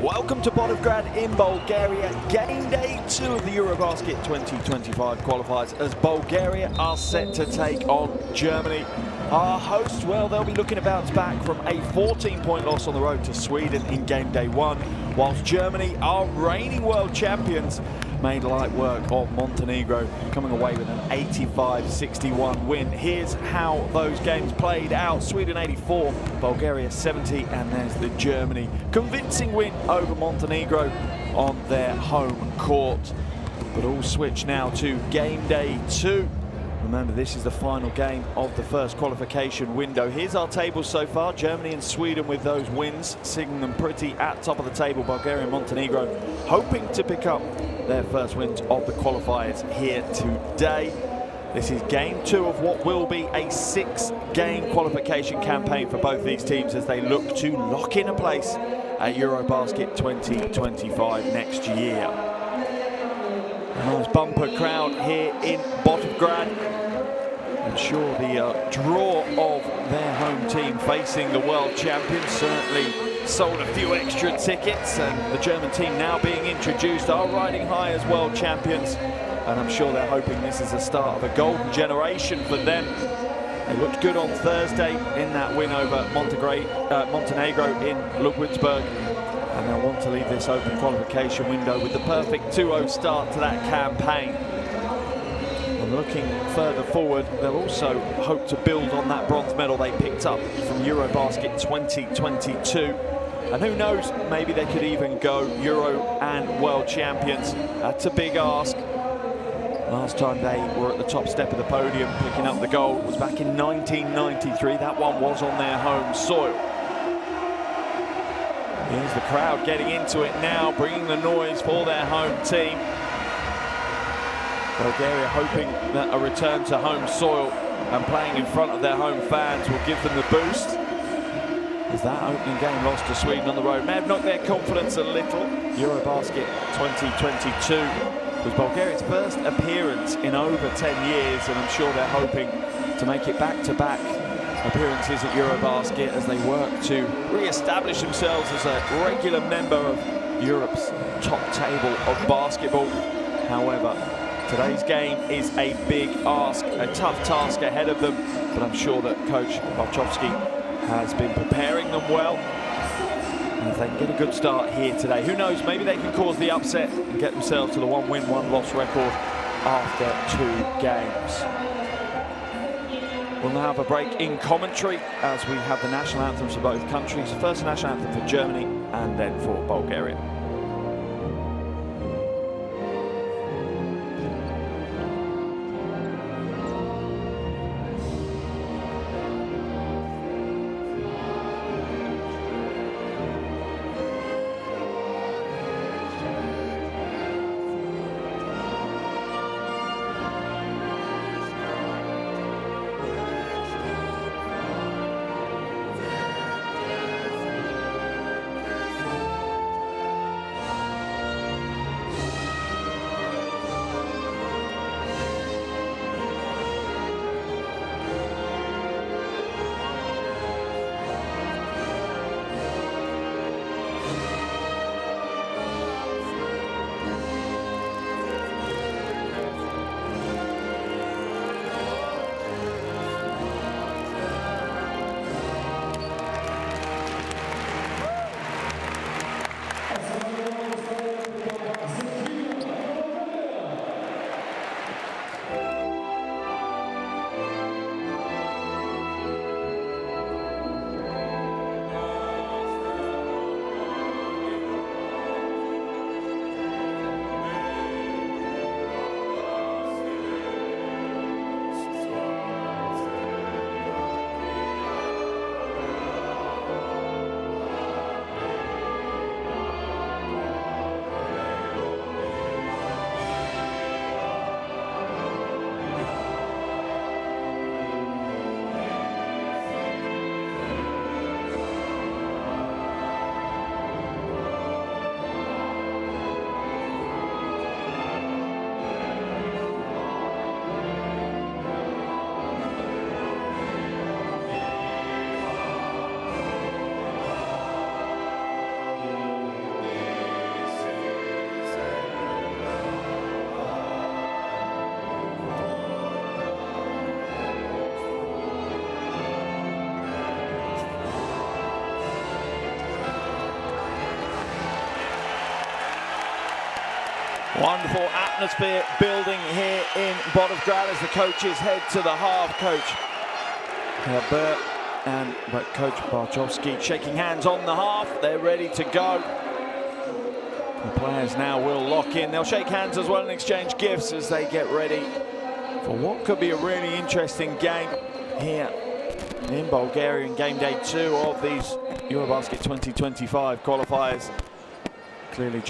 Welcome to Volgograd in Bulgaria, game day 2 of the EuroBasket 2025 qualifiers as Bulgaria are set to take on Germany. Our hosts, well, they'll be looking to bounce back from a 14-point loss on the road to Sweden in game day 1, whilst Germany, our reigning world champions, made light work of Montenegro, coming away with an 85-61 win. Here's how those games played out. Sweden 84, Bulgaria 70, and there's the Germany convincing win over Montenegro on their home court. But all switch now to game day 2. Remember, this is the final game of the first qualification window. Here's our table so far. Germany and Sweden with those wins, seeing them pretty at top of the table. Bulgaria and Montenegro hoping to pick up their first wins of the qualifiers here today. This is game 2 of what will be a 6-game qualification campaign for both these teams as they look to lock in a place at EuroBasket 2025 next year. A nice bumper crowd here in Volgograd. I'm sure the draw of their home team facing the world champions certainly sold a few extra tickets, and the German team now being introduced are riding high as world champions, and I'm sure they're hoping this is the start of a golden generation for them. They looked good on Thursday in that win over Montenegro in Ludwigsburg, and they'll want to leave this open qualification window with the perfect 2-0 start to that campaign. And looking further forward, they'll also hope to build on that bronze medal they picked up from EuroBasket 2022. And who knows, maybe they could even go Euro and world champions. That's a big ask. Last time they were at the top step of the podium picking up the gold was back in 1993. That one was on their home soil. Here's the crowd getting into it now, bringing the noise for their home team. Bulgaria hoping that a return to home soil and playing in front of their home fans will give them the boost, as that opening game loss to Sweden on the road may have knocked their confidence a little. EuroBasket 2022 was Bulgaria's first appearance in over 10 years, and I'm sure they're hoping to make it back-to-back appearances at EuroBasket as they work to re-establish themselves as a regular member of Europe's top table of basketball. However, today's game is a big ask, a tough task ahead of them, but I'm sure that Coach Barchowski has been preparing them well. And if they can get a good start here today, who knows, maybe they can cause the upset and get themselves to the 1-win, 1-loss record after 2 games. We'll now have a break in commentary as we have the national anthems for both countries. First, the national anthem for Germany and then for Bulgaria. Wonderful atmosphere building here in Bulgaria as the coaches head to the half. Coach Herbert and Coach Barchowski shaking hands on the half. They're ready to go. The players now will lock in. They'll shake hands as well and exchange gifts as they get ready for what could be a really interesting game here in Bulgaria in game day 2 of these EuroBasket 2025 qualifiers. Clearly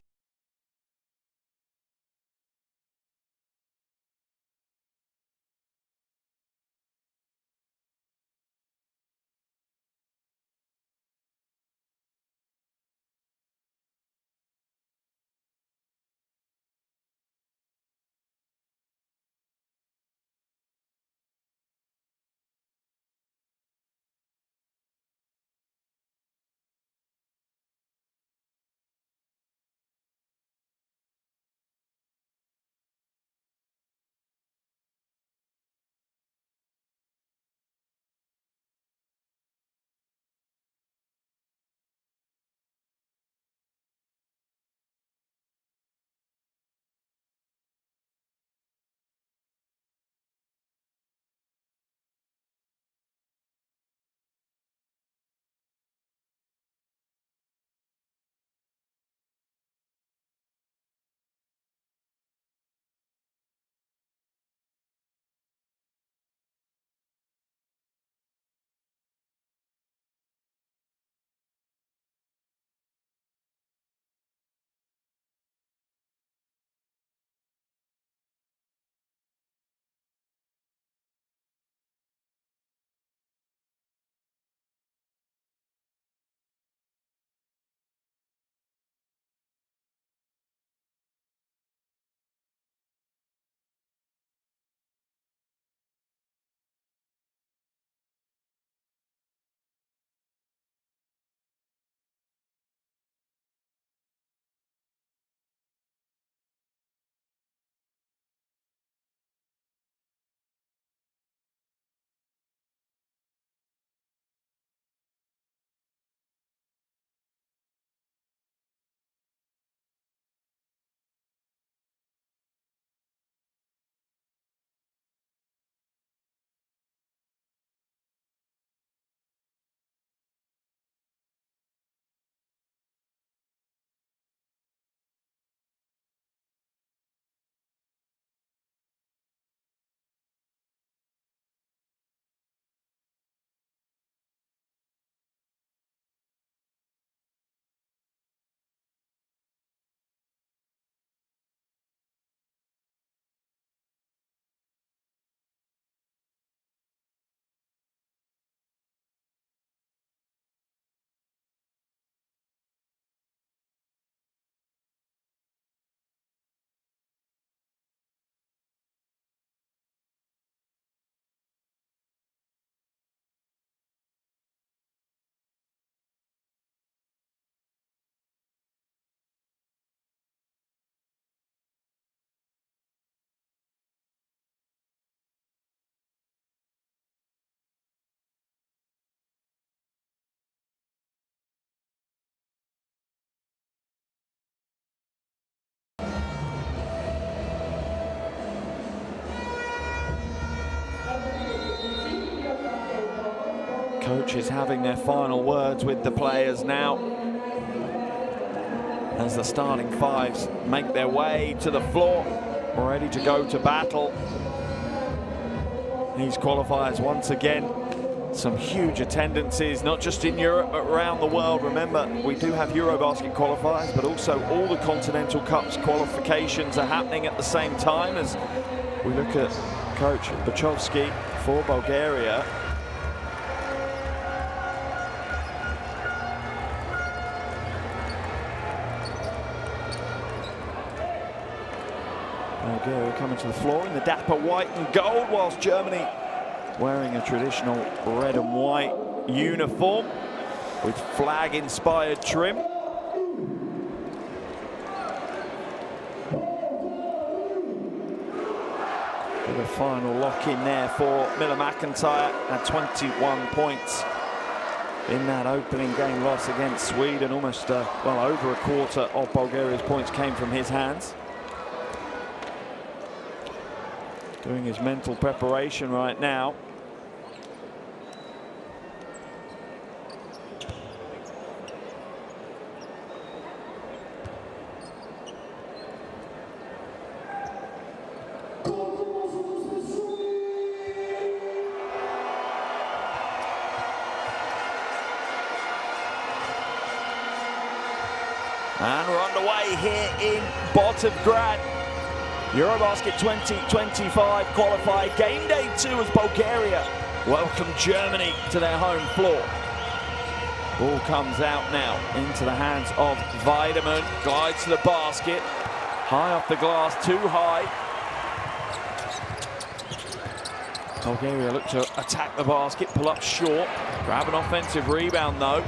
coaches having their final words with the players now as the starting fives make their way to the floor, ready to go to battle. These qualifiers once again, some huge attendances, not just in Europe but around the world. Remember, we do have EuroBasket qualifiers, but also all the Continental Cups qualifications are happening at the same time as we look at Coach Barchowski for Bulgaria. Bulgaria coming to the floor in the dapper white and gold, whilst Germany wearing a traditional red and white uniform with flag-inspired trim. With a final lock-in there for Miller McIntyre at 21 points in that opening game loss against Sweden. Almost, well, over a quarter of Bulgaria's points came from his hands. doing his mental preparation right now. And we're underway here in Botevgrad. EuroBasket 2025 qualifier game day 2 as Bulgaria welcome Germany to their home floor. Ball comes out now into the hands of Weideman. Glides to the basket. High off the glass, too high. Bulgaria look to attack the basket, pull up short. Grab an offensive rebound though.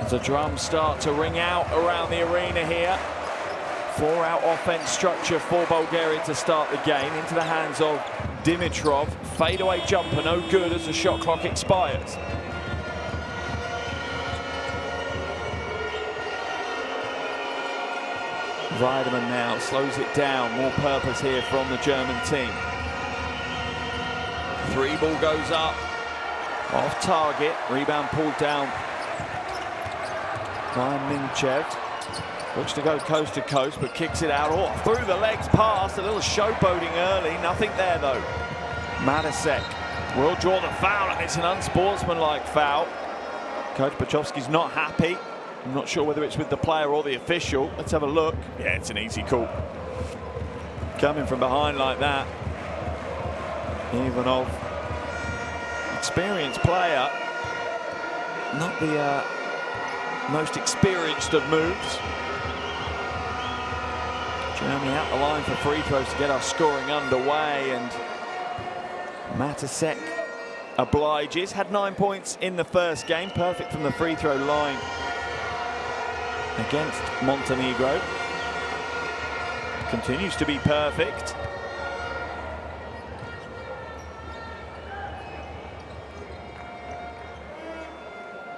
As the drums start to ring out around the arena here. 4-out offense structure for Bulgaria to start the game. Into the hands of Dimitrov. Fadeaway jumper, no good as the shot clock expires. Weideman now slows it down. More purpose here from the German team. 3 ball goes up. Off target. Rebound pulled down by Minchev. Looks to go coast to coast, but kicks it out. Oh, through the legs pass. A little showboating early. Nothing there, though. Matasek will draw the foul, and it's an unsportsmanlike foul. Coach Bachowski's not happy. I'm not sure whether it's with the player or the official. Let's have a look. Yeah, it's an easy call. Coming from behind like that. Ivanov, experienced player. Not the most experienced of moves. Germany out the line for free throws to get our scoring underway, and Matasek obliges. Had 9 points in the first game, perfect from the free throw line against Montenegro. Continues to be perfect.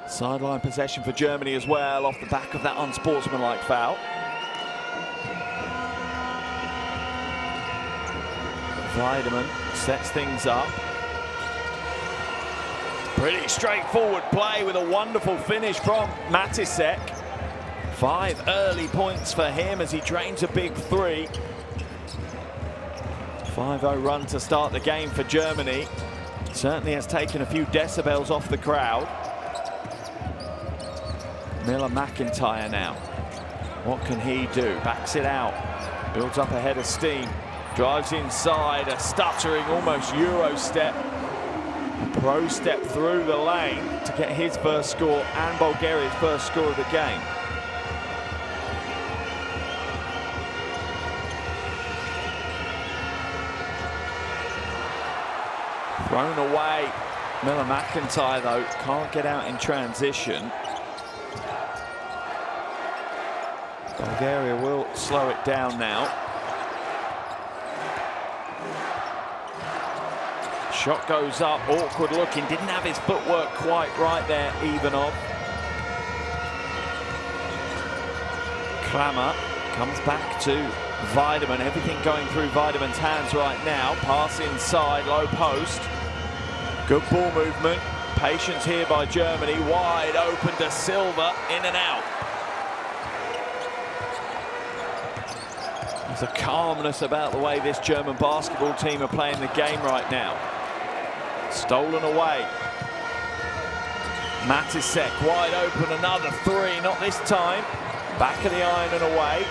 Sideline possession for Germany as well, off the back of that unsportsmanlike foul. Weideman sets things up. Pretty straightforward play with a wonderful finish from Matasek. 5 early points for him as he drains a big 3. 5-0 run to start the game for Germany. Certainly has taken a few decibels off the crowd. Miller McIntyre now. What can he do? Backs it out. Builds up a head of steam. Drives inside. A stuttering, almost Euro step. A pro step through the lane to get his first score and Bulgaria's first score of the game. Thrown away. Miller McIntyre, though, can't get out in transition. Bulgaria will slow it down now. Shot goes up, awkward looking, didn't have his footwork quite right there, Ivanov. Klammer comes back to Weideman, everything going through Weideman's hands right now. Pass inside, low post. Good ball movement, patience here by Germany, wide open to Silva, in and out. There's a calmness about the way this German basketball team are playing the game right now. Stolen away. Matasek wide open, another 3, not this time. Back of the iron and away.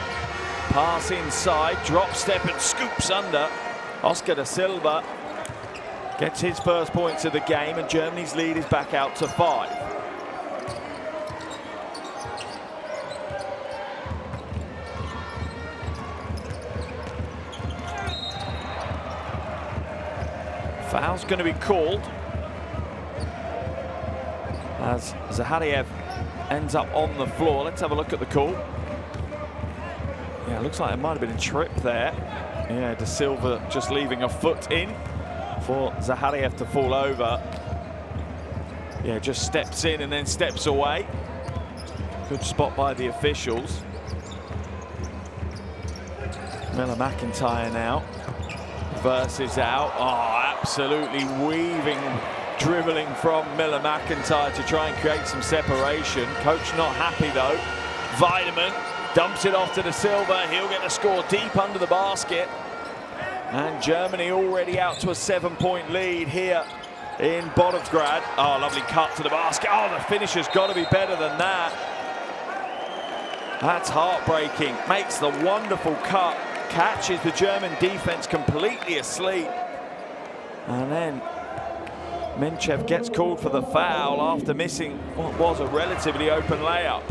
Pass inside, drop step and scoops under. Oscar da Silva gets his first points of the game, and Germany's lead is back out to 5. Foul's going to be called as Zahariev ends up on the floor. Let's have a look at the call. Yeah, it looks like it might have been a trip there. Yeah, Da Silva just leaving a foot in for Zahariev to fall over. Yeah, just steps in and then steps away. Good spot by the officials. Miller McIntyre now. Versus out. Oh, absolutely weaving, dribbling from Miller McIntyre to try and create some separation. Coach not happy though. Weideman dumps it off to the Silva. He'll get the score deep under the basket. And Germany already out to a 7-point lead here in Bodø. Oh, lovely cut to the basket. Oh, the finish has got to be better than that. That's heartbreaking. Makes the wonderful cut. Catches the German defense completely asleep. And then Minchev gets called for the foul after missing what was a relatively open layup.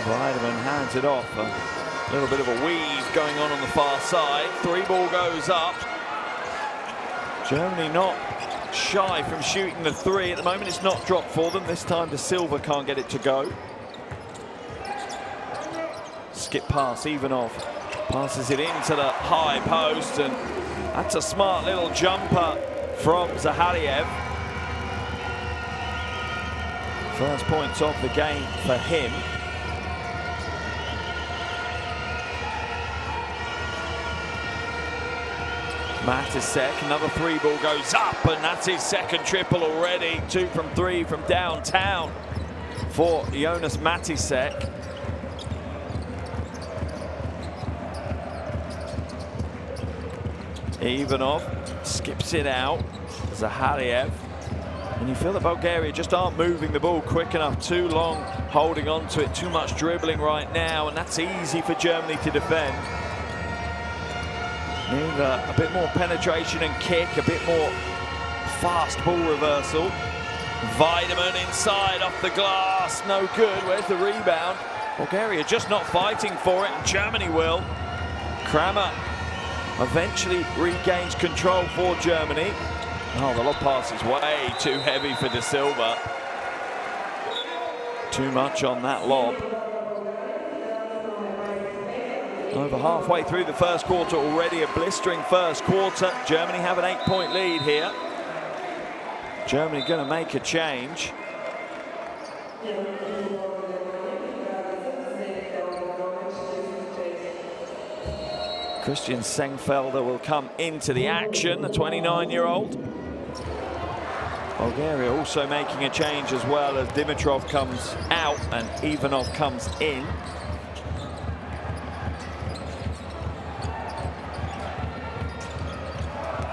Weideman hands it off. A little bit of a weave going on the far side. 3-ball goes up. Germany not shy from shooting the 3. At the moment it's not dropped for them. This time De Silva can't get it to go. Skip pass, Ivanov passes it into the high post, and that's a smart little jumper from Zahariev. First points of the game for him. Matisek, another 3-ball goes up, and that's his second triple already. 2 from 3 from downtown for Jonas Matisek. Ivanov skips it out. Zahariev. And you feel that Bulgaria just aren't moving the ball quick enough, too long holding on to it, too much dribbling right now, and that's easy for Germany to defend. Need a bit more penetration and kick, a bit more fast ball reversal. Weideman inside off the glass, no good. Where's the rebound? Bulgaria just not fighting for it, and Germany will. Kramer eventually regains control for Germany. Oh, the lob pass is way too heavy for De Silva. Too much on that lob. Over halfway through the first quarter already, a blistering first quarter. Germany have an 8-point lead here. Germany going to make a change. Christian Sengfelder will come into the action, the 29-year-old. Bulgaria also making a change as well, as Dimitrov comes out and Ivanov comes in.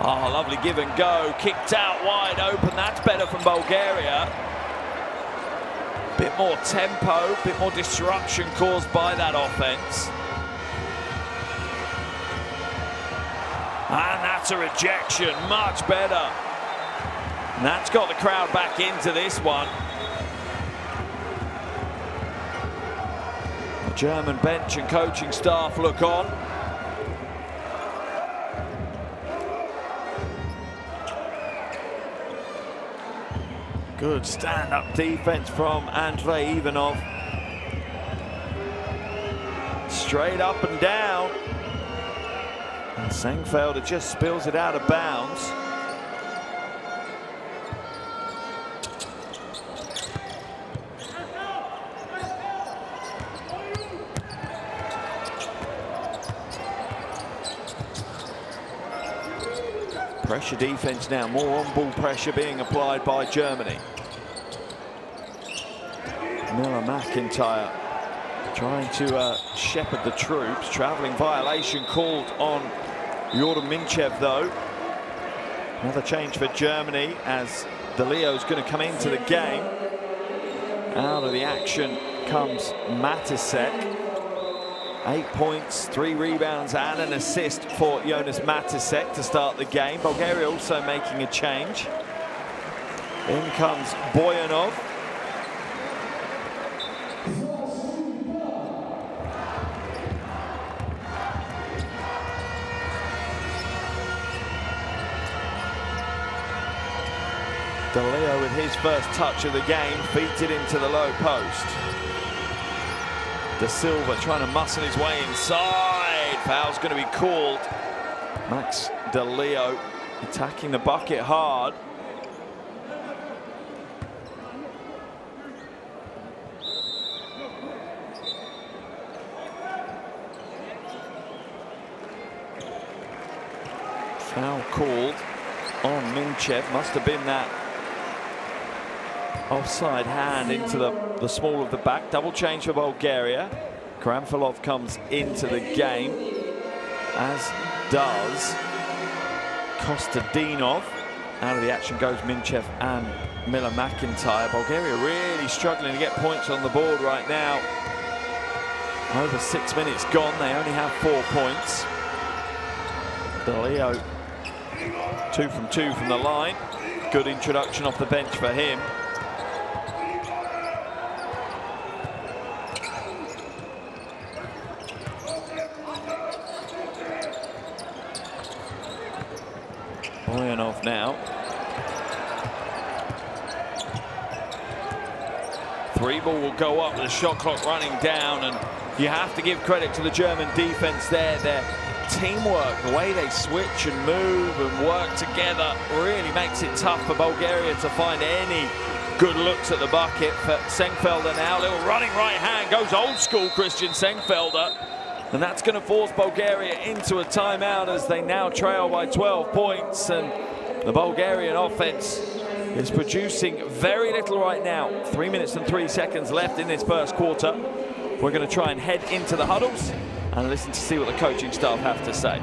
Oh, lovely give and go, kicked out wide open. That's better from Bulgaria. Bit more tempo, bit more disruption caused by that offense. And that's a rejection, much better. And that's got the crowd back into this one. The German bench and coaching staff look on. Good stand-up defense from Andrei Ivanov. Straight up and down. And Sengfelder just spills it out of bounds. Pressure defense now, more on-ball pressure being applied by Germany. Miller McIntyre trying to shepherd the troops. Travelling violation called on Jordan Minchev though. Another change for Germany as De Leo's going to come into the game. Out of the action comes Matisek. 8 points, 3 rebounds and an assist for Jonas Matisek to start the game. Bulgaria also making a change. In comes Boyanov. De Leo with his first touch of the game feeds it into the low post. De Silva trying to muscle his way inside. Foul's going to be called. Max De Leo attacking the bucket hard. Foul called on Minchev. Must have been that offside hand into the small of the back. Double change for Bulgaria. Kramfalov comes into the game, as does Kostadinov. Out of the action goes Minchev and Miller McIntyre. Bulgaria really struggling to get points on the board right now. Over 6 minutes gone, they only have 4 points. DeLeo, 2 from 2 from the line. Good introduction off the bench for him. Boyanov now. 3 ball will go up with the shot clock running down, and you have to give credit to the German defense there. Their teamwork, the way they switch and move and work together, really makes it tough for Bulgaria to find any good looks at the bucket. For Sengfelder now, little running right hand, goes old school Christian Sengfelder. And that's going to force Bulgaria into a timeout as they now trail by 12 points. And the Bulgarian offense is producing very little right now. 3 minutes and 3 seconds left in this first quarter. We're going to try and head into the huddles and listen to see what the coaching staff have to say.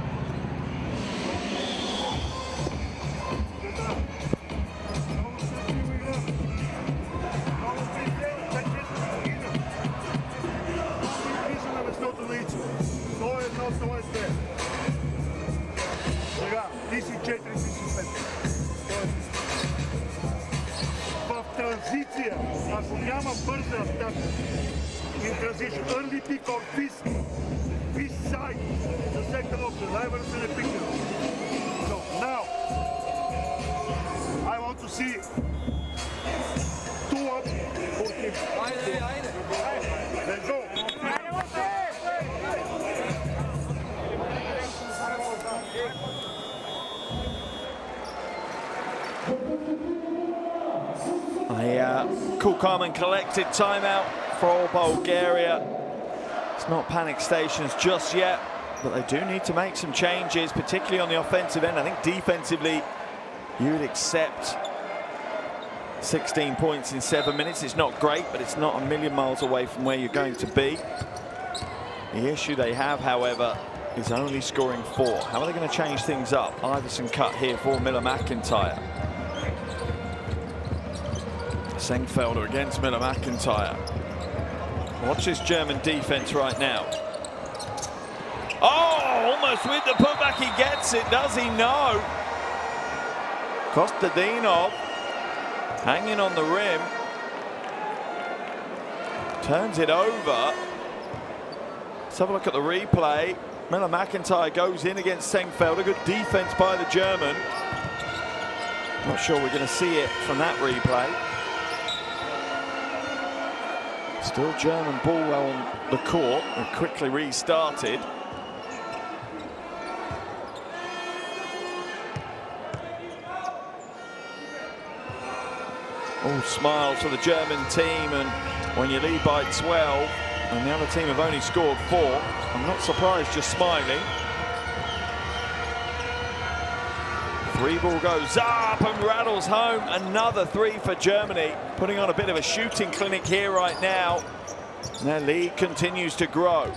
Транзиция, ако няма бърза атака, in transition, early pick or this side, the second option, Ivers in the picture. So now, I want to see 2 up for him. Let's go. A cool, calm and collected timeout for Bulgaria. It's not panic stations just yet, but they do need to make some changes, particularly on the offensive end. I think defensively, you would accept 16 points in 7 minutes. It's not great, but it's not a million miles away from where you're going to be. The issue they have, however, is only scoring 4. How are they going to change things up? Iverson cut here for Miller McIntyre. Sengfelder against Miller McIntyre. Watch this German defense right now. Oh, almost with the putback, he gets it, does he? No. Kostadinov hanging on the rim. Turns it over. Let's have a look at the replay. Miller McIntyre goes in against Sengfelder. Good defense by the German. Not sure we're going to see it from that replay. Still German ball on the court and quickly restarted. All smiles for the German team, and when you lead by 12 and the other team have only scored 4, I'm not surprised you're smiling. 3 ball goes up and rattles home. Another 3 for Germany, putting on a bit of a shooting clinic here right now. And their lead continues to grow.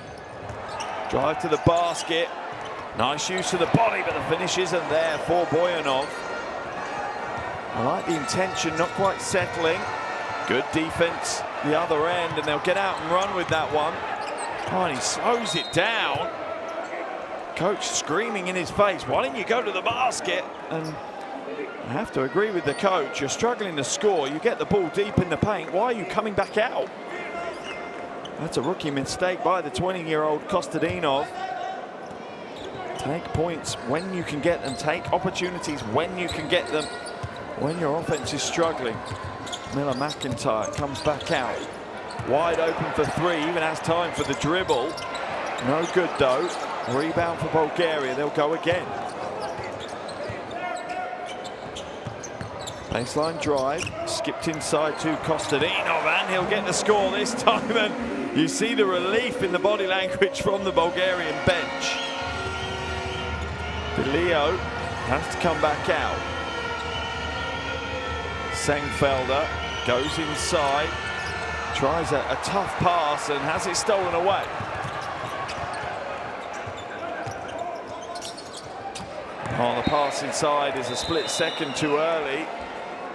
Drive to the basket. Nice use of the body, but the finish isn't there for Boyanov. I like the intention, not quite settling. Good defense the other end, and they'll get out and run with that one. Oh, and he slows it down. Coach screaming in his face, why didn't you go to the basket? And I have to agree with the coach. You're struggling to score. You get the ball deep in the paint. Why are you coming back out? That's a rookie mistake by the 20-year-old Kostadinov. Take points when you can get them. Take opportunities when you can get them. When your offense is struggling. Miller McIntyre comes back out. Wide open for 3, even has time for the dribble. No good though. Rebound for Bulgaria, they'll go again. Baseline drive, skipped inside to Kostadinov, and he'll get the score this time. And you see the relief in the body language from the Bulgarian bench. DeLeo has to come back out. Sengfelder goes inside, tries a tough pass and has it stolen away. Oh, the pass inside is a split second too early.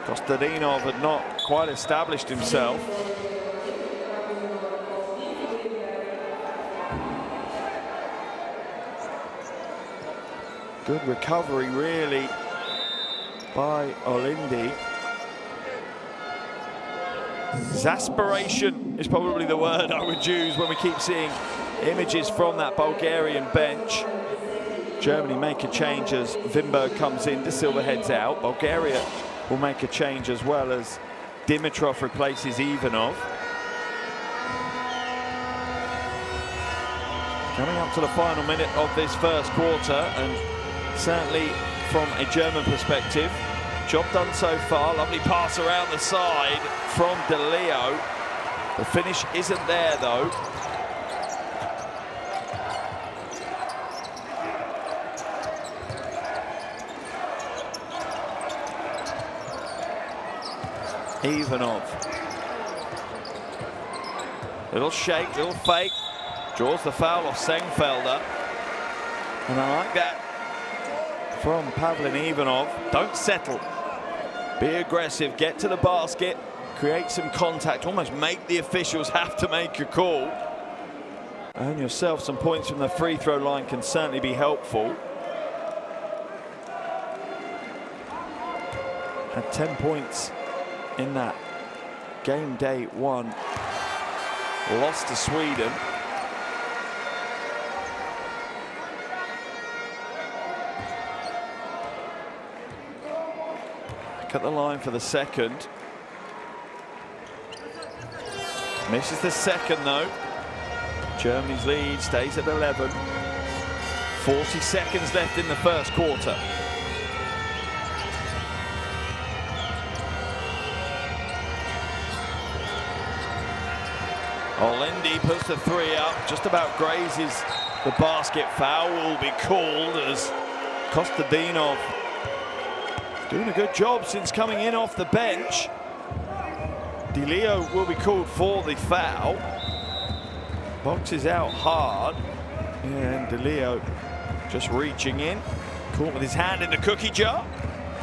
Kostadinov had not quite established himself. Good recovery, really, by Olindi. Exasperation is probably the word I would use when we keep seeing images from that Bulgarian bench. Germany make a change as Wimberg comes in, De Silva heads out. Bulgaria will make a change as well as Dimitrov replaces Ivanov. Coming up to the final minute of this first quarter, and certainly from a German perspective, job done so far. Lovely pass around the side from De Leo. The finish isn't there though. Ivanov. Little shake, little fake. Draws the foul off Sengfelder. And I like that from Pavlin Ivanov. Don't settle. Be aggressive, get to the basket, create some contact, almost make the officials have to make a call. Earn yourself some points from the free throw line can certainly be helpful. Had 10 points in that game day one. Lost to Sweden. Back at the line for the second. Misses the second though. Germany's lead stays at 11. 40 seconds left in the first quarter. Olindi puts the three up, just about grazes the basket. Foul will be called as Kostadinov doing a good job since coming in off the bench. De Leo will be called for the foul. Boxes out hard, and De Leo just reaching in. Caught with his hand in the cookie jar.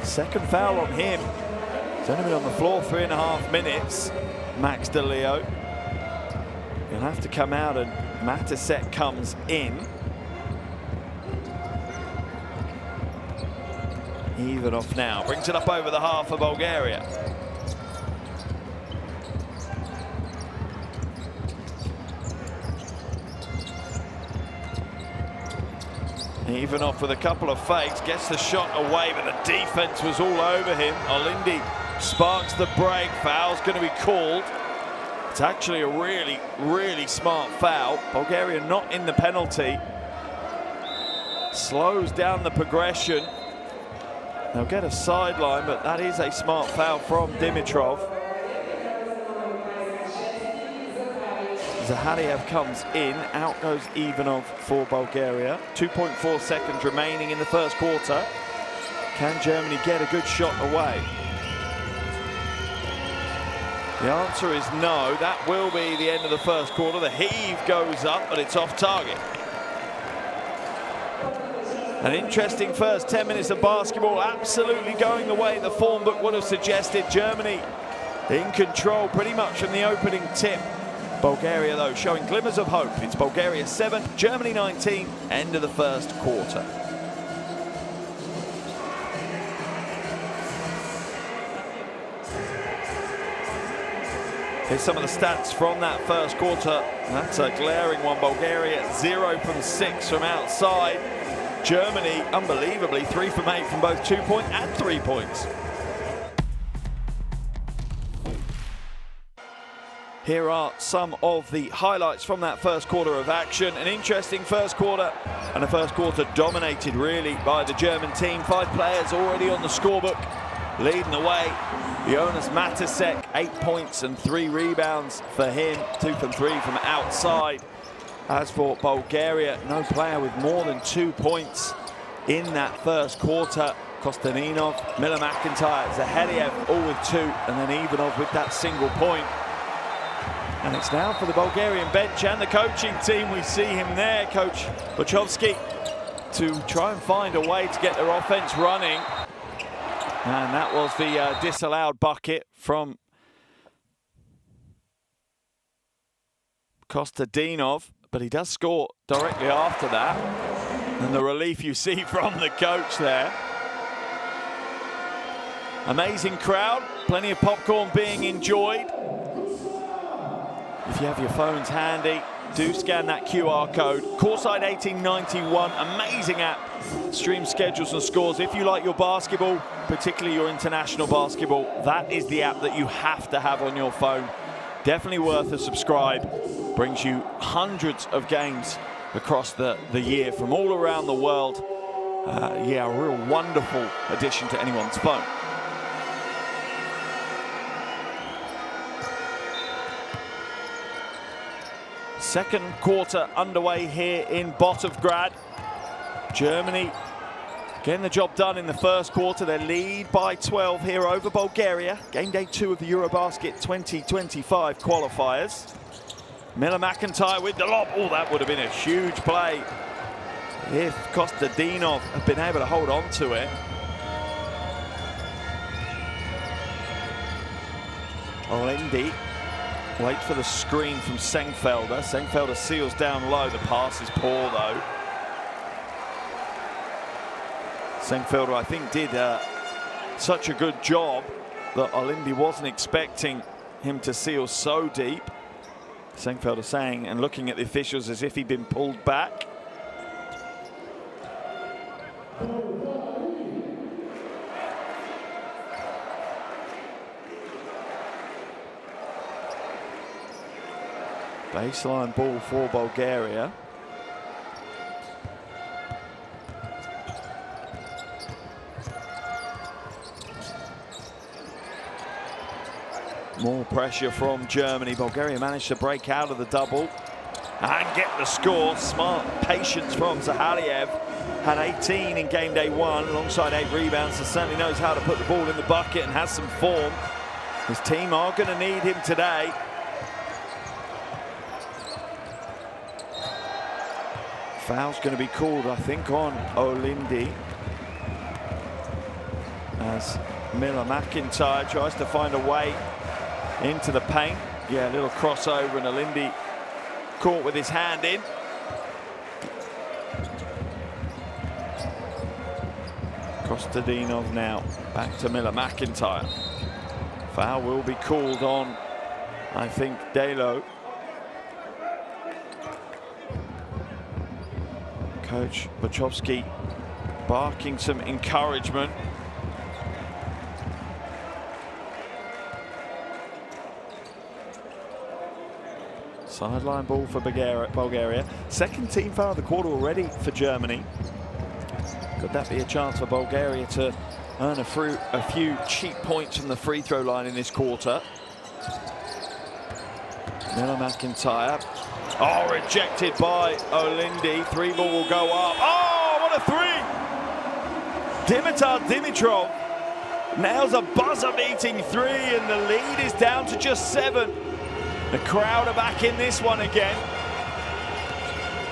Second foul on him. He's only been on the floor 3.5 minutes, Max De Leo. He'll have to come out and Matasek comes in. Ivanov now brings it up over the half of Bulgaria. Ivanov with a couple of fakes, gets the shot away, but the defense was all over him. Olindi sparks the break, foul's going to be called. It's actually a really, really smart foul. Bulgaria not in the penalty. Slows down the progression. They'll get a sideline, but that is a smart foul from Dimitrov. Zahariev comes in, out goes Ivanov for Bulgaria. 2.4 seconds remaining in the first quarter. Can Germany get a good shot away? The answer is no. That will be the end of the first quarter. The heave goes up, but it's off target. An interesting first 10 minutes of basketball, absolutely going the way the form book would have suggested. Germany in control pretty much from the opening tip. Bulgaria, though, showing glimmers of hope. It's Bulgaria 7, Germany 19, end of the first quarter. Here's some of the stats from that first quarter. That's a glaring one. Bulgaria 0 from 6 from outside. Germany, unbelievably, 3 from 8 from both 2-point and 3 points. Here are some of the highlights from that first quarter of action. An interesting first quarter, and a first quarter dominated really by the German team. 5 players already on the scorebook, leading the way. Jonas Matasek, 8 points and 3 rebounds for him, 2 from 3 from outside. As for Bulgaria, no player with more than 2 points in that first quarter. Kostantinov, Miller McIntyre, Zahaliev all with 2, and then Ivanov with that single point. And it's now for the Bulgarian bench and the coaching team. We see him there, Coach Bochovsky, to try and find a way to get their offense running. And that was the disallowed bucket from Kostantinov, but he does score directly after that. And the relief you see from the coach there. Amazing crowd, plenty of popcorn being enjoyed. If you have your phones handy, do scan that QR code. Courtside 1891, amazing app. Stream schedules and scores. If you like your basketball, particularly your international basketball, that is the app that you have to have on your phone. Definitely worth a subscribe. Brings you hundreds of games across the year from all around the world. Yeah, a real wonderful addition to anyone's phone. Second quarter underway here in Botevgrad. Germany getting the job done in the first quarter. They lead by 12 here over Bulgaria. Game day 2 of the EuroBasket 2025 qualifiers. Miller McIntyre with the lob. Oh, that would have been a huge play if Kostantinov had been able to hold on to it. Olendi waits for the screen from Sengfelder. Sengfelder seals down low. The pass is poor, though. Sengfelder, I think, did such a good job that Olendi wasn't expecting him to seal so deep. Sengfelder saying and looking at the officials as if he'd been pulled back. Baseline ball for Bulgaria. More pressure from Germany. Bulgaria managed to break out of the double and get the score. Smart patience from Zahaliev. Had 18 in game day 1 alongside 8 rebounds, so certainly knows how to put the ball in the bucket and has some form. His team are going to need him today. Foul's going to be called, I think, on Olendi as Miller McIntyre tries to find a way into the paint. Yeah, a little crossover and Olendi caught with his hand in. Kostantinov now back to Miller McIntyre. Foul will be called on, I think, Delo. Coach Bochovsky barking some encouragement. Sideline ball for Bulgaria. Second team foul of the quarter already for Germany. Could that be a chance for Bulgaria to earn a few cheap points from the free throw line in this quarter? Miller McIntyre. Oh, rejected by Olendi. 3 ball will go up. Oh, what a 3! Dimitar Dimitrov nails a buzzer-beating 3, and the lead is down to just 7. The crowd are back in this one again.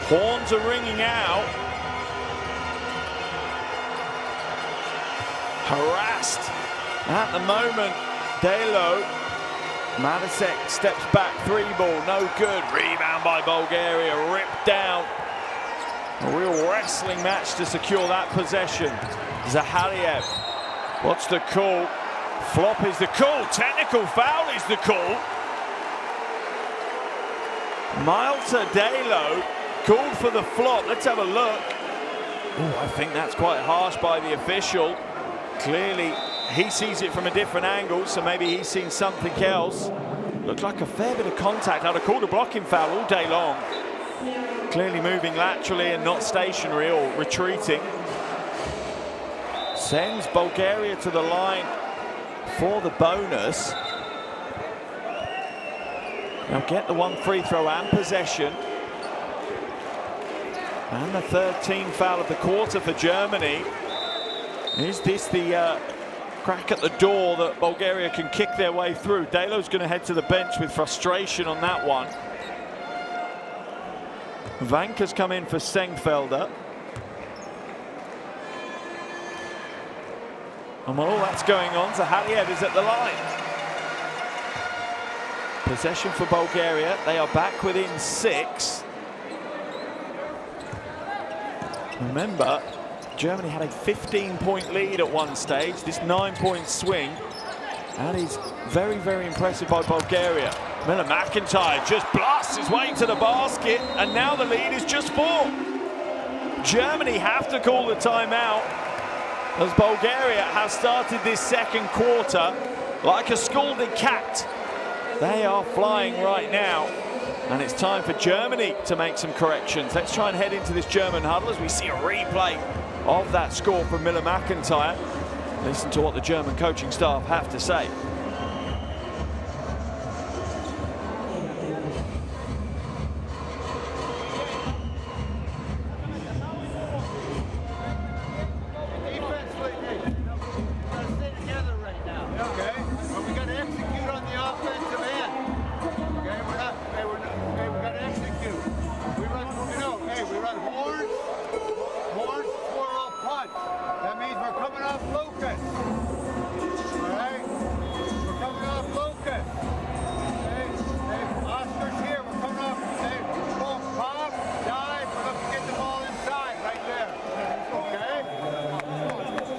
Horns are ringing out. Harassed at the moment. Delo. Madisek steps back, 3 ball, no good. Rebound by Bulgaria, ripped down. A real wrestling match to secure that possession. Zahaliev, what's the call? Flop is the call, technical foul is the call. Malta Delo called for the flop. Let's have a look. Oh, I think that's quite harsh by the official. Clearly, he sees it from a different angle, so maybe he's seen something else. Looked like a fair bit of contact. I'd have called a blocking foul all day long. Clearly moving laterally and not stationary or retreating. Sends Bulgaria to the line for the bonus. Now get the 1 free throw and possession. And the 13th foul of the quarter for Germany. Is this the crack at the door that Bulgaria can kick their way through? Delo's going to head to the bench with frustration on that one. Vanka's come in for Sengfelder. And while all that's going on, Zahaliev is at the line. Possession for Bulgaria. They are back within 6. Remember, Germany had a 15-point lead at one stage. This 9-point swing. That is very, very impressive by Bulgaria. Miller McIntyre just blasts his way to the basket, and now the lead is just 4. Germany have to call the timeout, as Bulgaria has started this second quarter like a scalded cat. They are flying right now, and it's time for Germany to make some corrections. Let's try and head into this German huddle as we see a replay of that score from Miller McIntyre. Listen to what the German coaching staff have to say. That means we're coming off focus. All right? We're coming off focus. Okay? Oscar's here. We're coming off. Okay? Boom, pop, dive. We're looking to get the ball inside right there. Okay?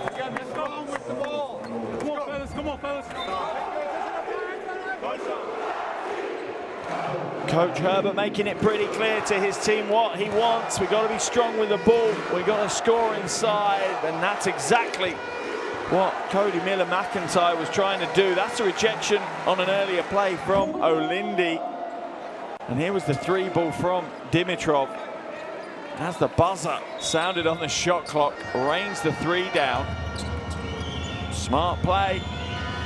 We got to be strong with the ball. Come on, fellas. Come on, fellas. Coach Herbert making it pretty clear to his team what he wants. We've got to be strong with the ball. We've got to score inside. And that's exactly what Cody Miller McIntyre was trying to do. That's a rejection on an earlier play from Olindi. And here was the 3 ball from Dimitrov. As the buzzer sounded on the shot clock, rains the 3 down. Smart play.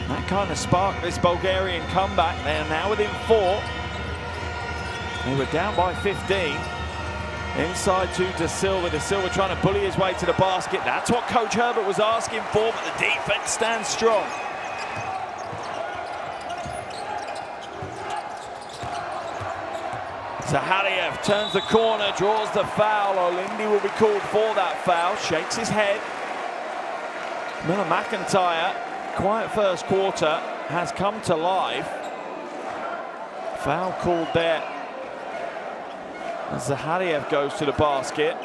That kind of sparked this Bulgarian comeback. They are now within 4. They were down by 15. Inside to De Silva. De Silva trying to bully his way to the basket. That's what Coach Herbert was asking for, but the defense stands strong. Zahaliev turns the corner, draws the foul. Olindi will be called for that foul. Shakes his head. Miller McIntyre, quiet first quarter, has come to life. Foul called there. Zahaliev goes to the basket.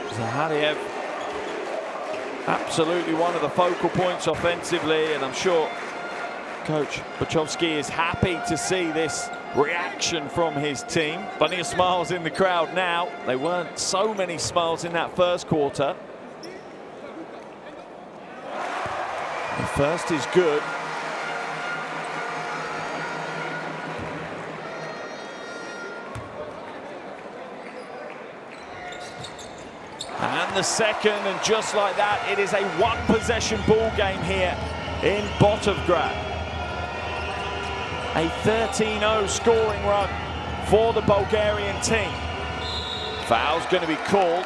Zahaliev, absolutely one of the focal points offensively, and I'm sure Coach Bachowski is happy to see this reaction from his team. Plenty of smiles in the crowd now. They weren't so many smiles in that first quarter. The first is good. And the second, and just like that, it is a one-possession ball game here in Botevgrad. A 13-0 scoring run for the Bulgarian team. Foul's going to be called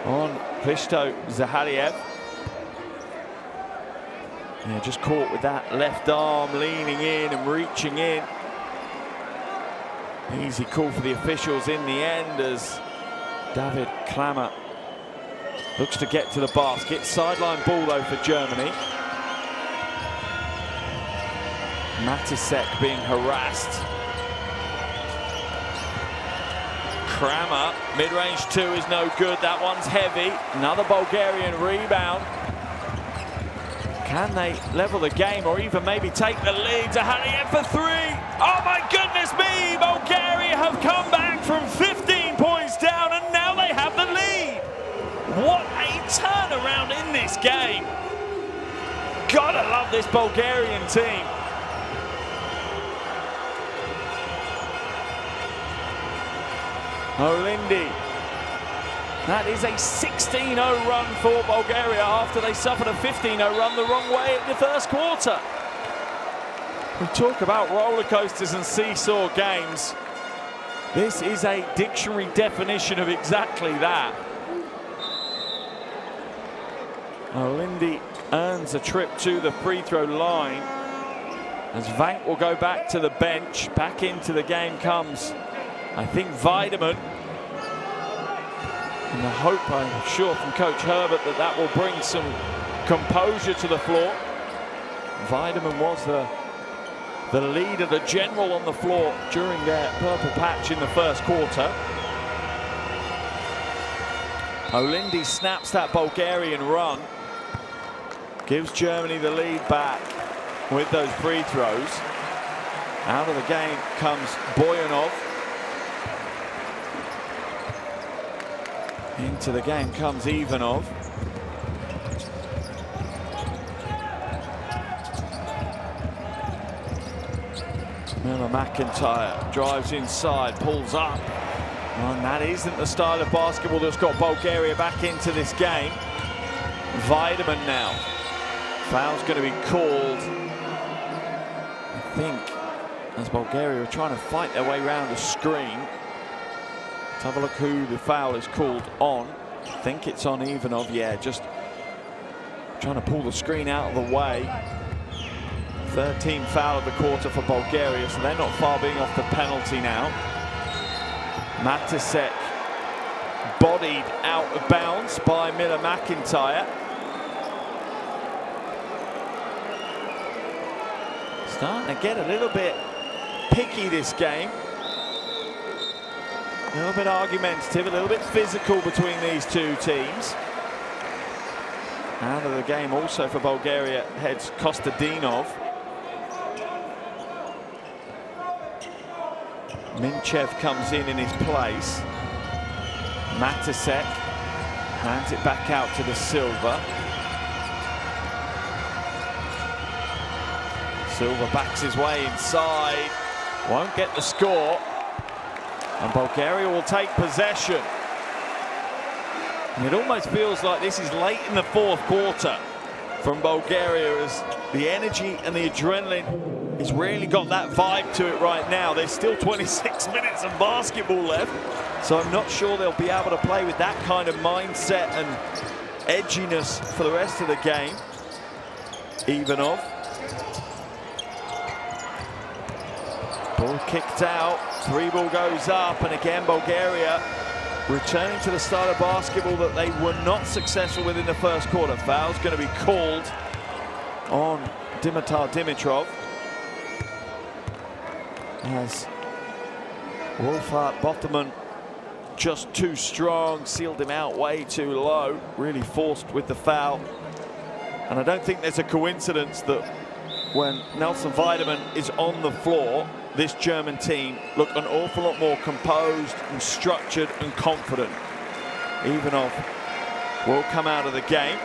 on Hristo Zahaliev. Yeah, just caught with that left arm, leaning in and reaching in. Easy call for the officials in the end as David Klammer looks to get to the basket. Sideline ball though for Germany. Matisek being harassed. Kramer, mid-range 2 is no good. That one's heavy. Another Bulgarian rebound. Can they level the game or even maybe take the lead? Zahaliev for 3. Oh my goodness me! Bulgaria have come back from 15 points down and now they have the lead. What a turnaround in this game. Gotta love this Bulgarian team. Olindi. That is a 16-0 run for Bulgaria after they suffered a 15-0 run the wrong way in the first quarter. We talk about roller coasters and seesaw games. This is a dictionary definition of exactly that. Lindy earns a trip to the free throw line as Vank will go back to the bench. Back into the game comes, I think, Weideman. And the hope, I'm sure, from Coach Herbert that that will bring some composure to the floor. Weideman was the leader, the general on the floor during their purple patch in the first quarter. Lindy snaps that Bulgarian run, gives Germany the lead back with those free throws. Out of the game comes Boyanov. Into the game comes Ivanov. Miller McIntyre drives inside, pulls up. And that isn't the style of basketball that's got Bulgaria back into this game. Weideman now. Foul's going to be called, I think, as Bulgaria are trying to fight their way around a screen. Let's have a look who the foul is called on. I think it's on Ivanov. Yeah, just trying to pull the screen out of the way. 13th foul of the quarter for Bulgaria, so they're not far being off the penalty now. Matisek bodied out of bounds by Miller McIntyre. Starting to get a little bit picky this game. A little bit argumentative, a little bit physical between these two teams. Out of the game also for Bulgaria heads Kostadinov. Minchev comes in his place. Matisek hands it back out to the Silva. Silva backs his way inside. Won't get the score. And Bulgaria will take possession. And it almost feels like this is late in the fourth quarter from Bulgaria, as the energy and the adrenaline has really got that vibe to it right now. There's still 26 minutes of basketball left, so I'm not sure they'll be able to play with that kind of mindset and edginess for the rest of the game. Ivanov. Ball kicked out, three ball goes up, and again Bulgaria returning to the style of basketball that they were not successful with in the first quarter. Foul's going to be called on Dimitar Dimitrov, as Wolfhard Botterman just too strong, sealed him out way too low, really forced with the foul. And I don't think there's a coincidence that when Nelson Weideman is on the floor, this German team look an awful lot more composed and structured and confident. Ivanov will come out of the game.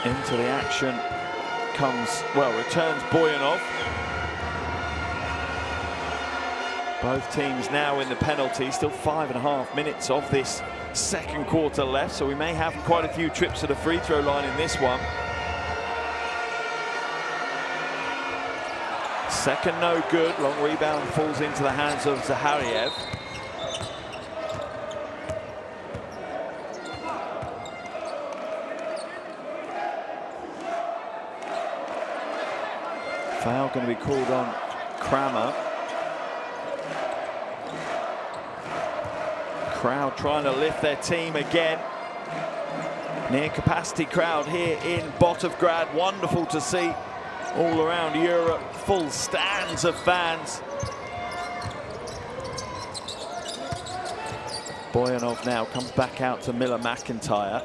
Into the action comes, well, returns Boyanov. Both teams now in the penalty, still 5.5 minutes of this second quarter left, so we may have quite a few trips to the free throw line in this one. Second no good, long rebound falls into the hands of Zahariev. Foul going to be called on Kramer. Crowd trying to lift their team again. Near capacity crowd here in Botevgrad. Wonderful to see all around Europe. Full stands of fans. Boyanov now comes back out to Miller McIntyre.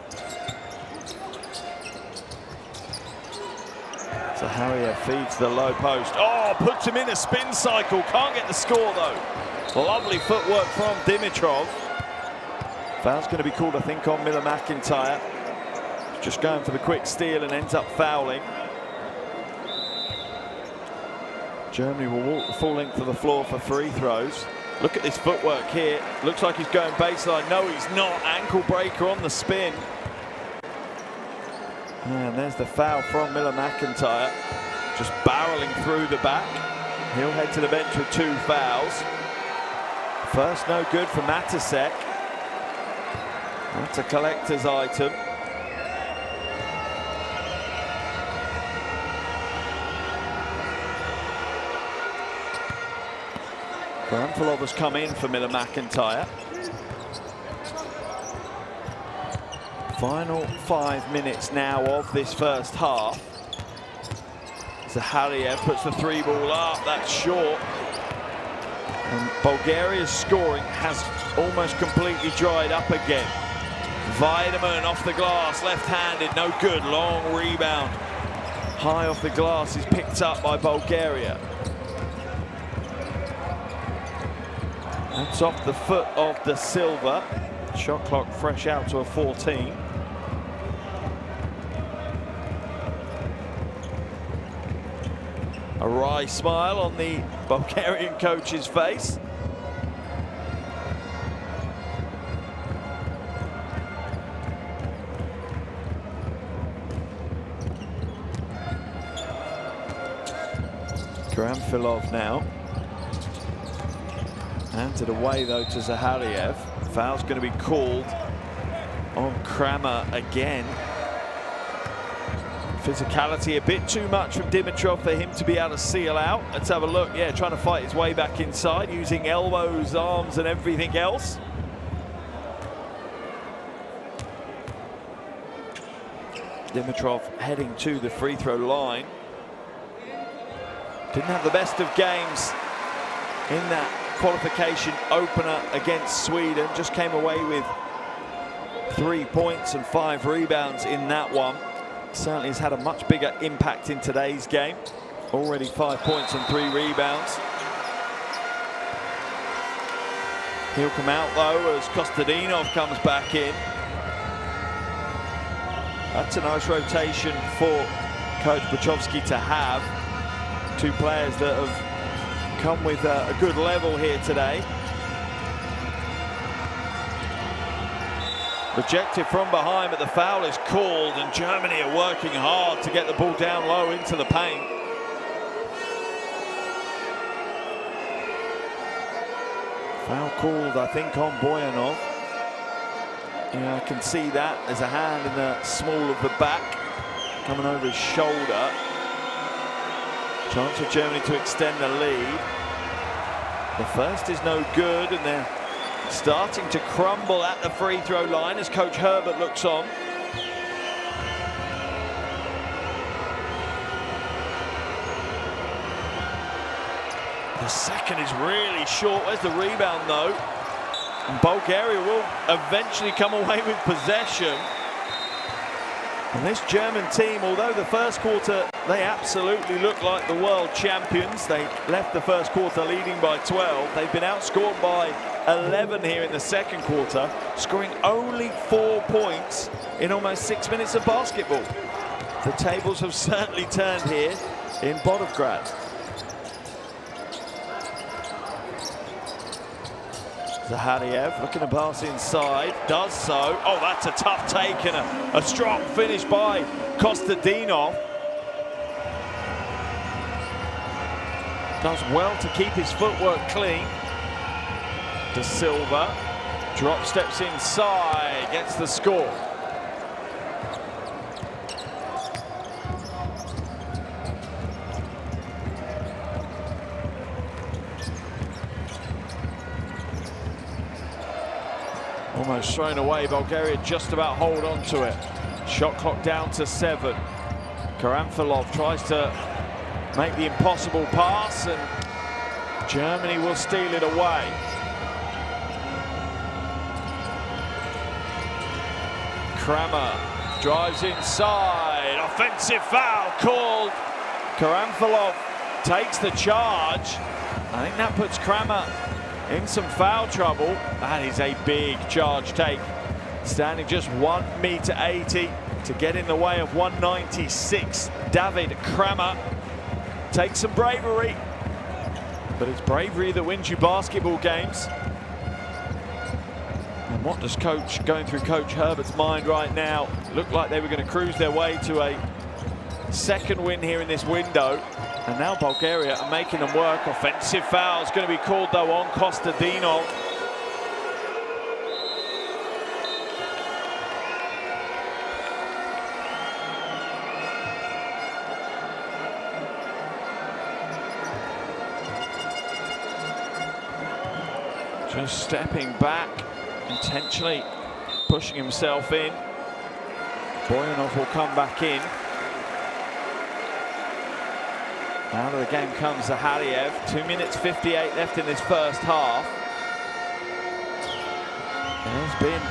Zahariev feeds the low post. Oh, puts him in a spin cycle. Can't get the score though. Lovely footwork from Dimitrov. Foul's going to be called, I think, on Miller McIntyre. Just going for the quick steal and ends up fouling. Germany will walk the full length of the floor for free throws. Look at this footwork here. Looks like he's going baseline. No, he's not. Ankle breaker on the spin. And there's the foul from Miller McIntyre. Just barreling through the back. He'll head to the bench with 2 fouls. First no good for Matasek. That's a collector's item. Karamfilov has come in for Miller McIntyre. Final 5 minutes now of this first half. Zahariev puts the 3-ball up, that's short. And Bulgaria's scoring has almost completely dried up again. Weideman off the glass, left-handed, no good, long rebound. High off the glass is picked up by Bulgaria. That's off the foot of the Silva. Shot clock fresh out to a 14. A wry smile on the Bulgarian coach's face. Karamfilov now. Handed away though to Zahariev. Foul's going to be called on Kramer again. Physicality a bit too much from Dimitrov for him to be able to seal out. Let's have a look. Yeah, trying to fight his way back inside, using elbows, arms and everything else. Dimitrov heading to the free throw line. Didn't have the best of games in that qualification opener against Sweden. Just came away with 3 points and 5 rebounds in that one. Certainly has had a much bigger impact in today's game. Already 5 points and 3 rebounds. He'll come out though as Kostadinov comes back in. That's a nice rotation for Coach Buchovski to have. 2 players that have come with a good level here today. Rejected from behind, but the foul is called, and Germany are working hard to get the ball down low into the paint. Foul called, I think, on Boyanov. Yeah, I can see that. There's a hand in the small of the back, coming over his shoulder. Chance for Germany to extend the lead. The first is no good, and they're starting to crumble at the free throw line as Coach Herbert looks on. The second is really short. Where's the rebound though? And Bulgaria will eventually come away with possession. And this German team, although the first quarter they absolutely look like the world champions, they left the first quarter leading by 12. They've been outscored by 11 here in the second quarter, scoring only 4 points in almost 6 minutes of basketball. The tables have certainly turned here in Bodovgrad. Zahariev looking to pass inside, does so. Oh, that's a tough take and a strong finish by Kostadinov. Does well to keep his footwork clean. De Silva, drop steps inside, gets the score. Almost thrown away. Bulgaria just about hold on to it. Shot clock down to 7. Karamfilov tries to make the impossible pass, and Germany will steal it away. Kramer drives inside. Offensive foul called. Karamfilov takes the charge. I think that puts Kramer in some foul trouble. That is a big charge take. Standing just 1.80 m to get in the way of 196. David Kramer takes some bravery, but it's bravery that wins you basketball games. And what does going through Coach Herbert's mind right now? Looked like they were going to cruise their way to a second win here in this window. And now Bulgaria are making them work. Offensive foul is going to be called, though, on Kostadinov. Just stepping back, intentionally pushing himself in. Boyanov will come back in. Out of the game comes Zahariev. 2 minutes 58 left in this first half. There's been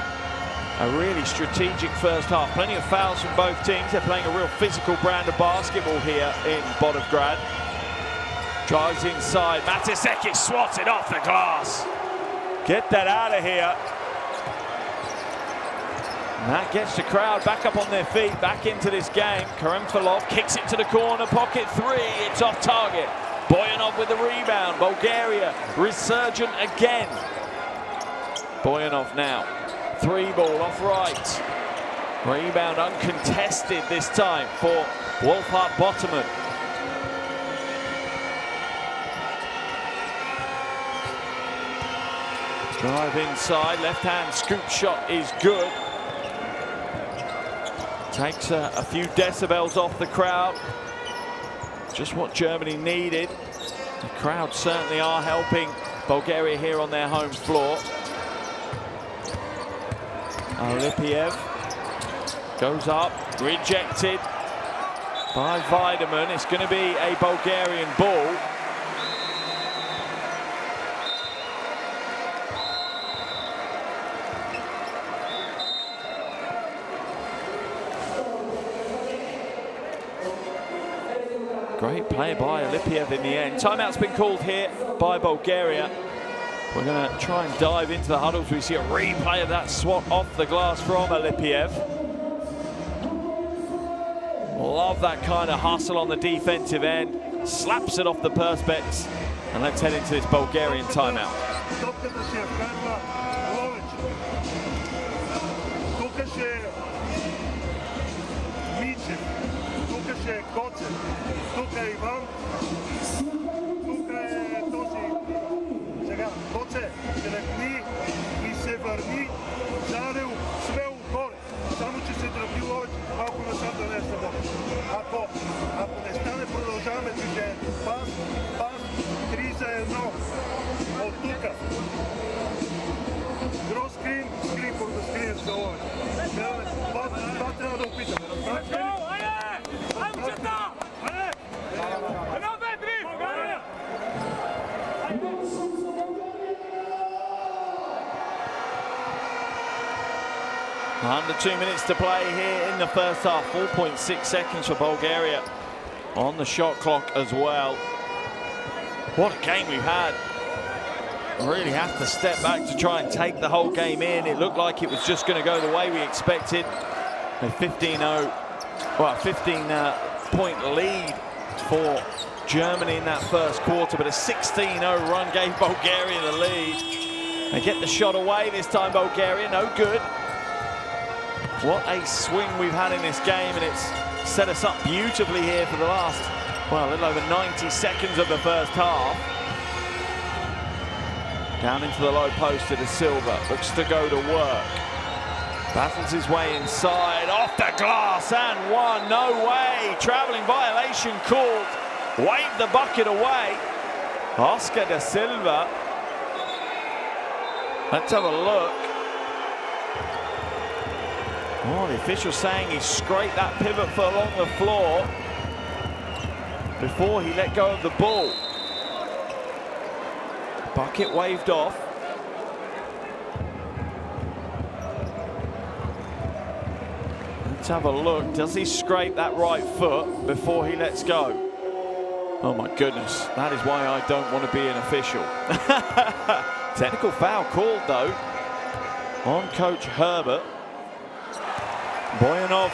a really strategic first half. Plenty of fouls from both teams. They're playing a real physical brand of basketball here in Bodovgrad. Drives inside. Matisek is swatted off the glass. Get that out of here. And that gets the crowd back up on their feet, back into this game. Karemfalov kicks it to the corner, pocket three, it's off target. Boyanov with the rebound, Bulgaria resurgent again. Boyanov now, three ball off right. Rebound uncontested this time for Wolfhard Bottoman. Drive inside, left-hand scoop shot is good. Takes a few decibels off the crowd. Just what Germany needed. The crowd certainly are helping Bulgaria here on their home floor. Lipiev goes up, rejected by Weideman. It's going to be a Bulgarian ball. Great play by Lipiev in the end. Timeout's been called here by Bulgaria. We're going to try and dive into the huddles. We see a replay of that swat off the glass from Lipiev. Love that kind of hustle on the defensive end. Slaps it off the perspex. And let's head into this Bulgarian timeout. Тук е Иван, тук е този. Сега, Коце, тръгни и се върни, зарел смело горе. Само, че се тръгни малко насам да не е събота. Ако не стане, продължаваме движението. Пас, 3 за 1. От тук. Draw screen, screen for the screen is going. Това трябва да опитаме. Under 2 minutes to play here in the first half. 4.6 seconds for Bulgaria on the shot clock as well. What a game we've had. Really have to step back to try and take the whole game in. It looked like it was just going to go the way we expected. A 15-point lead for Germany in that first quarter, but a 16-0 run gave Bulgaria the lead. They get the shot away this time, Bulgaria, no good. What a swing we've had in this game, and it's set us up beautifully here for the last, well, a little over 90 seconds of the first half. Down into the low post to the Silva, looks to go to work. Battles his way inside, off the glass, and one, no way. Traveling violation called, waved the bucket away. Oscar da Silva. Let's have a look. Oh, the official saying he scraped that pivot foot along the floor before he let go of the ball. Bucket waved off. Let's have a look. Does he scrape that right foot before he lets go? Oh my goodness, that is why I don't want to be an official. Technical foul called though on Coach Herbert. Boyanov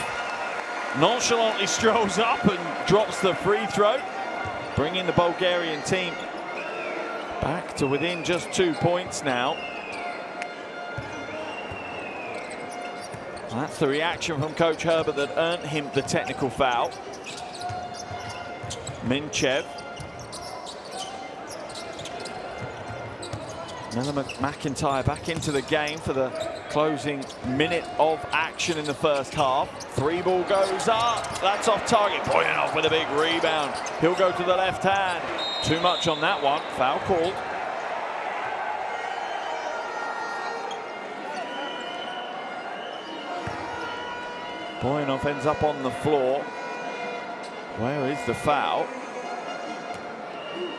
nonchalantly strolls up and drops the free throw, bringing the Bulgarian team back to within just 2 points now. That's the reaction from Coach Herbert that earned him the technical foul. Minchev. Miller McIntyre back into the game for the closing minute of action in the first half. 3 ball goes up. That's off target. Boyanov with a big rebound. He'll go to the left hand. Too much on that one. Foul called. Boyanov ends up on the floor. Where is the foul?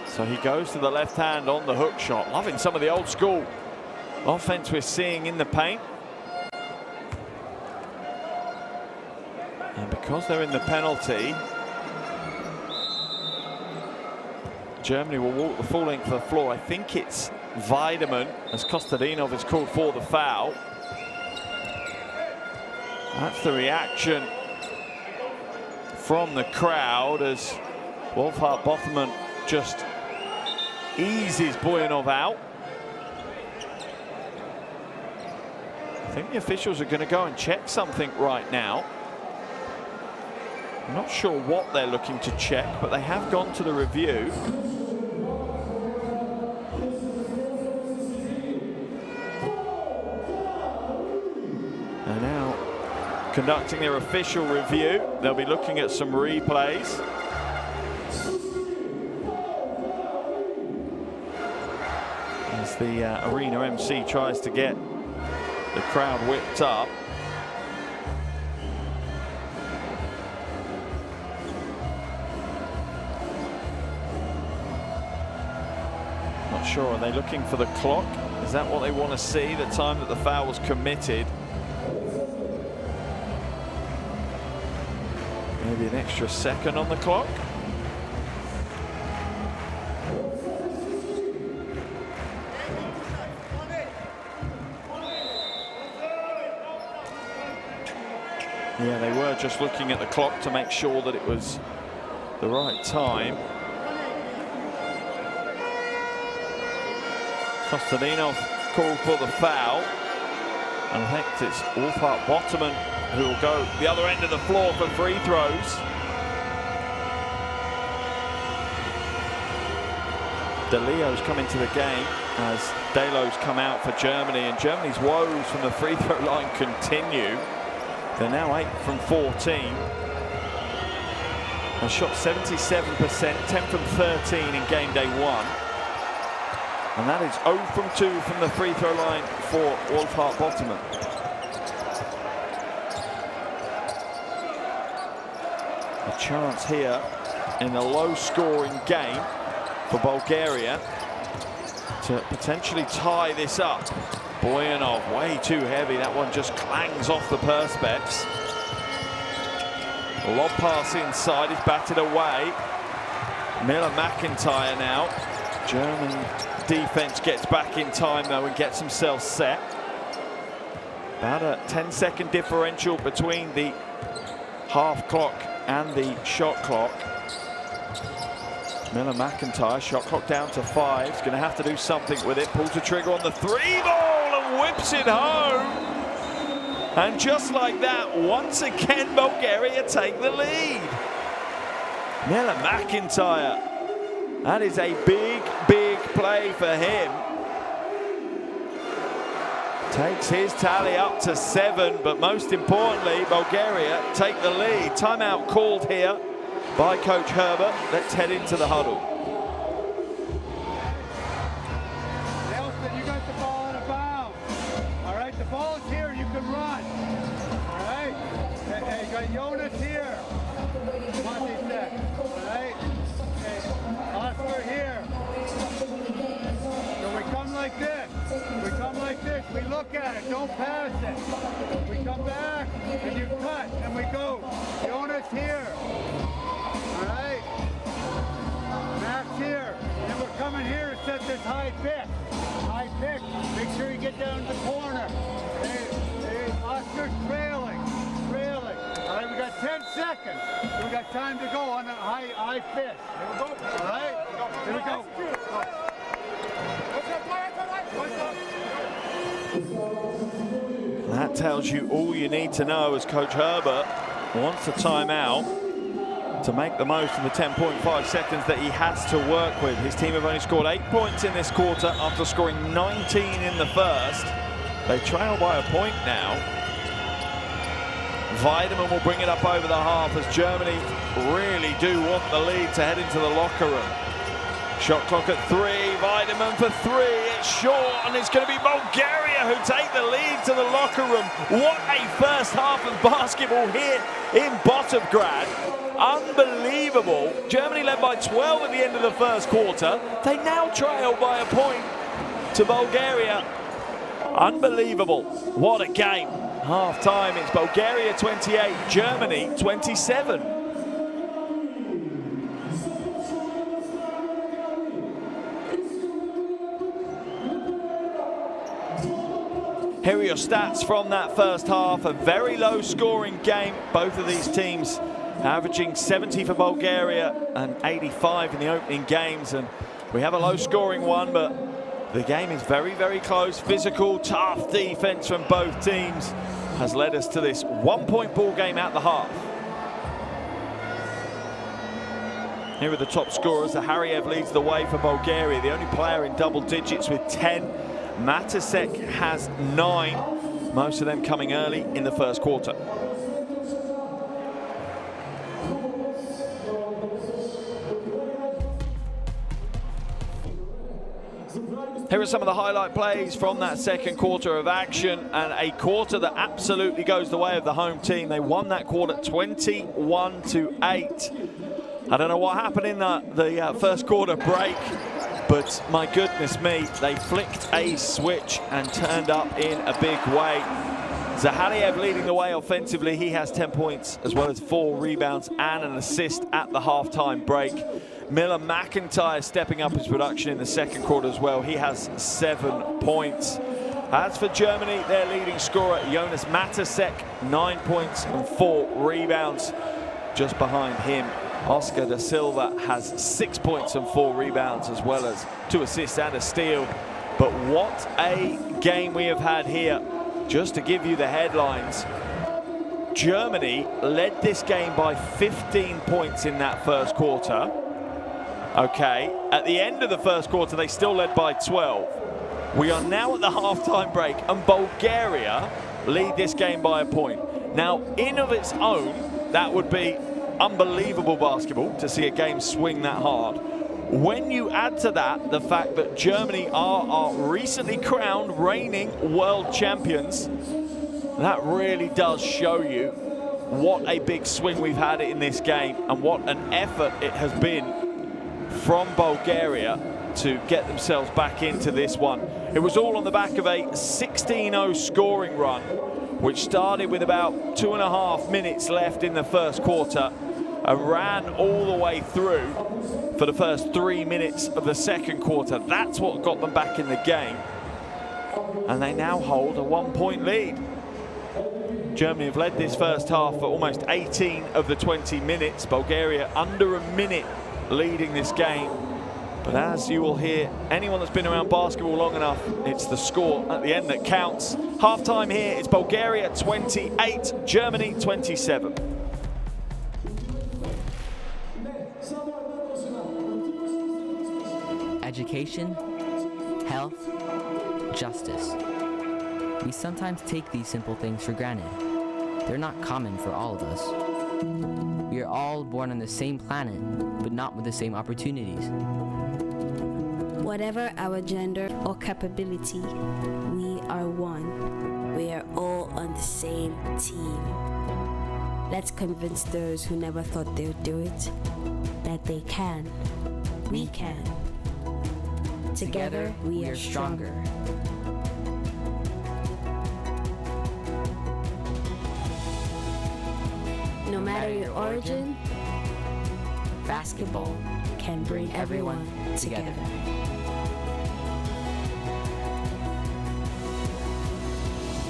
So he goes to the left hand on the hook shot. Loving some of the old school offense we're seeing in the paint. And because they're in the penalty, Germany will walk the full length of the floor. I think it's Weideman, as Kostadinov is called for the foul. That's the reaction from the crowd as Wolfhard-Botherman just eases Boyanov out. I think the officials are going to go and check something right now. I'm not sure what they're looking to check, but they have gone to the review. And now conducting their official review. They'll be looking at some replays. As the arena MC tries to get the crowd whipped up. Not sure, are they looking for the clock? Is that what they want to see, the time that the foul was committed? Maybe an extra second on the clock. Yeah, they were just looking at the clock to make sure that it was the right time. Kostadinov called for the foul. And I think it's Wolfhard-Botherman who will go the other end of the floor for free throws. De Leo's come into the game as Delo's come out for Germany, and Germany's woes from the free throw line continue. They're now 8 from 14. And shot 77%, 10 from 13 in game day 1. And that is 0 from 2 from the free throw line for Wolfhard-Botherman. A chance here in a low-scoring game for Bulgaria to potentially tie this up. Boyanov way too heavy. That one just clangs off the perspex. Lob pass inside, he's batted away. Miller McIntyre now. German defense gets back in time though and gets themselves set. About a 10-second differential between the half clock and the shot clock. Miller McIntyre, shot clock down to 5. He's going to have to do something with it. Pulls the trigger on the 3-ball and whips it home. And just like that, once again, Bulgaria take the lead. Miller McIntyre. That is a big, big play for him. Takes his tally up to 7, but most importantly, Bulgaria take the lead. Timeout called here by Coach Herbert. Let's head into the huddle. Nelson, you got the ball in a bounce. All right, the ball's here, you can run. All right? Hey, you got Jonas here. Monty said. All right? Hey, Oscar here. So we come like this. We come like this. We look at it. Don't pass it. We come back, and you cut, and we go. Jonas here. All right. Max here. And we're coming here to set this high pick. High pick. Make sure you get down to the corner. Hey, Oscar's trailing. Trailing. All right, we got 10 seconds. We got time to go on the high pitch. Here we go. All right. Here we go. That tells you all you need to know as Coach Herbert wants a timeout to make the most of the 10.5 seconds that he has to work with. His team have only scored 8 points in this quarter after scoring 19 in the first. They trail by a point now. Weidemann will bring it up over the half as Germany really do want the lead to head into the locker room. Shot clock at 3, Weidemann for 3, it's short, and it's going to be Bulgaria who take the lead to the locker room. What a first half of basketball here in Bottovgrad. Unbelievable. Germany led by 12 at the end of the first quarter. They now trail by a point to Bulgaria. Unbelievable. What a game. Half time, it's Bulgaria 28, Germany 27. Here are your stats from that first half. A very low scoring game. Both of these teams averaging 70 for Bulgaria and 85 in the opening games. And we have a low scoring one, but the game is very, very close. Physical, tough defense from both teams has led us to this 1-point ball game at the half. Here are the top scorers. Zahariev leads the way for Bulgaria, the only player in double digits with 10. Matasek has 9, most of them coming early in the first quarter. Here are some of the highlight plays from that second quarter of action, and a quarter that absolutely goes the way of the home team. They won that quarter 21-8. I don't know what happened in the first quarter break, but my goodness me, they flicked a switch and turned up in a big way. Zahariev leading the way offensively. He has 10 points as well as 4 rebounds and an assist at the halftime break. Miller McIntyre stepping up his production in the second quarter as well. He has 7 points. As for Germany, their leading scorer, Jonas Matasek, 9 points and 4 rebounds. Just behind him, Oscar da Silva has 6 points and 4 rebounds, as well as 2 assists and a steal. But what a game we have had here. Just to give you the headlines, Germany led this game by 15 points in that first quarter. Okay, at the end of the first quarter, they still led by 12. We are now at the halftime break, and Bulgaria lead this game by a point. Now, in of its own, that would be unbelievable basketball to see a game swing that hard. When you add to that the fact that Germany are our recently crowned reigning world champions, that really does show you what a big swing we've had in this game and what an effort it has been from Bulgaria to get themselves back into this one. It was all on the back of a 16-0 scoring run, which started with about 2.5 minutes left in the first quarter and ran all the way through for the first 3 minutes of the second quarter. That's what got them back in the game. And they now hold a 1-point lead. Germany have led this first half for almost 18 of the 20 minutes. Bulgaria under a minute leading this game. But as you will hear, anyone that's been around basketball long enough, it's the score at the end that counts. Half-time here, it's Bulgaria 28, Germany 27. Education, health, justice. We sometimes take these simple things for granted. They're not common for all of us. We are all born on the same planet, but not with the same opportunities. Whatever our gender or capability, we are one. We are all on the same team. Let's convince those who never thought they would do it that they can. We can. Together, we are stronger. No matter your origin, basketball can bring everyone together.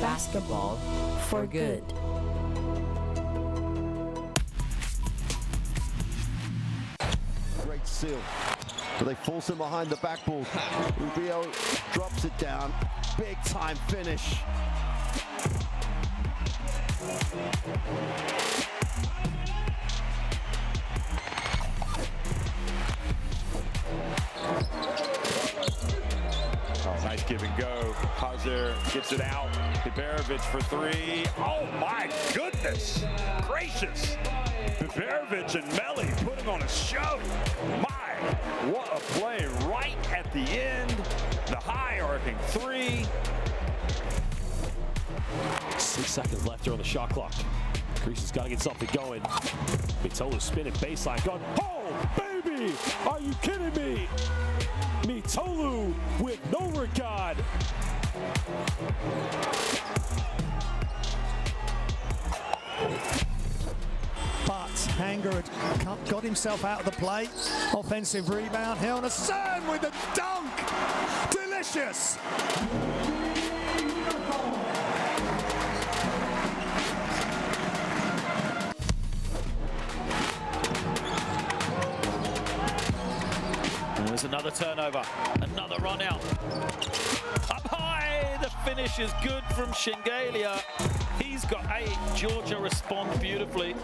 Basketball for good. Great seal. So they force him behind the backboard. Rubio drops it down. Big time finish. Give and go. Hazard gets it out. Biberovic for three. Oh my goodness gracious. Biberovic and Melli putting on a show. My, what a play right at the end. The high arcing three. 6 seconds left here on the shot clock. Greece has got to get something going. Mitolu spinning baseline going. Oh, baby! Are you kidding me? Mitolu with no regard. But Hanger had got himself out of the play. Offensive rebound. Helnason with a dunk. Delicious. There's another turnover, another run out. Up high, the finish is good from Shingalia. He's got 8. Georgia responds beautifully.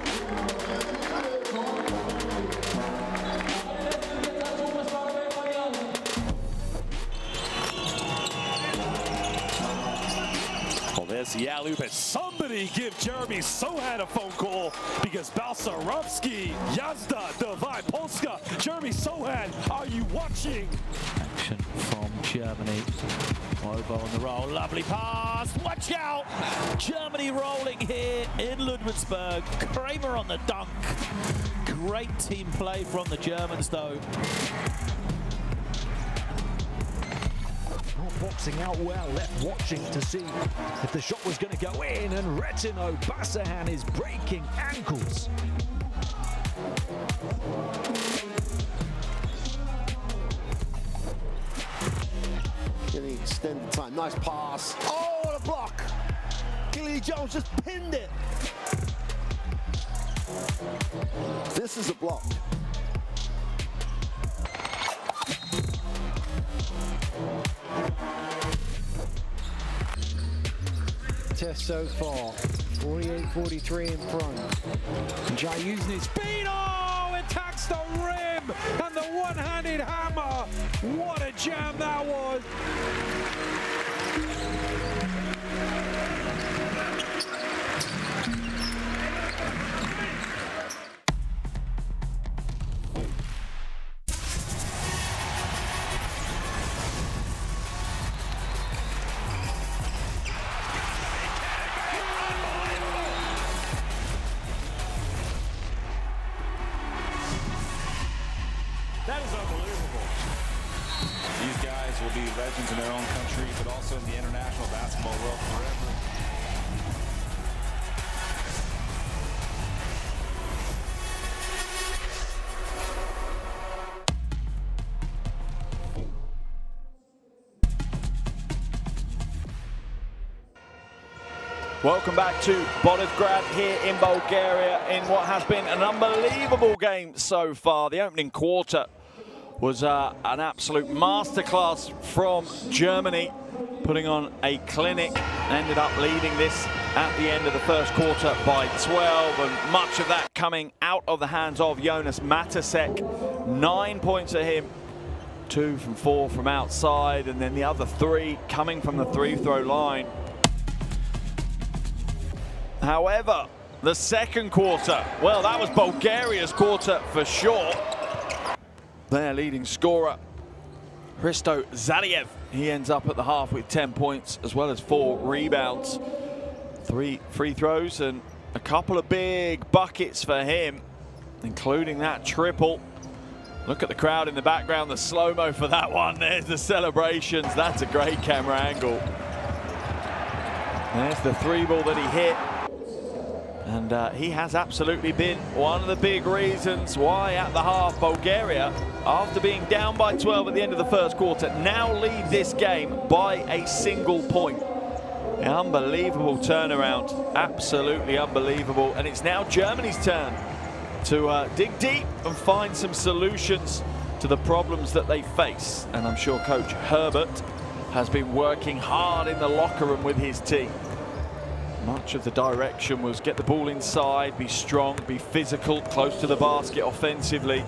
Well, there's the alley-oop, and somebody give Jeremy Sohan a phone call because Balsarovsky, Yazda, Divine Polska, Jeremy Sohan, are you watching? Action from Germany. Obo on the roll, lovely pass, watch out! Germany rolling here in Ludwigsburg. Kramer on the dunk. Great team play from the Germans though. Boxing out well, left watching to see if the shot was going to go in, and Retino Basahan is breaking ankles. Getting extended time. Nice pass. Oh, what a block! Gilly Jones just pinned it. This is a block. Test so far, 48-43 in front. Jai using his speed, oh, it attacks the rim, and the one-handed hammer. What a jam that was. That is unbelievable. These guys will be legends in their own country, but also in the international basketball world forever. Welcome back to Bolivgrad here in Bulgaria in what has been an unbelievable game so far. The opening quarter was an absolute masterclass from Germany, putting on a clinic, ended up leading this at the end of the first quarter by 12, and much of that coming out of the hands of Jonas Matasek. 9 points at him, 2 from 4 from outside, and then the other 3 coming from the free-throw line. However, the second quarter, well, that was Bulgaria's quarter for sure. Their leading scorer, Hristo Zaliev, he ends up at the half with 10 points as well as 4 rebounds. 3 free throws and a couple of big buckets for him, including that triple. Look at the crowd in the background, the slow-mo for that one. There's the celebrations. That's a great camera angle. There's the 3-ball that he hit. And he has absolutely been one of the big reasons why at the half Bulgaria, after being down by 12 at the end of the first quarter, now lead this game by a single point. An unbelievable turnaround, absolutely unbelievable. And it's now Germany's turn to dig deep and find some solutions to the problems that they face. And I'm sure Coach Herbert has been working hard in the locker room with his team. Much of the direction was get the ball inside, be strong, be physical, close to the basket offensively.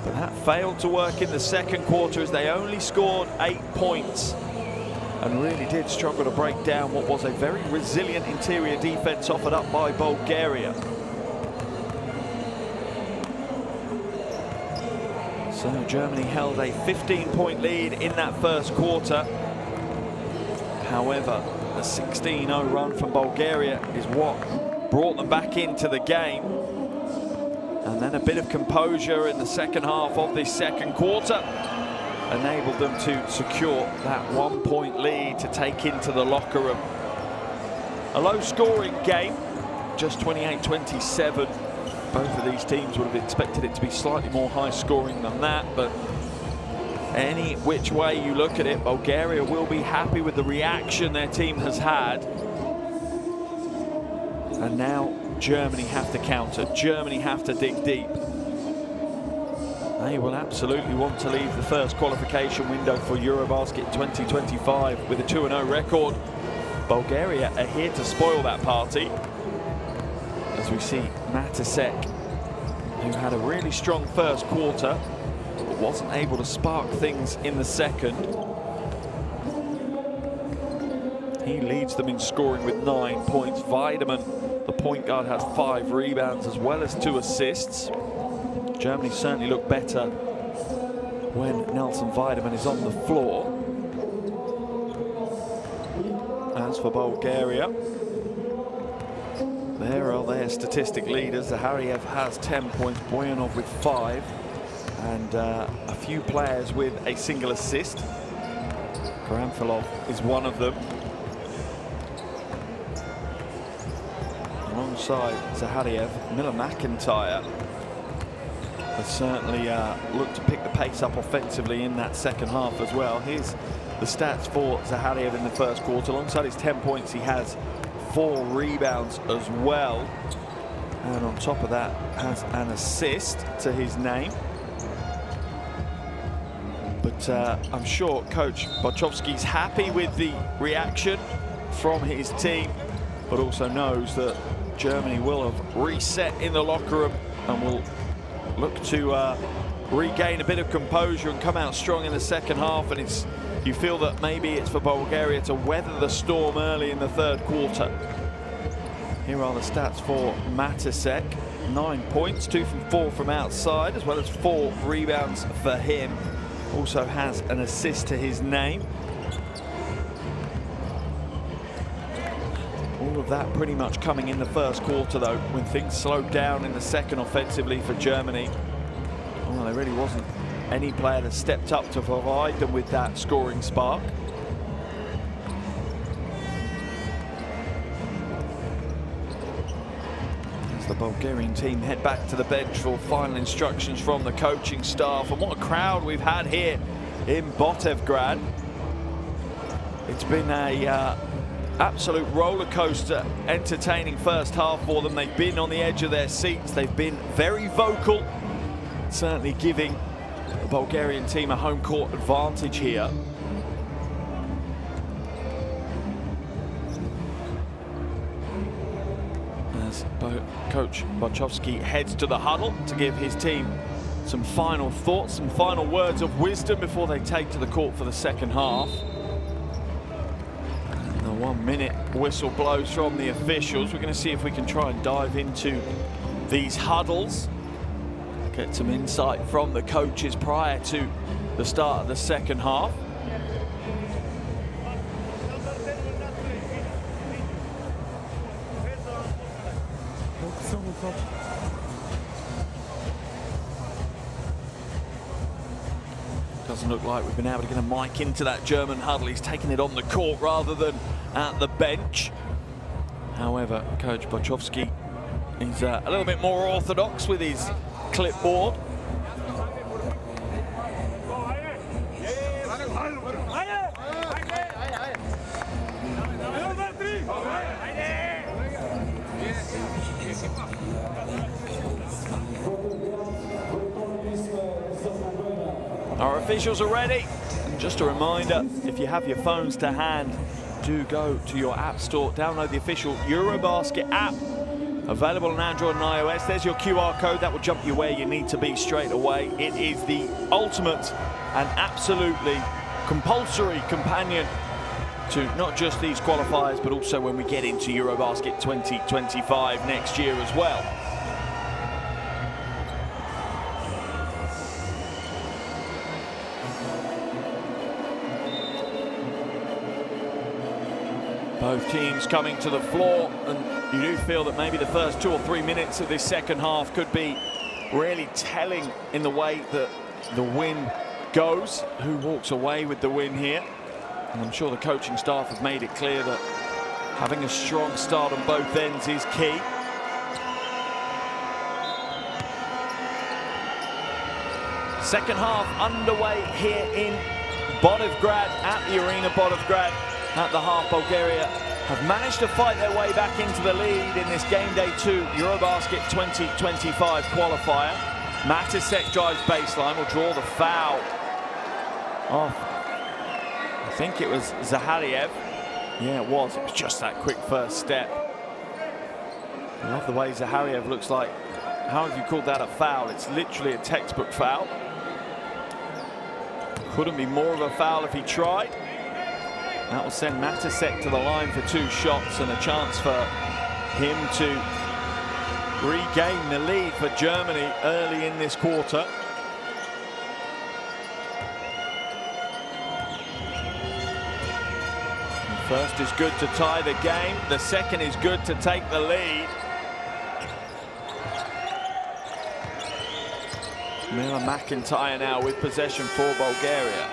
But that failed to work in the second quarter as they only scored 8 points. and really did struggle to break down what was a very resilient interior defense offered up by Bulgaria. So Germany held a 15-point lead in that first quarter. However, a 16-0 run from Bulgaria is what brought them back into the game. And then a bit of composure in the second half of this second quarter enabled them to secure that 1-point lead to take into the locker room. A low-scoring game, just 28-27. Both of these teams would have expected it to be slightly more high-scoring than that, but any which way you look at it, Bulgaria will be happy with the reaction their team has had. And now Germany have to counter. Germany have to dig deep. They will absolutely want to leave the first qualification window for EuroBasket 2025 with a 2-0 record. Bulgaria are here to spoil that party. As we see Matasek, who had a really strong first quarter, but wasn't able to spark things in the second. He leads them in scoring with 9 points. Weidemann, the point guard, has 5 rebounds as well as 2 assists. Germany certainly look better when Nelson Weidemann is on the floor. As for Bulgaria, there are their statistic leaders. Zahariev has 10 points, Boyanov with 5, and a few players with a single assist. Karamfilov is one of them. Alongside Zahariev, Miller McIntyre has certainly looked to pick the pace up offensively in that second half as well. Here's the stats for Zahariev in the first quarter. Alongside his 10 points, he has 4 rebounds as well. And on top of that, has an assist to his name. But I'm sure Coach Barchowski's happy with the reaction from his team, but also knows that Germany will have reset in the locker room and will look to regain a bit of composure and come out strong in the second half. And you feel that maybe it's for Bulgaria to weather the storm early in the third quarter. Here are the stats for Matasek. 9 points, 2 from 4 from outside, as well as 4 rebounds for him. Also has an assist to his name. All of that pretty much coming in the first quarter, though, when things slowed down in the second offensively for Germany. Well, there really wasn't any player that stepped up to provide them with that scoring spark. As the Bulgarian team head back to the bench for final instructions from the coaching staff. And what a crowd we've had here in Botevgrad. It's been a absolute roller coaster, entertaining first half for them. They've been on the edge of their seats. They've been very vocal, certainly giving the Bulgarian team a home court advantage here. As Coach Barchowski heads to the huddle to give his team some final thoughts, some final words of wisdom before they take to the court for the second half. 1-minute whistle blows from the officials. We're going to see if we can try and dive into these huddles, get some insight from the coaches prior to the start of the second half. Doesn't look like we've been able to get a mic into that German huddle. He's taking it on the court rather than at the bench. However, Coach Barchowski is a little bit more orthodox with his clipboard. Our officials are ready. And just a reminder, if you have your phones to hand, do go to your app store, download the official EuroBasket app, available on Android and iOS. There's your QR code that will jump you where you need to be straight away. It is the ultimate and absolutely compulsory companion to not just these qualifiers, but also when we get into EuroBasket 2025 next year as well. Both teams coming to the floor, and you do feel that maybe the first 2 or 3 minutes of this second half could be really telling in the way that the win goes, who walks away with the win here. And I'm sure the coaching staff have made it clear that having a strong start on both ends is key. Second half underway here in Bodivgrad, at the Arena Bodivgrad. At the half, Bulgaria have managed to fight their way back into the lead in this game day 2 EuroBasket 2025 qualifier. Matisek drives baseline, will draw the foul off. I think it was Zahariev. Yeah, it was just that quick first step. I love the way Zahariev looks like. How have you called that a foul? It's literally a textbook foul. Couldn't be more of a foul if he tried. That will send Matisek to the line for 2 shots and a chance for him to regain the lead for Germany early in this quarter. The first is good to tie the game. The second is good to take the lead. Miller McIntyre now with possession for Bulgaria.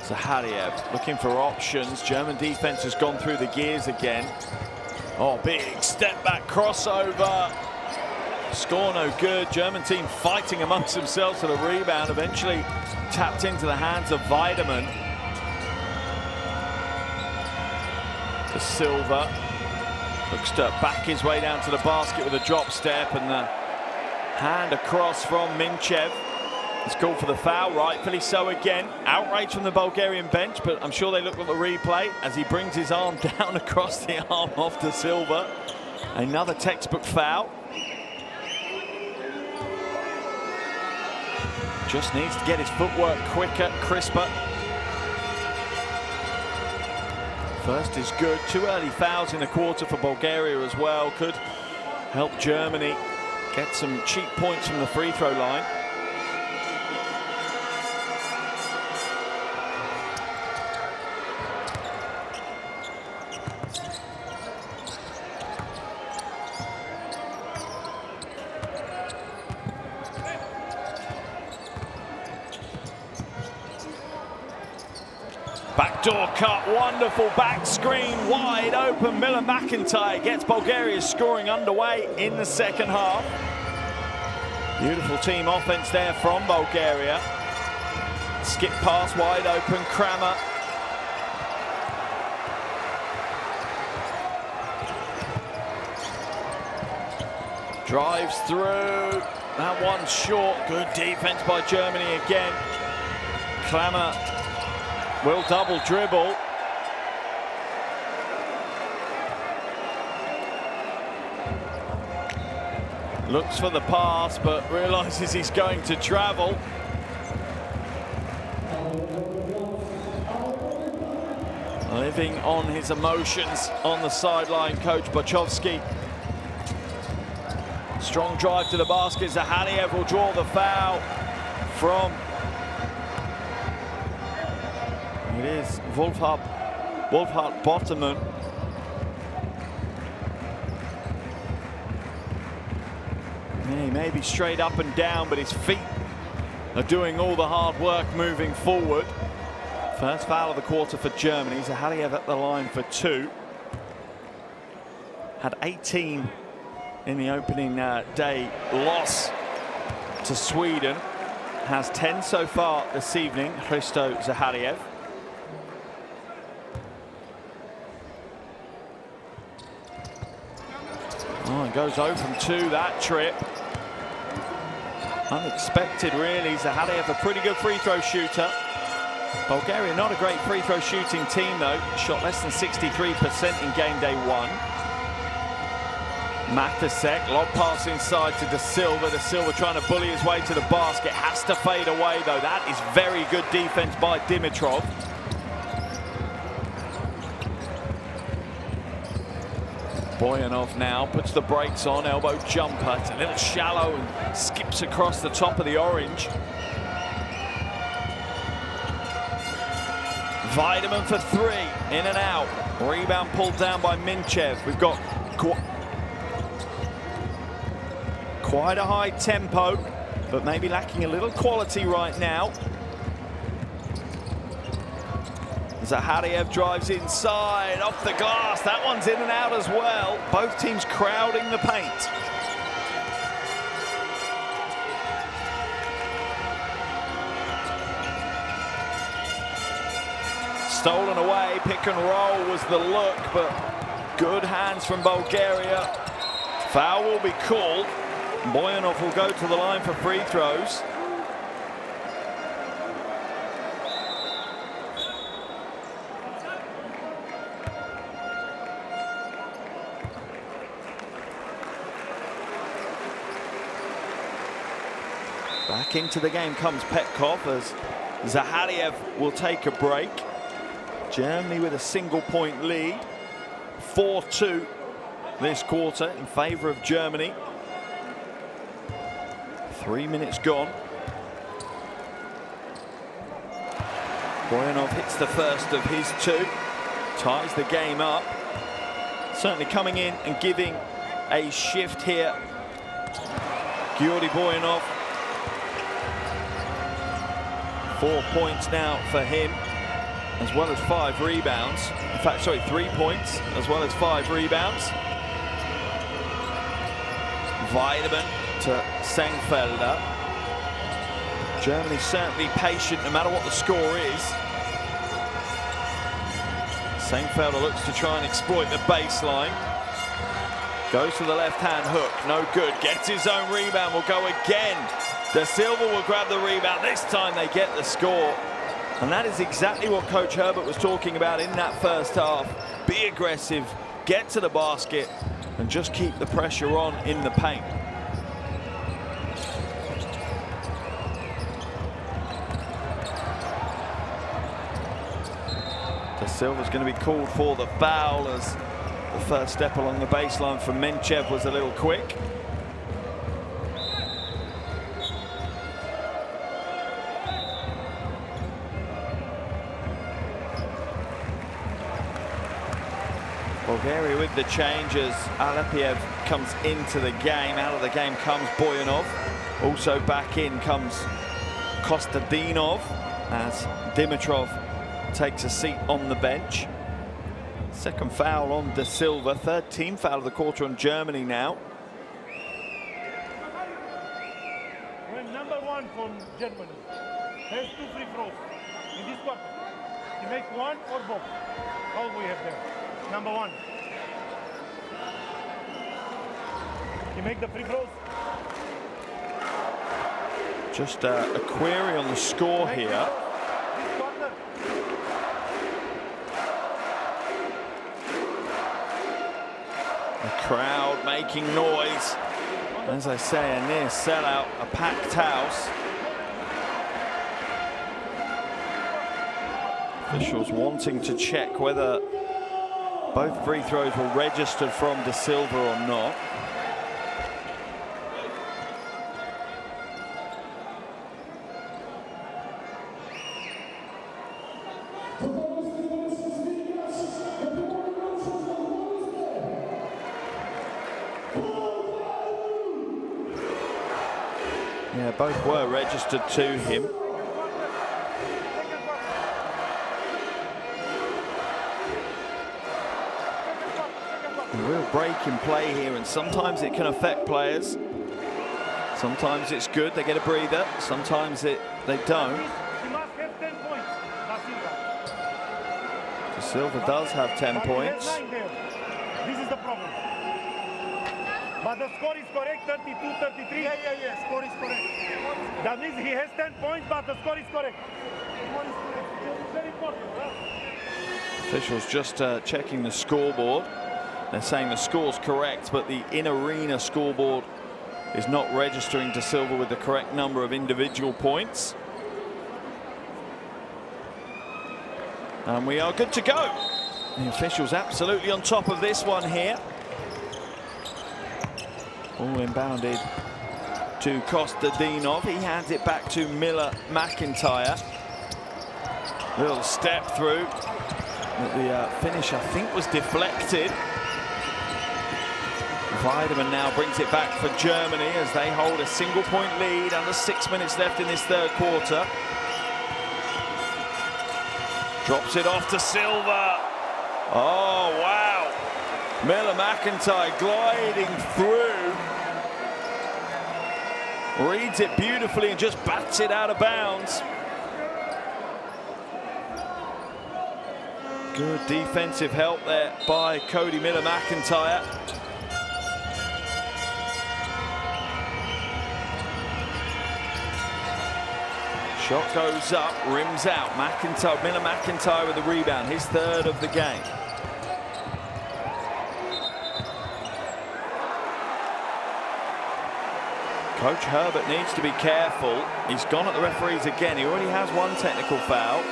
Zahariev looking for options. German defense has gone through the gears again. Oh, big step back crossover. Score no good. German team fighting amongst themselves for the rebound. Eventually tapped into the hands of Weidemann. To Silva. Looks to back his way down to the basket with a drop step, and the hand across from Minchev. He's called for the foul, rightfully so again. Outrage from the Bulgarian bench, but I'm sure they look at the replay as he brings his arm down across the arm off to Silva. Another textbook foul. Just needs to get his footwork quicker, crisper. First is good. 2 early fouls in the quarter for Bulgaria as well. Could help Germany get some cheap points from the free throw line. Backdoor cut, wonderful back screen, wide open. Miller McIntyre gets Bulgaria's scoring underway in the second half. Beautiful team offense there from Bulgaria. Skip pass, wide open, Kramer. Drives through, that one's short. Good defense by Germany again. Kramer will double dribble. Looks for the pass, but realizes he's going to travel. Living on his emotions on the sideline, Coach Bochovsky. Strong drive to the basket. Zahariev will draw the foul from... It is Wolfhard Botterman. He may be straight up and down, but his feet are doing all the hard work moving forward. First foul of the quarter for Germany. Zahariev at the line for 2. Had 18 in the opening day loss to Sweden. Has 10 so far this evening, Hristo Zahariev. Oh, it goes 0 from 2 that trip. Unexpected, really. Zahariev, a pretty good free throw shooter. Bulgaria, not a great free throw shooting team, though. Shot less than 63% in game day 1. Matasek, lob pass inside to De Silva. De Silva trying to bully his way to the basket. Has to fade away though. That is very good defense by Dimitrov. Boyanov now puts the brakes on, elbow jumper. It's a little shallow and skips across the top of the orange. Weideman for three, in and out. Rebound pulled down by Minchev. We've got quite a high tempo, but maybe lacking a little quality right now. Zahariev drives inside, off the glass. That one's in and out as well. Both teams crowding the paint. Stolen away, pick and roll was the look, but good hands from Bulgaria. Foul will be called. Boyanov will go to the line for free throws. Back into the game comes Petkov as Zahariev will take a break. Germany with a single-point lead. 4-2 this quarter in favor of Germany. 3 minutes gone. Boyanov hits the first of his two. Ties the game up. Certainly coming in and giving a shift here. Georgi Boyanov. 4 points now for him, as well as 5 rebounds. In fact, sorry, 3 points, as well as 5 rebounds. Weideman to Sengfelder. Germany certainly patient no matter what the score is. Sengfelder looks to try and exploit the baseline. Goes to the left-hand hook, no good. Gets his own rebound, will go again. De Silva will grab the rebound. This time they get the score. And that is exactly what Coach Herbert was talking about in that first half. Be aggressive, get to the basket, and just keep the pressure on in the paint. De Silva's going to be called for the foul as the first step along the baseline for Minchev was a little quick. Bulgaria with the changes. Alepiev comes into the game. Out of the game comes Boyanov. Also back in comes Kostadinov as Dimitrov takes a seat on the bench. Second foul on De Silva. Third team foul of the quarter on Germany now. When number one from Germany has 2 free throws in this quarter, he makes one or both. All we have there. Number one. You make the free throws. Just a query on the score here. The crowd making noise. As I say, a near sellout, a packed house. Officials wanting to check whether both free throws were registered from De Silva or not. Yeah, both were registered to him. A real break in play here, and sometimes it can affect players. Sometimes it's good, they get a breather. Sometimes they don't. De Silva does have 10 points. This is the problem. But the score is correct, 32-33. Yeah, score is correct. That means he has 10 points, but the score is correct. It's very important. Officials just checking the scoreboard. They're saying the score's correct, but the in-arena scoreboard is not registering to Silva with the correct number of individual points. And we are good to go. The officials absolutely on top of this one here. Ball inbounded to Kostadinov. He hands it back to Miller McIntyre. Little step through. But the finish, I think, was deflected. Weidemann now brings it back for Germany as they hold a single-point lead. Under 6 minutes left in this third quarter. Drops it off to Silva. Oh, wow. Miller McIntyre gliding through. Reads it beautifully and just bats it out of bounds. Good defensive help there by Cody Miller McIntyre. Shot goes up, rims out. Miller McIntyre with the rebound, his third of the game. Coach Herbert needs to be careful. He's gone at the referees again. He already has one technical foul.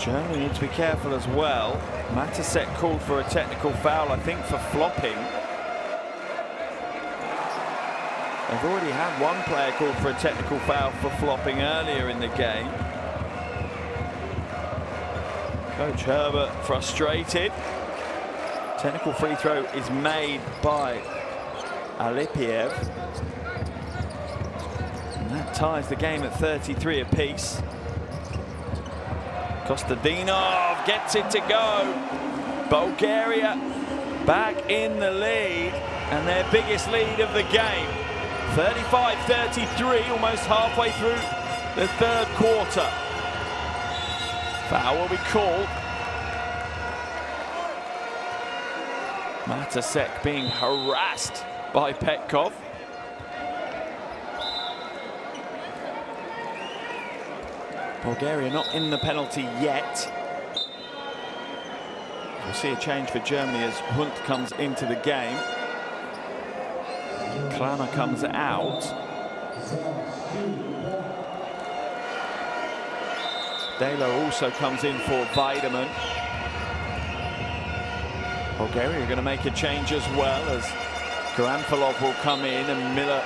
Germany needs to be careful as well. Matasek called for a technical foul, I think, for flopping. They've already had one player called for a technical foul for flopping earlier in the game. Coach Herbert frustrated. Technical free throw is made by Alipiev. And that ties the game at 33 apiece. Kostadinov gets it to go. Bulgaria back in the lead, and their biggest lead of the game. 35-33, almost halfway through the third quarter. Foul will be called. Matasek being harassed by Petkov. Bulgaria not in the penalty yet. We'll see a change for Germany as Hunt comes into the game. Klammer comes out. Dalo also comes in for Weidemann. Bulgaria are going to make a change as well as Karamfilov will come in and Miller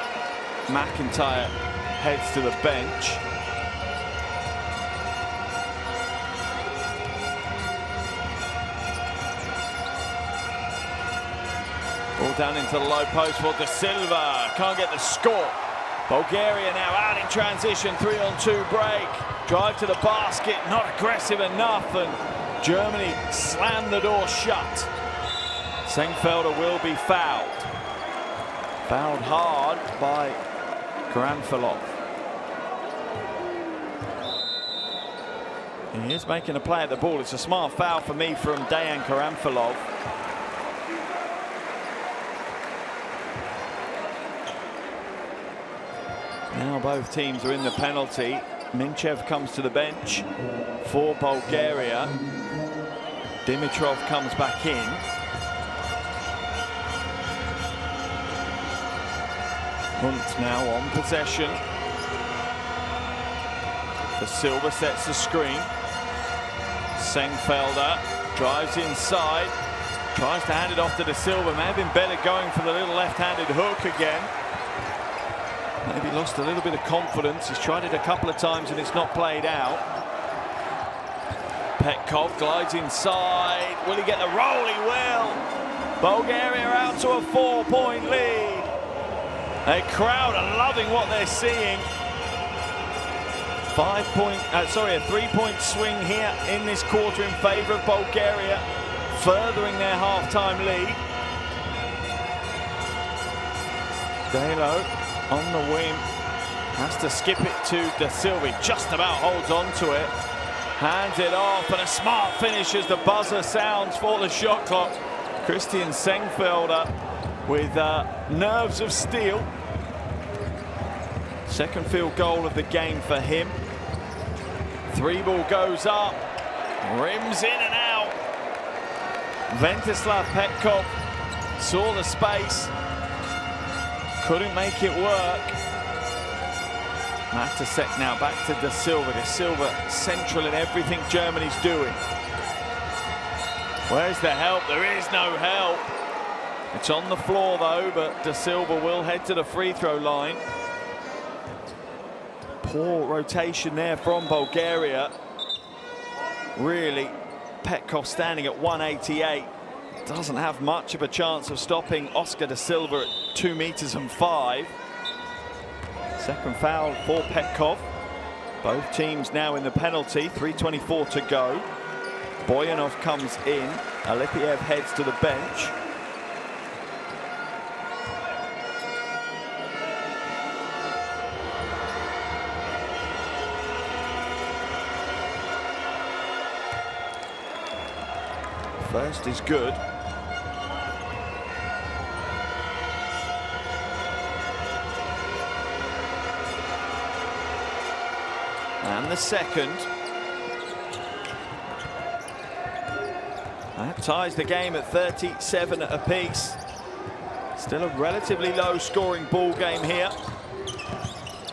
McIntyre heads to the bench. Ball down into the low post for De Silva. Can't get the score. Bulgaria now out in transition, 3-on-2 break. Drive to the basket, not aggressive enough, and Germany slammed the door shut. Sengfelder will be fouled. Fouled hard by Karamfilov. He is making a play at the ball. It's a smart foul for me from Dejan Karamfilov. Now both teams are in the penalty. Minchev comes to the bench for Bulgaria. Dimitrov comes back in. Hunt now on possession. De Silva sets the screen. Sengfelder drives inside. Tries to hand it off to De Silva. May have been better going for the little left-handed hook again. Maybe lost a little bit of confidence. He's tried it a couple of times and it's not played out. Petkov glides inside. Will he get the roll? He will. Bulgaria out to a 4-point lead. A crowd are loving what they're seeing. A 3-point swing here in this quarter in favor of Bulgaria, furthering their half-time lead. Dalo on the wing, has to skip it to De Silva, just about holds on to it, hands it off, and a smart finish as the buzzer sounds for the shot clock. Christian Sengfelder with nerves of steel. Second field goal of the game for him. 3 ball goes up, Rims in and out. Ventislav Petkov saw the space. Couldn't make it work. Matasek now back to De Silva. De Silva central in everything Germany's doing. Where's the help? There is no help. It's on the floor though, but De Silva will head to the free throw line. Poor rotation there from Bulgaria. Really, Petkov standing at 188. Doesn't have much of a chance of stopping Oscar De Silva at 2 meters and 5. Second foul for Petkov. Both teams now in the penalty, 3:24 to go. Boyanov comes in, Alipiev heads to the bench. First is good. And the second. That ties the game at 37 apiece. Still a relatively low scoring ball game here.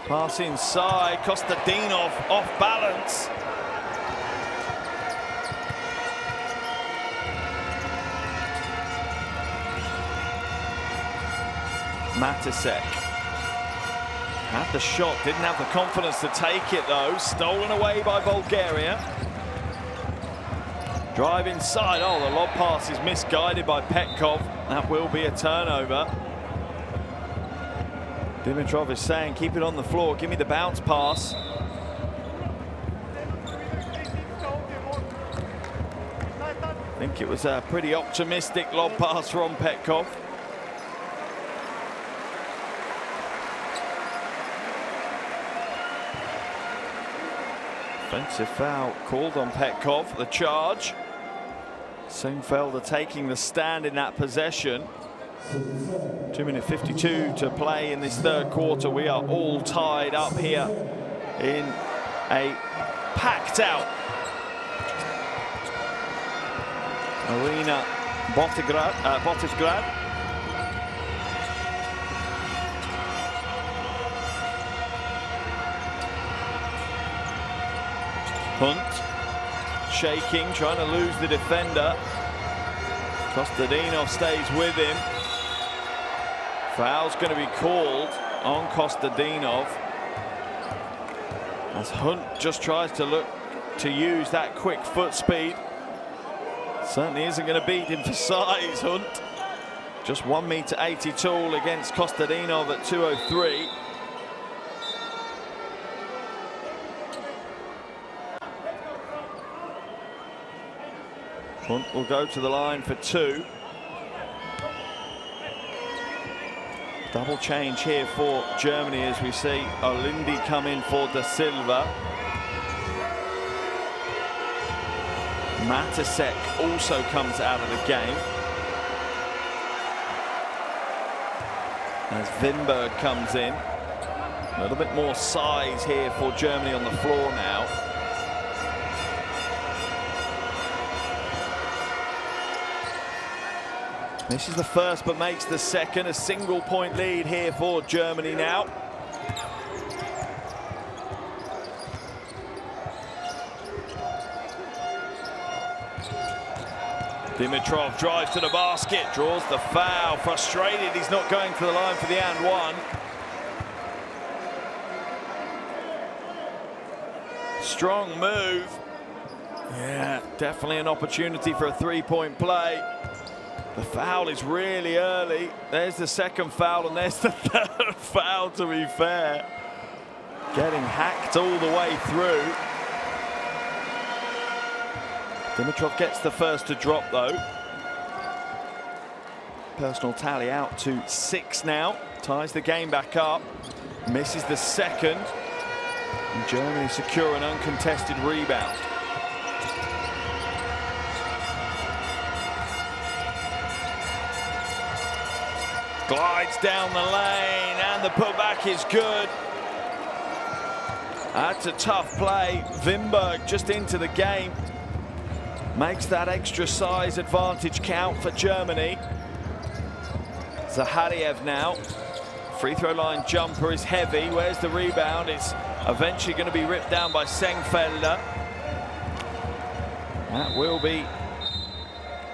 Pass inside, Kostadinov off balance. Matasek had the shot, didn't have the confidence to take it though. Stolen away by Bulgaria. Drive inside. Oh, the lob pass is misguided by Petkov. That will be a turnover. Dimitrov is saying, keep it on the floor, give me the bounce pass. I think it was a pretty optimistic lob pass from Petkov. Offensive foul called on Petkov, the charge. Sengfelder taking the stand in that possession. 2:52 to play in this third quarter. We are all tied up here in a packed out Arena Botisgrad. Hunt shaking, trying to lose the defender. Kostadinov stays with him. Foul's going to be called on Kostadinov as Hunt just tries to look to use that quick foot speed. Certainly isn't going to beat him for size, Hunt. Just 1.80 m tall against Kostadinov at 2:03. Hunt will go to the line for 2. Double change here for Germany as we see Olindi come in for De Silva. Matasek also comes out of the game as Wimberg comes in. A little bit more size here for Germany on the floor now. This is the first but makes the second. A single-point lead here for Germany now. Dimitrov drives to the basket, draws the foul. Frustrated, he's not going to the line for the and one. Strong move. Yeah, definitely an opportunity for a three-point play. The foul is really early. There's the second foul and there's the third foul, to be fair. Getting hacked all the way through. Dimitrov gets the first to drop though. Personal tally out to 6 now. Ties the game back up. Misses the second. And Germany secure an uncontested rebound. Glides down the lane and the putback is good. That's a tough play. Wimberg just into the game. makes that extra size advantage count for Germany. Zahariev now. Free throw line jumper is heavy. Where's the rebound? It's eventually going to be ripped down by Sengfelder. That will be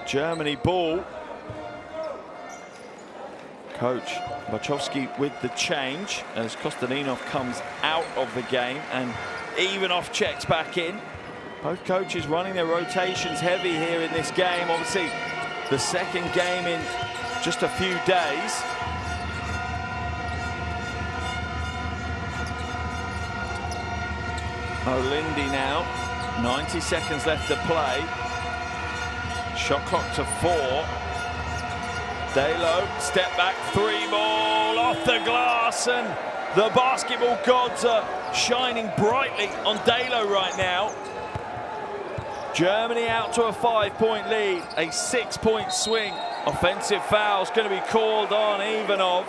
Germany ball. Coach Bachowski with the change as Kostaninov comes out of the game and Ivanov checks back in. Both coaches running their rotations heavy here in this game. Obviously, the second game in just a few days. Olindi now, 90 seconds left to play. Shot clock to 4. Dalo, step back, 3 ball off the glass, and the basketball gods are shining brightly on Dalo right now. Germany out to a 5-point lead, a 6-point swing. Offensive foul's going to be called on Ivanov.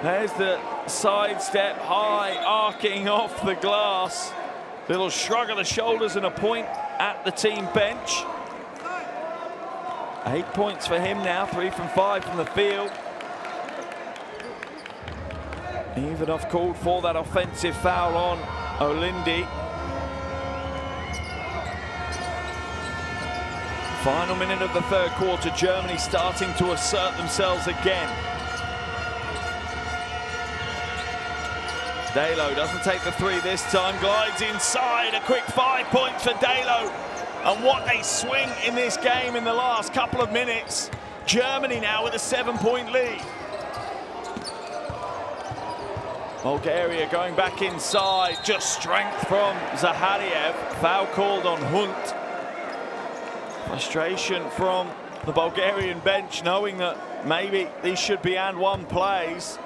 There's the sidestep, high, arcing off the glass. Little shrug of the shoulders and a point at the team bench. 8 points for him now, 3 from 5 from the field. Ivanov called for that offensive foul on Olindi. Final minute of the third quarter, Germany starting to assert themselves again. Dalo doesn't take the 3 this time, glides inside, a quick 5 points for Dalo. And what a swing in this game in the last couple of minutes. Germany now with a 7-point lead. Bulgaria going back inside, just strength from Zahariev. Foul called on Hunt. Frustration from the Bulgarian bench, knowing that maybe these should be and one plays.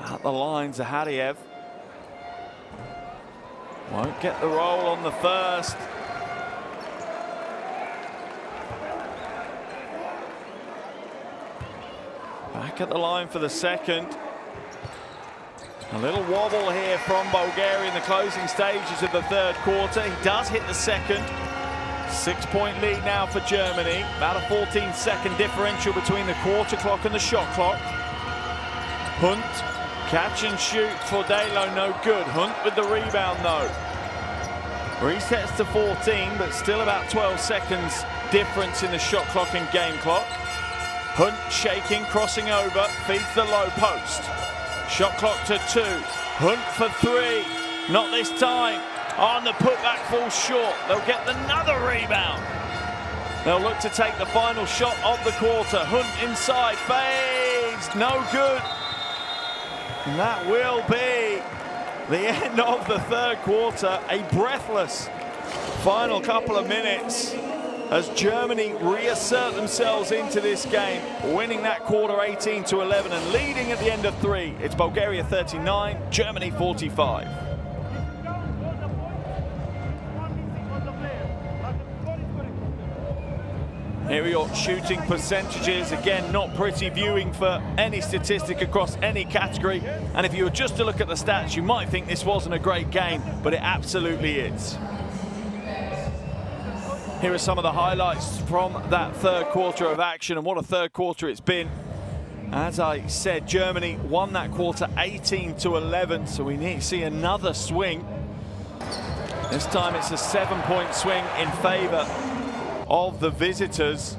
At the line, Zahariev won't get the roll on the first. Back at the line for the second. A little wobble here from Bulgaria in the closing stages of the third quarter. He does hit the second. 6-point lead now for Germany. About a 14-second differential between the quarter clock and the shot clock. Hunt. Catch and shoot for Dalo, no good. Hunt with the rebound though. Resets to 14, but still about 12 seconds difference in the shot clock and game clock. Hunt shaking, crossing over, feeds the low post. Shot clock to 2. Hunt for 3. Not this time. On the putback falls short. They'll get another rebound. They'll look to take the final shot of the quarter. Hunt inside, fades, no good. And that will be the end of the third quarter. A breathless final couple of minutes as Germany reassert themselves into this game, winning that quarter 18-11 and leading at the end of 3. It's Bulgaria 39, Germany 45. Here are your shooting percentages. Again, not pretty viewing for any statistic across any category. And if you were just to look at the stats, you might think this wasn't a great game, but it absolutely is. Here are some of the highlights from that third quarter of action, and what a third quarter it's been. As I said, Germany won that quarter 18-11, so we need to see another swing. This time it's a 7-point swing in favor of the visitors,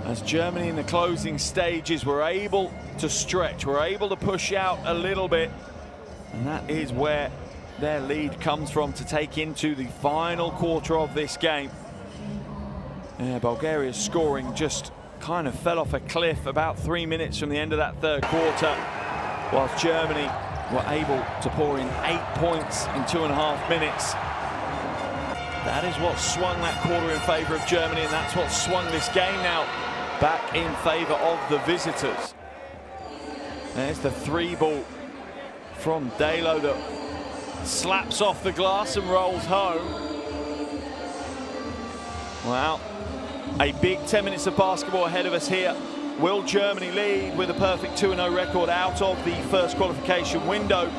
as Germany in the closing stages were able to stretch, were able to push out a little bit, and that is where their lead comes from to take into the final quarter of this game. Yeah, Bulgaria's scoring just kind of fell off a cliff about 3 minutes from the end of that third quarter, whilst Germany were able to pour in 8 points in 2.5 minutes. That is what swung that quarter in favor of Germany, and that's what swung this game now back in favor of the visitors. There's the 3 ball from Dalo that slaps off the glass and rolls home. Well, a big 10 minutes of basketball ahead of us here. Will Germany lead with a perfect 2-0 record out of the first qualification window?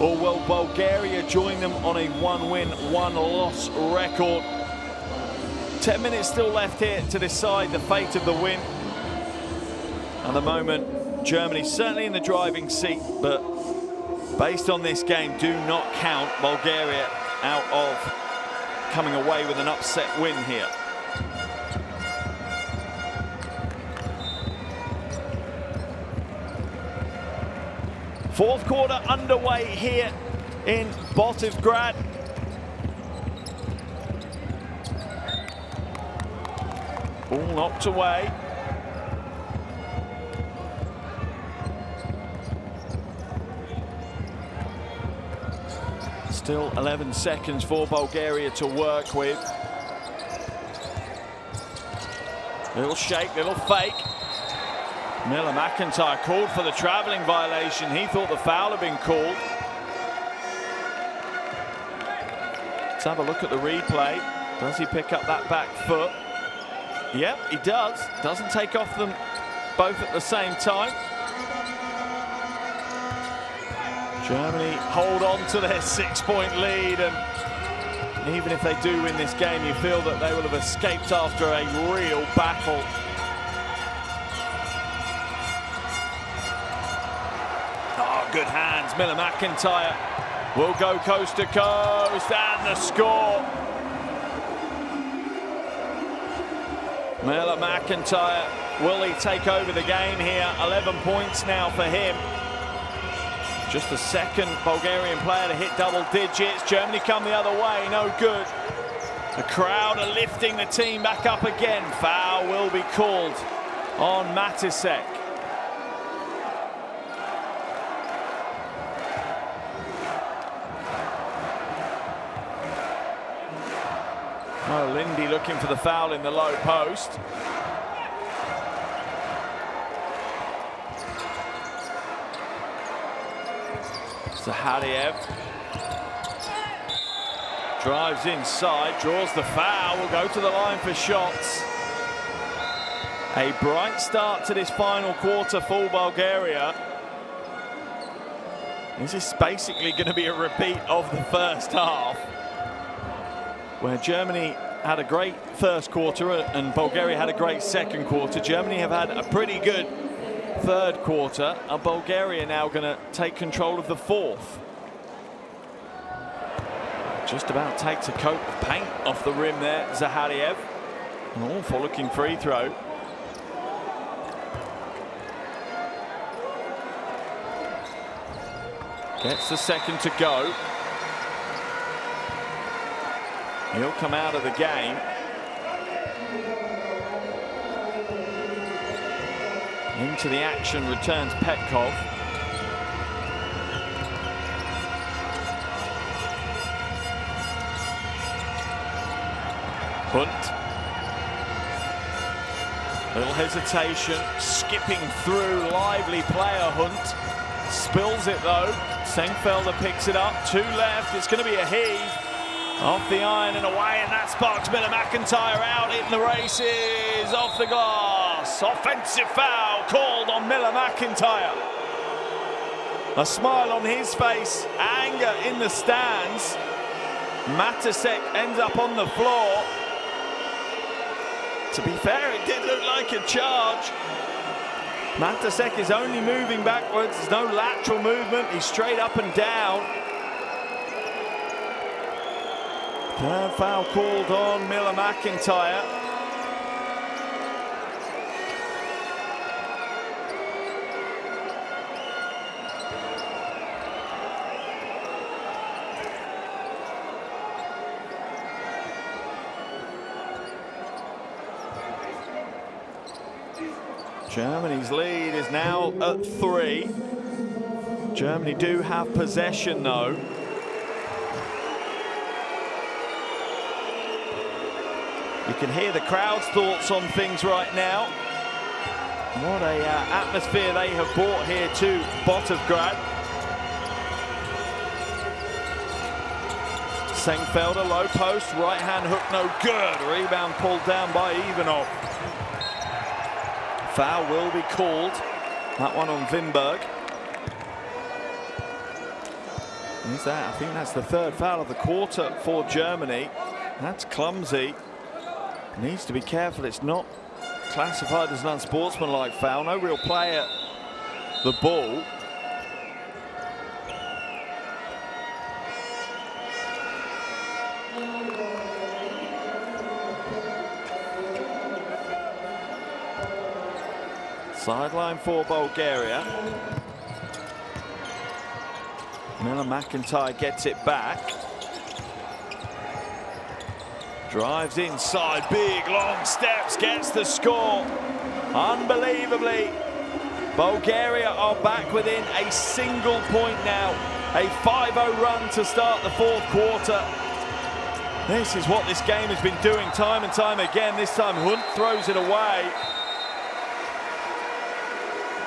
Or will Bulgaria join them on a 1-win, 1-loss record? 10 minutes still left here to decide the fate of the win. At the moment, Germany certainly in the driving seat, but based on this game, do not count Bulgaria out of coming away with an upset win here. Fourth quarter underway here in Botivgrad. Ball knocked away. Still 11 seconds for Bulgaria to work with. Little shake, little fake. Miller McIntyre called for the travelling violation. He thought the foul had been called. Let's have a look at the replay. Does he pick up that back foot? Yep, he does. Doesn't take off them both at the same time. Germany hold on to their 6-point lead, and even if they do win this game, you feel that they will have escaped after a real battle. Oh, good hands. Miller McIntyre will go coast to coast, and the score. Miller McIntyre, will he take over the game here? 11 points now for him. Just the second Bulgarian player to hit double digits. Germany come the other way, no good. The crowd are lifting the team back up again. Foul will be called on Matisek. Oh, Lindy looking for the foul in the low post. Zahariev drives inside, draws the foul, will go to the line for shots. A bright start to this final quarter for Bulgaria. This is basically going to be a repeat of the first half, where Germany had a great first quarter and Bulgaria had a great second quarter. Germany have had a pretty good third quarter, and Bulgaria now going to take control of the fourth. Just about takes a coat of paint off the rim there, Zahariev. An awful looking free throw. Gets the second to go. He'll come out of the game. Into the action returns Petkov. Hunt. Little hesitation, skipping through, lively player Hunt. Spills it though. Sengfelder picks it up, 2 left, it's going to be a heave. Off the iron and away, and that sparks Miller McIntyre out in the races, off the glass. Offensive foul called on Miller McIntyre. A smile on his face, anger in the stands. Matisek ends up on the floor. To be fair, it did look like a charge. Matisek is only moving backwards, there's no lateral movement, he's straight up and down. Third foul called on Miller McIntyre. Germany's lead is now at 3. Germany do have possession though. You can hear the crowd's thoughts on things right now. What a atmosphere they have brought here to Sengfelder, low post, right hand hook, no good. Rebound pulled down by Ivanov. Foul will be called. That one on Wimberg. Is that? I think that's the third foul of the quarter for Germany. That's clumsy. Needs to be careful. It's not classified as an unsportsmanlike foul. No real play at the ball. Sideline for Bulgaria. Miller McIntyre gets it back. Drives inside, big long steps, gets the score. Unbelievably, Bulgaria are back within a single point now. A 5-0 run to start the fourth quarter. This is what this game has been doing time and time again. This time Hunt throws it away.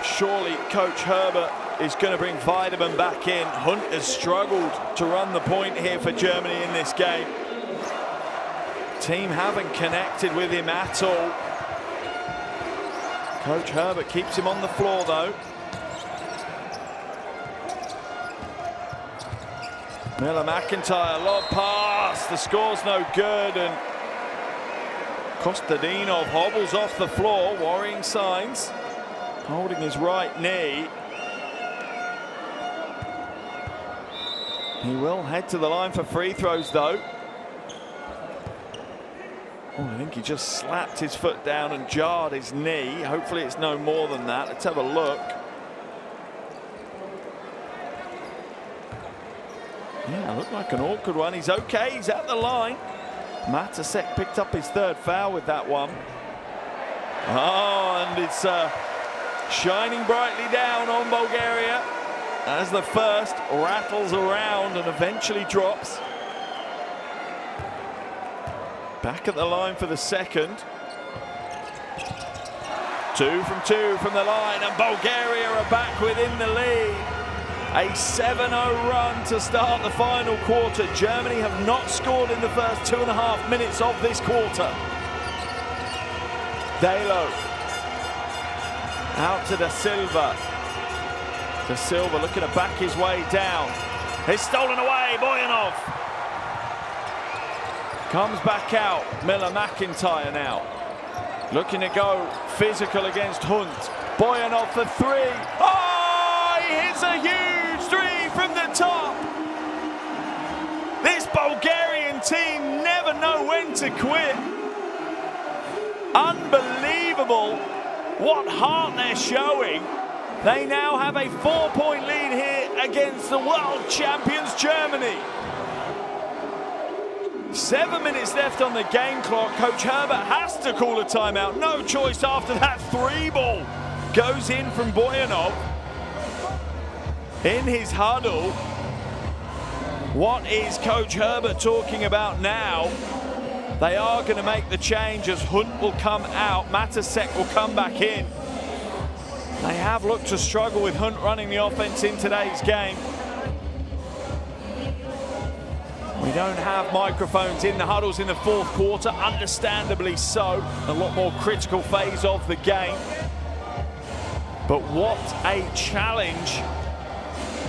Surely Coach Herbert is going to bring Weidemann back in. Hunt has struggled to run the point here for Germany in this game. Team haven't connected with him at all. Coach Herbert keeps him on the floor though. Miller McIntyre, lob pass. The score's no good, and Kostadinov hobbles off the floor, worrying signs, holding his right knee. He will head to the line for free throws though. Oh, I think he just slapped his foot down and jarred his knee. Hopefully it's no more than that. Let's have a look. Yeah, looked like an awkward one. He's okay, he's at the line. Matasek picked up his third foul with that one. Oh, and it's shining brightly down on Bulgaria as the first rattles around and eventually drops. Back at the line for the second. 2 from 2 from the line, and Bulgaria are back within the lead. A 7-0 run to start the final quarter. Germany have not scored in the first 2.5 minutes of this quarter. Dalo out to Da Silva. Da Silva looking to back his way down. It's stolen away, Boyanov. Comes back out, Miller McIntyre now. Looking to go physical against Hunt. Boyanov for 3. Oh, he hits a huge 3 from the top. This Bulgarian team never know when to quit. Unbelievable what heart they're showing. They now have a 4-point lead here against the world champions Germany. 7 minutes left on the game clock. Coach Herbert has to call a timeout. No choice after that 3 ball. Goes in from Boyanov. In his huddle. What is Coach Herbert talking about now? They are going to make the change as Hunt will come out. Matasek will come back in. They have looked to struggle with Hunt running the offense in today's game. We don't have microphones in the huddles in the fourth quarter, understandably so. A lot more critical phase of the game. But what a challenge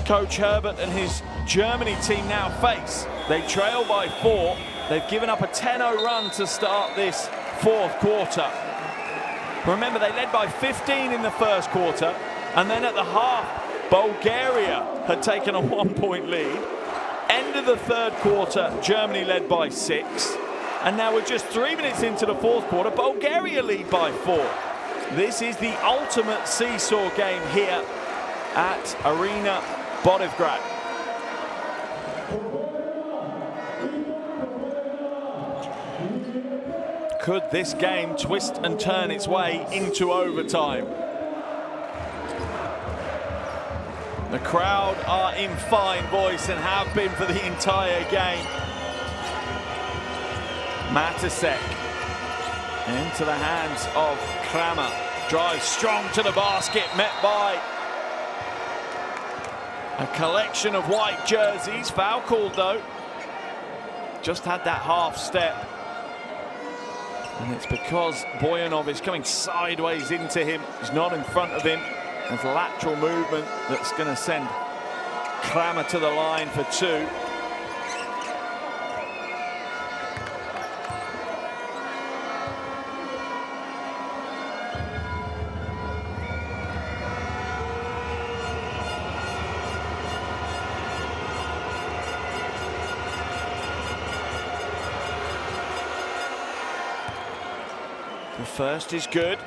Coach Herbert and his Germany team now face. They trail by 4. They've given up a 10-0 run to start this fourth quarter. Remember, they led by 15 in the first quarter, and then at the half, Bulgaria had taken a 1-point lead. End of the third quarter, Germany led by 6. And now we're just 3 minutes into the fourth quarter, Bulgaria lead by 4. This is the ultimate seesaw game here at Arena Bodivgrad. Could this game twist and turn its way into overtime? The crowd are in fine voice and have been for the entire game. Matasek into the hands of Kramer. Drives strong to the basket, met by a collection of white jerseys. Foul called though. just had that half step. And it's because Boyanov is coming sideways into him. He's not in front of him. There's lateral movement that's going to send Kramer to the line for 2. The first is good.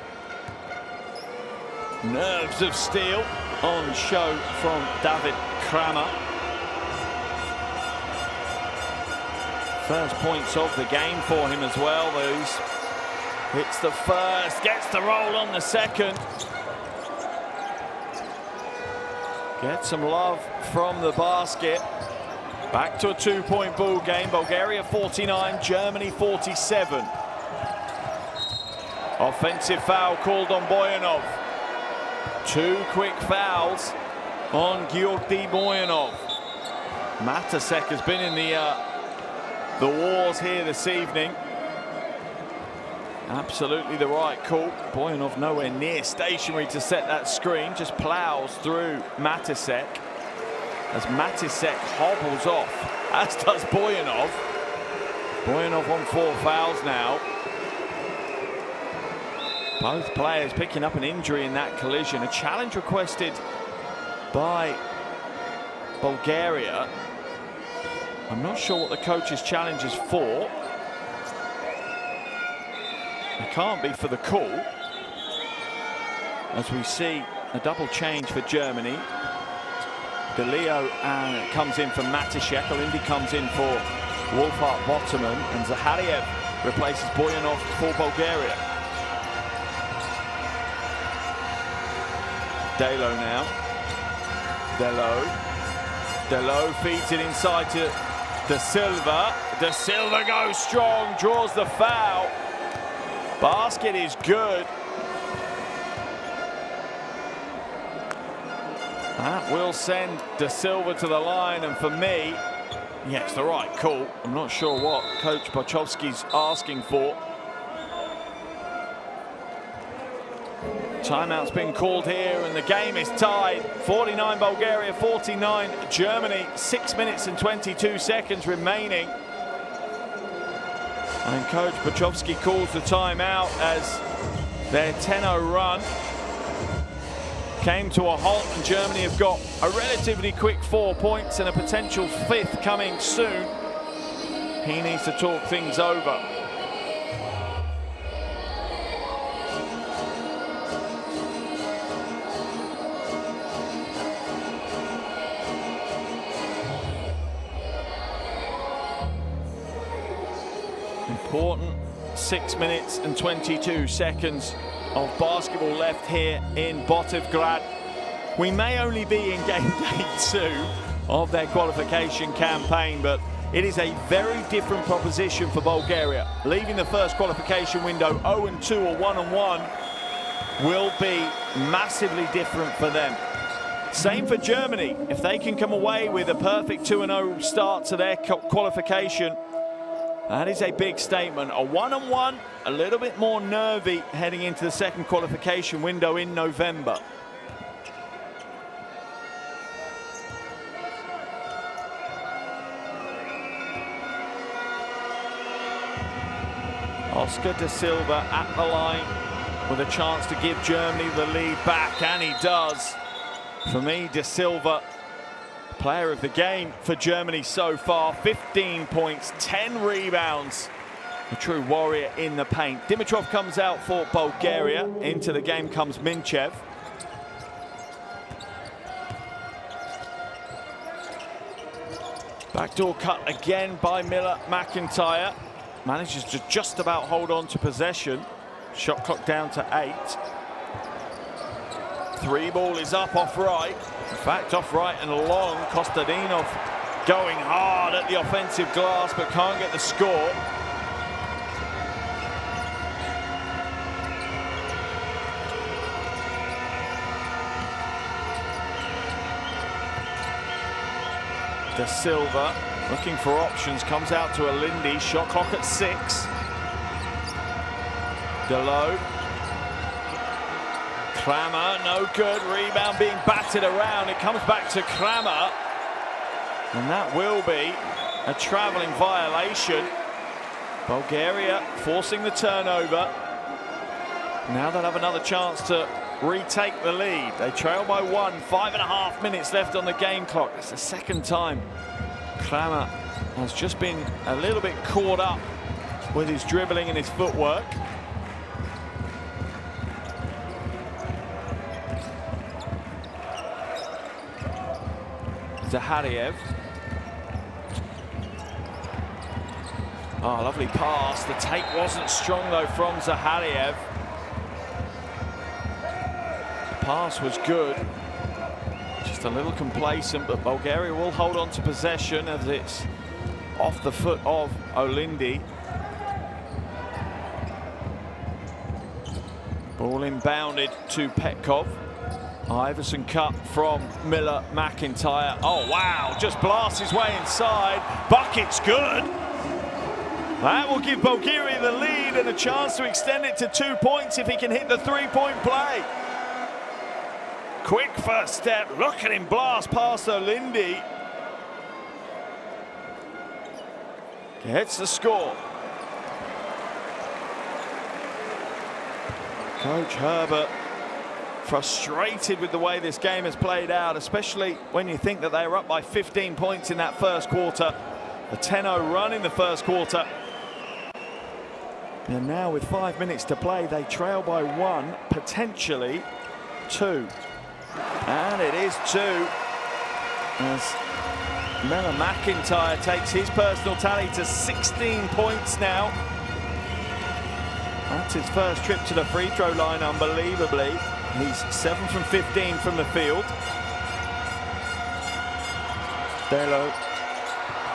Nerves of steel on show from David Kramer. First points of the game for him as well. Those hits the first, gets the roll on the second. Get some love from the basket. Back to a 2-point ball game. Bulgaria 49, Germany 47. Offensive foul called on Boyanov. 2 quick fouls on Georgi Boyanov. Matasek has been in the wars here this evening. Absolutely the right call. Boyanov nowhere near stationary to set that screen. Just plows through Matasek as Matasek hobbles off, as does Boyanov. Boyanov on 4 fouls now. Both players picking up an injury in that collision. A challenge requested by Bulgaria. I'm not sure what the coach's challenge is for. It can't be for the call. As we see a double change for Germany. De Leo comes in for Matisek. Olindi comes in for Wolfhard Botterman. And Zahariev replaces Boyanov for Bulgaria. Delo now. Delo feeds it inside to De Silva. De Silva goes strong, draws the foul. Basket is good. That will send De Silva to the line, and for me, yeah, it's the right call. I'm not sure what Coach Bochovsky's asking for. Timeout's been called here and the game is tied. 49 Bulgaria, 49 Germany. 6 minutes and 22 seconds remaining. And Coach Bochovsky calls the timeout as their 10-0 run came to a halt, and Germany have got a relatively quick 4 points and a potential 5th coming soon. He needs to talk things over. Important 6 minutes and 22 seconds of basketball left here in Botivgrad. We may only be in game day 2 of their qualification campaign, but it is a very different proposition for Bulgaria. Leaving the first qualification window 0-2 or 1-1 will be massively different for them. Same for Germany. If they can come away with a perfect 2-0 start to their qualification, that is a big statement. A 1-1, a little bit more nervy heading into the second qualification window in November. Oscar De Silva at the line with a chance to give Germany the lead back, and he does. For me, De Silva, player of the game for Germany so far. 15 points, 10 rebounds. A true warrior in the paint. Dimitrov comes out for Bulgaria. Into the game comes Minchev. Backdoor cut again by Miller McIntyre. Manages to just about hold on to possession. Shot clock down to 8. 3 ball is up off right. In fact, off right and long. Kostadinov going hard at the offensive glass, but can't get the score. De Silva looking for options, comes out to a Lindy. Shot clock at 6. Delow. Kramer, no good. Rebound being batted around. It comes back to Kramer. And that will be a travelling violation. Bulgaria forcing the turnover. Now they'll have another chance to retake the lead. They trail by 1, 5.5 minutes left on the game clock. It's the second time Kramer has just been a little bit caught up with his dribbling and his footwork. Zahariev. Oh, lovely pass. The take wasn't strong though from Zahariev. The pass was good. Just a little complacent, but Bulgaria will hold on to possession as it's off the foot of Olindi. Ball inbounded to Petkov. Iverson cut from Miller McIntyre. Oh wow, just blasts his way inside. Bucket's good. That will give Bulgaria the lead and a chance to extend it to 2 points if he can hit the three-point play. Quick first step, look at him blast past Olindi. Gets the score. Coach Herbert frustrated with the way this game has played out, especially when you think that they were up by 15 points in that first quarter. A 10-0 run in the first quarter. And now with 5 minutes to play, they trail by 1, potentially 2. And it is 2 as Miller McIntyre takes his personal tally to 16 points now. That's his first trip to the free throw line, unbelievably. He's 7 from 15 from the field. Delo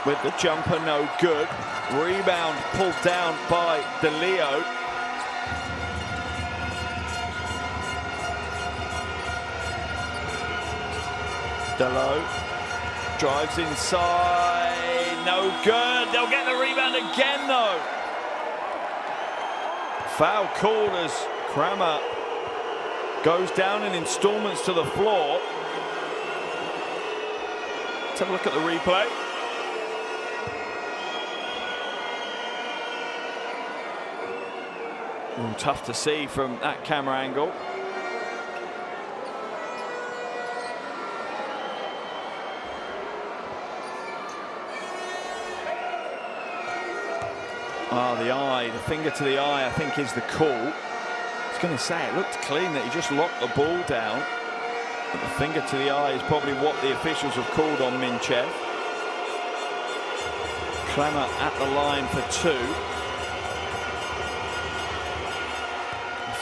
with the jumper, no good. Rebound pulled down by DeLeo. Delo drives inside, no good. They'll get the rebound again though. Foul called as Kramer goes down in installments to the floor. Let's have a look at the replay. Tough to see from that camera angle. The eye, the finger to the eye, I think is the call. I was going to say, it looked clean that he just locked the ball down. But the finger to the eye is probably what the officials have called on Minchev. Kramer at the line for 2.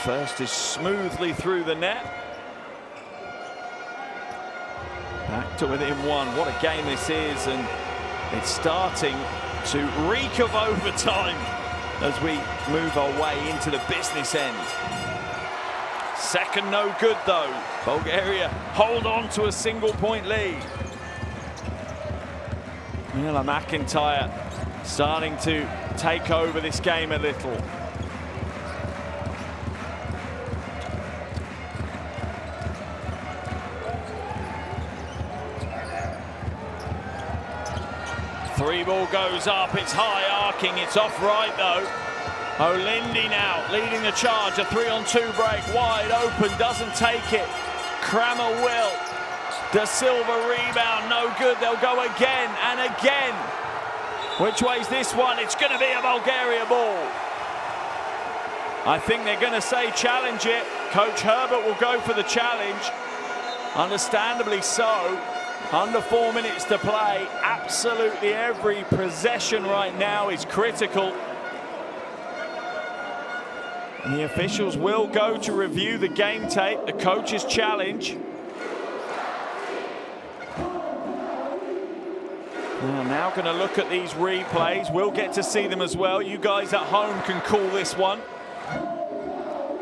First is smoothly through the net. Back to within 1. What a game this is, and it's starting to reek of overtime as we move our way into the business end. Second no good though. Bulgaria hold on to a single-point lead. Miller McIntyre starting to take over this game a little. Three ball goes up, it's high arcing, it's off right though. Olindi now leading the charge, a 3-on-2 break, wide open, doesn't take it. Kramer will. Da Silva rebound, no good, they'll go again and again. Which way's this one? It's going to be a Bulgaria ball. I think they're going to say challenge it. Coach Herbert will go for the challenge. Understandably so. Under 4 minutes to play. Absolutely every possession right now is critical. And the officials will go to review the game tape, the coach's challenge. Now going to look at these replays. We'll get to see them as well. You guys at home can call this one.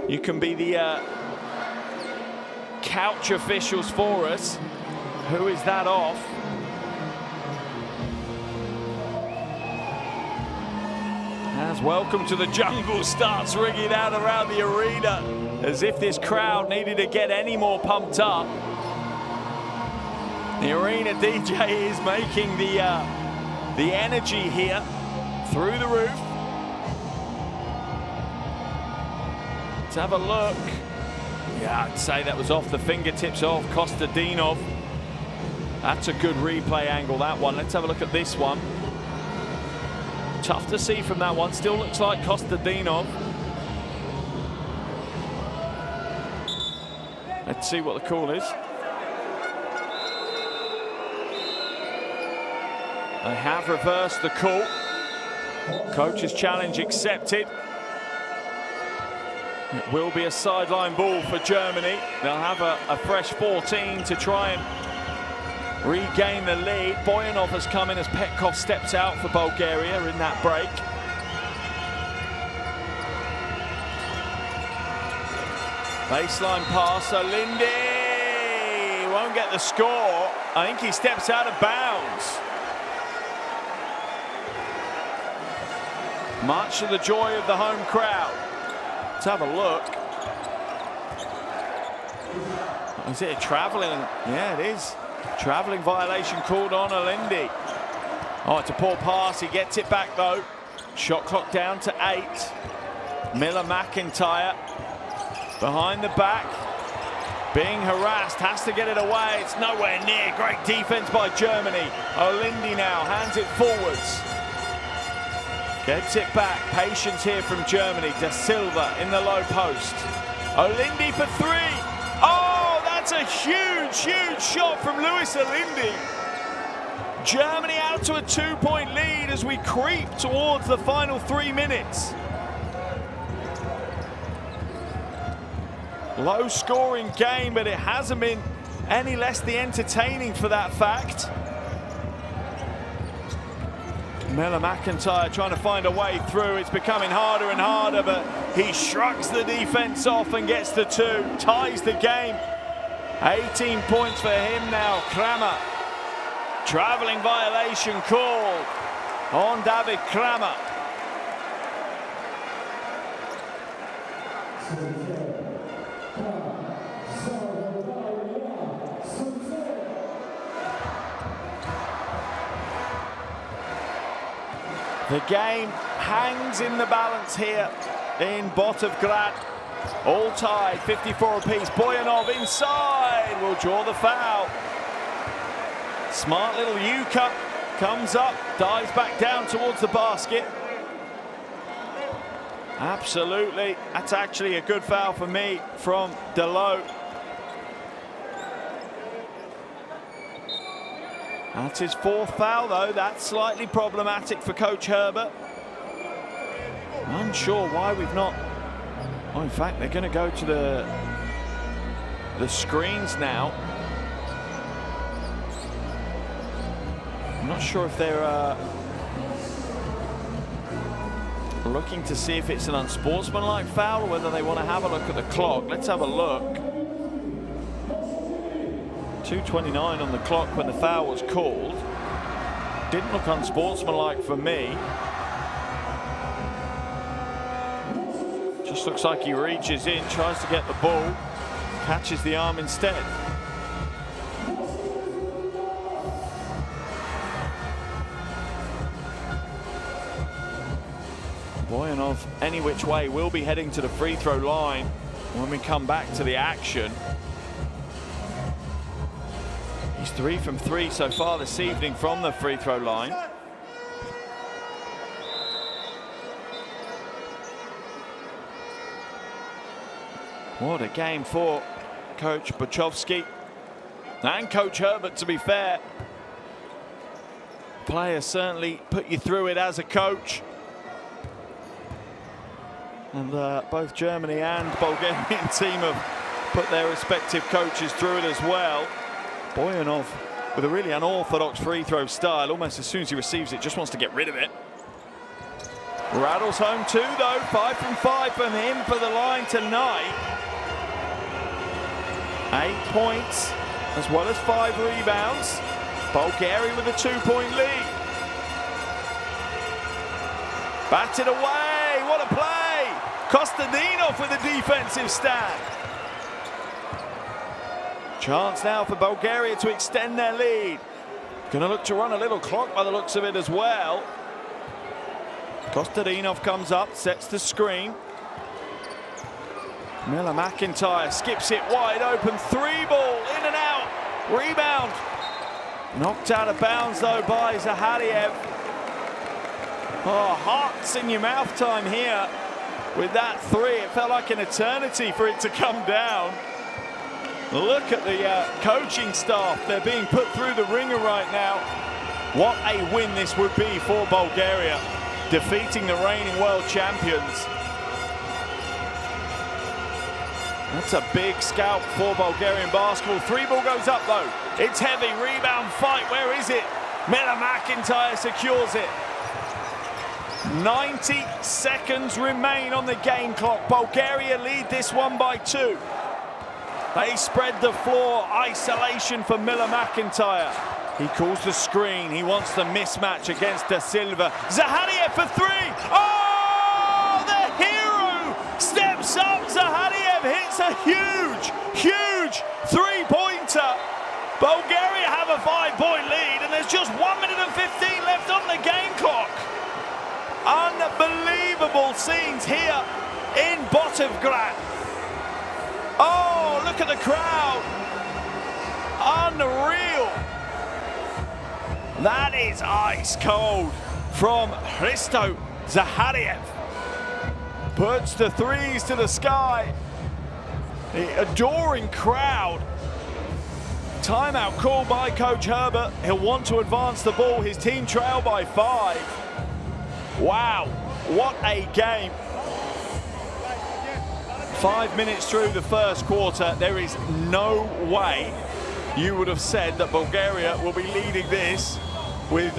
You can be the couch officials for us. Who is that off? as Welcome to the Jungle starts ringing out around the arena, as if this crowd needed to get any more pumped up. The arena DJ is making the energy here through the roof. Let's have a look. Yeah, I'd say that was off the fingertips of Kostadinov. That's a good replay angle, that one. Let's have a look at this one. Tough to see from that one. Still looks like Kostadinov. Let's see what the call is. They have reversed the call. Coach's challenge accepted. It will be a sideline ball for Germany. They'll have a fresh 14 to try and regain the lead. Boyanov has come in as Petkov steps out for Bulgaria in that break. Baseline pass, Lindy won't get the score. I think he steps out of bounds. Much to the joy of the home crowd. Let's have a look. Is it a travelling? Yeah, it is. Travelling violation called on Alindi. Oh, it's a poor pass. He gets it back though. Shot clock down to 8. Miller McIntyre behind the back, being harassed, has to get it away. It's nowhere near. Great defense by Germany. Olindi now hands it forwards. Gets it back. Patience here from Germany. Da Silva in the low post. Olindi for 3. Oh, that's a huge, huge shot from Luis Olindi. Germany out to a 2-point lead as we creep towards the final 3 minutes. Low scoring game, but it hasn't been any less the entertaining for that fact. Miller McIntyre trying to find a way through. It's becoming harder and harder, but he shrugs the defense off and gets the 2. Ties the game. 18 points for him now. Kramer. Travelling violation called on David Kramer. The game hangs in the balance here in Botevgrad. All tied, 54 apiece. Boyanov inside will draw the foul. Smart little Yuka comes up, dives back down towards the basket. Absolutely, that's actually a good foul for me from Delo. That's his 4th foul, though. That's slightly problematic for Coach Herbert. I'm unsure why we've not... Oh, in fact, they're going to go to the screens now. I'm not sure if they're looking to see if it's an unsportsmanlike foul or whether they want to have a look at the clock. Let's have a look. 2:29 on the clock when the foul was called. Didn't look unsportsmanlike for me. Just looks like he reaches in, tries to get the ball, catches the arm instead. Boyanov, any which way, will be heading to the free throw line when we come back to the action. He's 3 from 3 so far this evening from the free throw line. What a game for Coach Buchowski and Coach Herbert, to be fair. Players certainly put you through it as a coach. And both Germany and Bulgarian team have put their respective coaches through it as well. Boyanov with a really unorthodox free throw style. Almost as soon as he receives it, just wants to get rid of it. Rattles home 2 though. 5 from 5 from him for the line tonight. 8 points as well as 5 rebounds. Bulgaria with a 2-point lead. Batted away. Kostadinov with a defensive stand. Chance now for Bulgaria to extend their lead. Going to look to run a little clock by the looks of it as well. Kostadinov comes up, sets the screen. Miller McIntyre skips it wide open. 3-ball, in and out. Rebound. Knocked out of bounds though by Zahariev. Oh, hearts in your mouth time here with that three. It felt like an eternity for it to come down. Look at the coaching staff. They're being put through the ringer right now. What a win this would be for Bulgaria, defeating the reigning world champions. That's a big scalp for Bulgarian basketball. 3-ball goes up though. It's heavy, rebound fight. Where is it? Miller McIntyre secures it. 90 seconds remain on the game clock. Bulgaria lead this one by 2. They spread the floor, isolation for Miller McIntyre. He calls the screen, he wants the mismatch against Da Silva. Zahariev for 3! Oh, the hero steps up. Zahariev hits a huge, huge three-pointer. Bulgaria have a 5-point lead and there's just 1 minute and 15 left on the game clock. Unbelievable scenes here in Botovgrad. Oh, look at the crowd. Unreal. That is ice cold from Hristo Zahariev. Puts the threes to the sky. The adoring crowd. Timeout called by Coach Herbert. He'll want to advance the ball. His team trail by 5. Wow, what a game. 5 minutes through the first quarter, there is no way you would have said that Bulgaria will be leading this with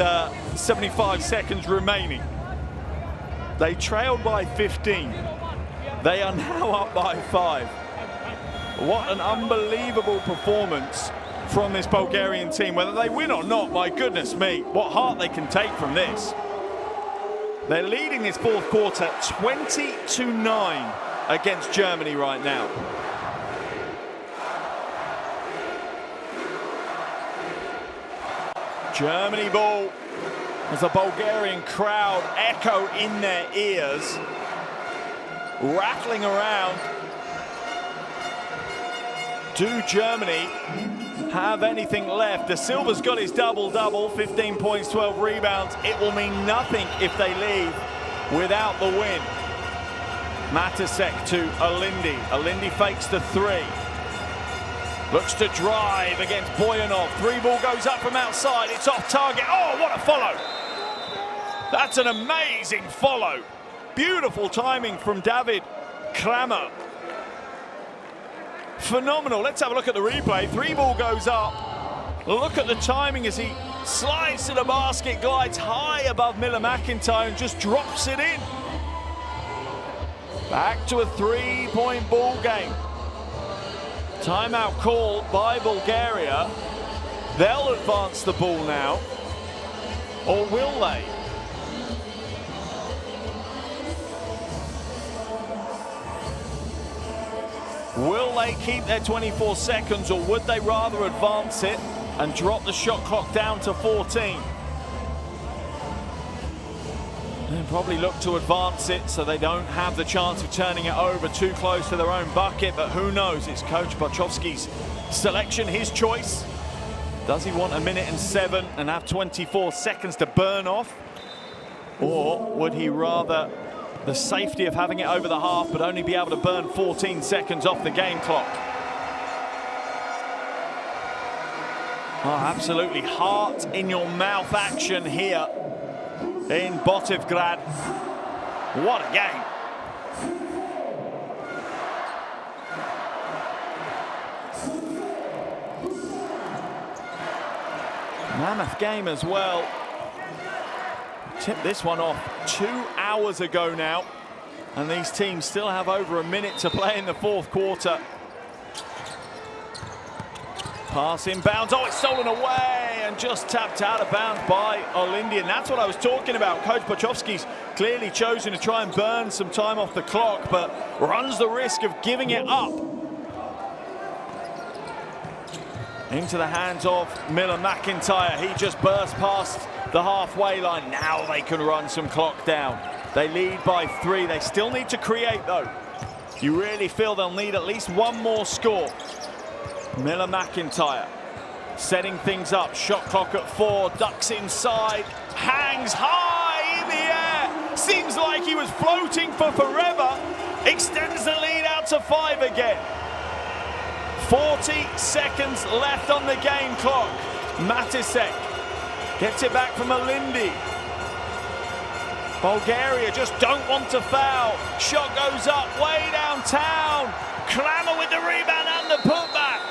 75 seconds remaining. They trailed by 15. They are now up by 5. What an unbelievable performance from this Bulgarian team. Whether they win or not, my goodness me, what heart they can take from this. They're leading this fourth quarter 20-9 against Germany right now. Germany ball as the Bulgarian crowd echo in their ears, rattling around. Do Germany have anything left? Da Silva's got his double-double, 15 points, 12 rebounds. It will mean nothing if they leave without the win. Matasek to Alindi. Alindi fakes the 3. Looks to drive against Boyanov. 3-ball goes up from outside. It's off target. Oh, what a follow. That's an amazing follow. Beautiful timing from David Kramer. Phenomenal. Let's have a look at the replay. 3-ball goes up. Look at the timing as he slides to the basket, glides high above Miller McIntyre and just drops it in. Back to a 3-point ball game. Timeout called by Bulgaria. They'll advance the ball now. Or will they? Will they keep their 24 seconds, or would they rather advance it and drop the shot clock down to 14? They'll probably look to advance it so they don't have the chance of turning it over too close to their own bucket, but who knows? It's Coach Bochovski's selection, his choice. Does he want 1 minute and 7 and have 24 seconds to burn off? Or would he rather the safety of having it over the half but only be able to burn 14 seconds off the game clock? Oh, absolutely heart in your mouth action here in Botovgrad. What a game. Mammoth game as well. Tipped this one off 2 hours ago now, and these teams still have over a minute to play in the fourth quarter. Pass inbounds. Oh, it's stolen away, and just tapped out of bounds by Olindi. And that's what I was talking about. Coach Bochovski's clearly chosen to try and burn some time off the clock, but runs the risk of giving it up. Into the hands of Miller McIntyre. He just burst past the halfway line. Now they can run some clock down. They lead by 3. They still need to create, though. You really feel they'll need at least one more score. Miller McIntyre setting things up. Shot clock at 4. Ducks inside. Hangs high in the air. Seems like he was floating for forever. Extends the lead out to 5 again. 40 seconds left on the game clock. Matisek gets it back from Olindi. Bulgaria just don't want to foul. Shot goes up way downtown. Kramer with the rebound and the putback.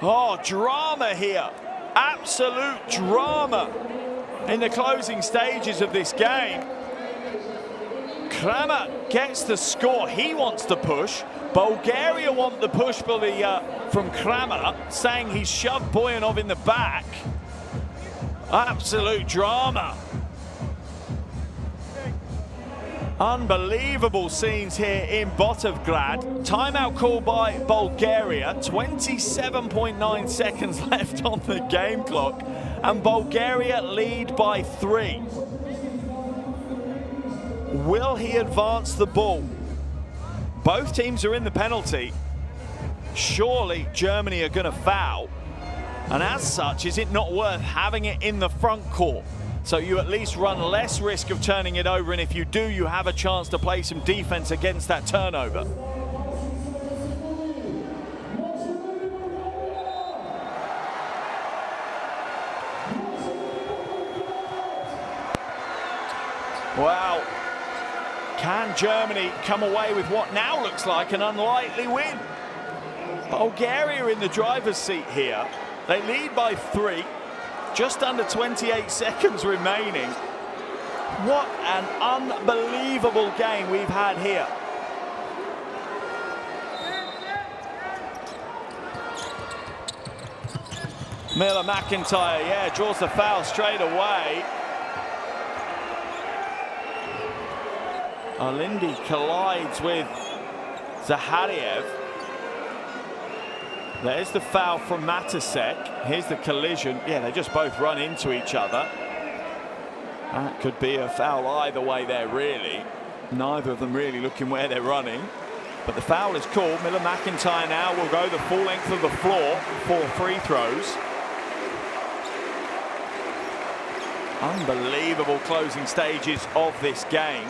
Oh, drama here. Absolute drama in the closing stages of this game. Kramer gets the score. He wants to push. Bulgaria want the push from Kramer, saying he's shoved Boyanov in the back. Absolute drama. Unbelievable scenes here in Botovgrad. Timeout called by Bulgaria. 27.9 seconds left on the game clock. And Bulgaria lead by 3. Will he advance the ball? Both teams are in the penalty. Surely Germany are going to foul. And as such, is it not worth having it in the front court? So you at least run less risk of turning it over, and if you do, you have a chance to play some defense against that turnover. Wow. Can Germany come away with what now looks like an unlikely win? Bulgaria in the driver's seat here. They lead by 3, just under 28 seconds remaining. What an unbelievable game we've had here. Miller McIntyre, yeah, draws the foul straight away. Olindi collides with Zahariev. There's the foul from Matisek. Here's the collision. Yeah, they just both run into each other. That could be a foul either way there, really. Neither of them really looking where they're running. But the foul is called. Miller McIntyre now will go the full length of the floor for free throws. Unbelievable closing stages of this game.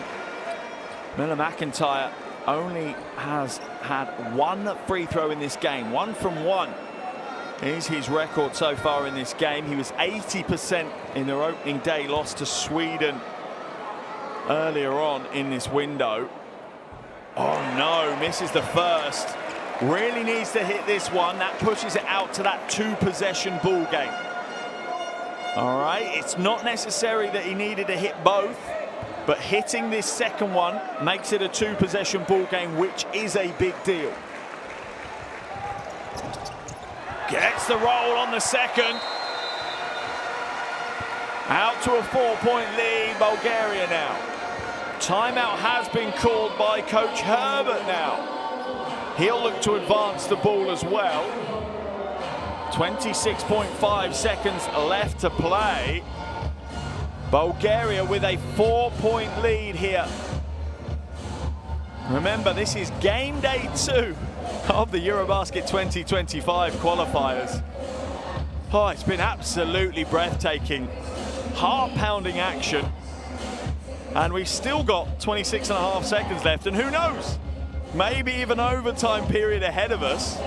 Miller McIntyre only has had 1 free throw in this game. 1 from 1 is his record so far in this game. He was 80% in their opening day loss to Sweden earlier on in this window. Oh no, misses the first. Really needs to hit this one. That pushes it out to that 2-possession ball game. All right, it's not necessary that he needed to hit both, but hitting this second one makes it a 2-possession ball game, which is a big deal. Gets the roll on the second. Out to a 4-point lead, Bulgaria now. Timeout has been called by Coach Herbert now. He'll look to advance the ball as well. 26.5 seconds left to play. Bulgaria with a 4-point lead here. Remember, this is game day 2 of the EuroBasket 2025 qualifiers. Oh, it's been absolutely breathtaking. Heart-pounding action. And we've still got 26.5 seconds left, and who knows? Maybe even overtime period ahead of us.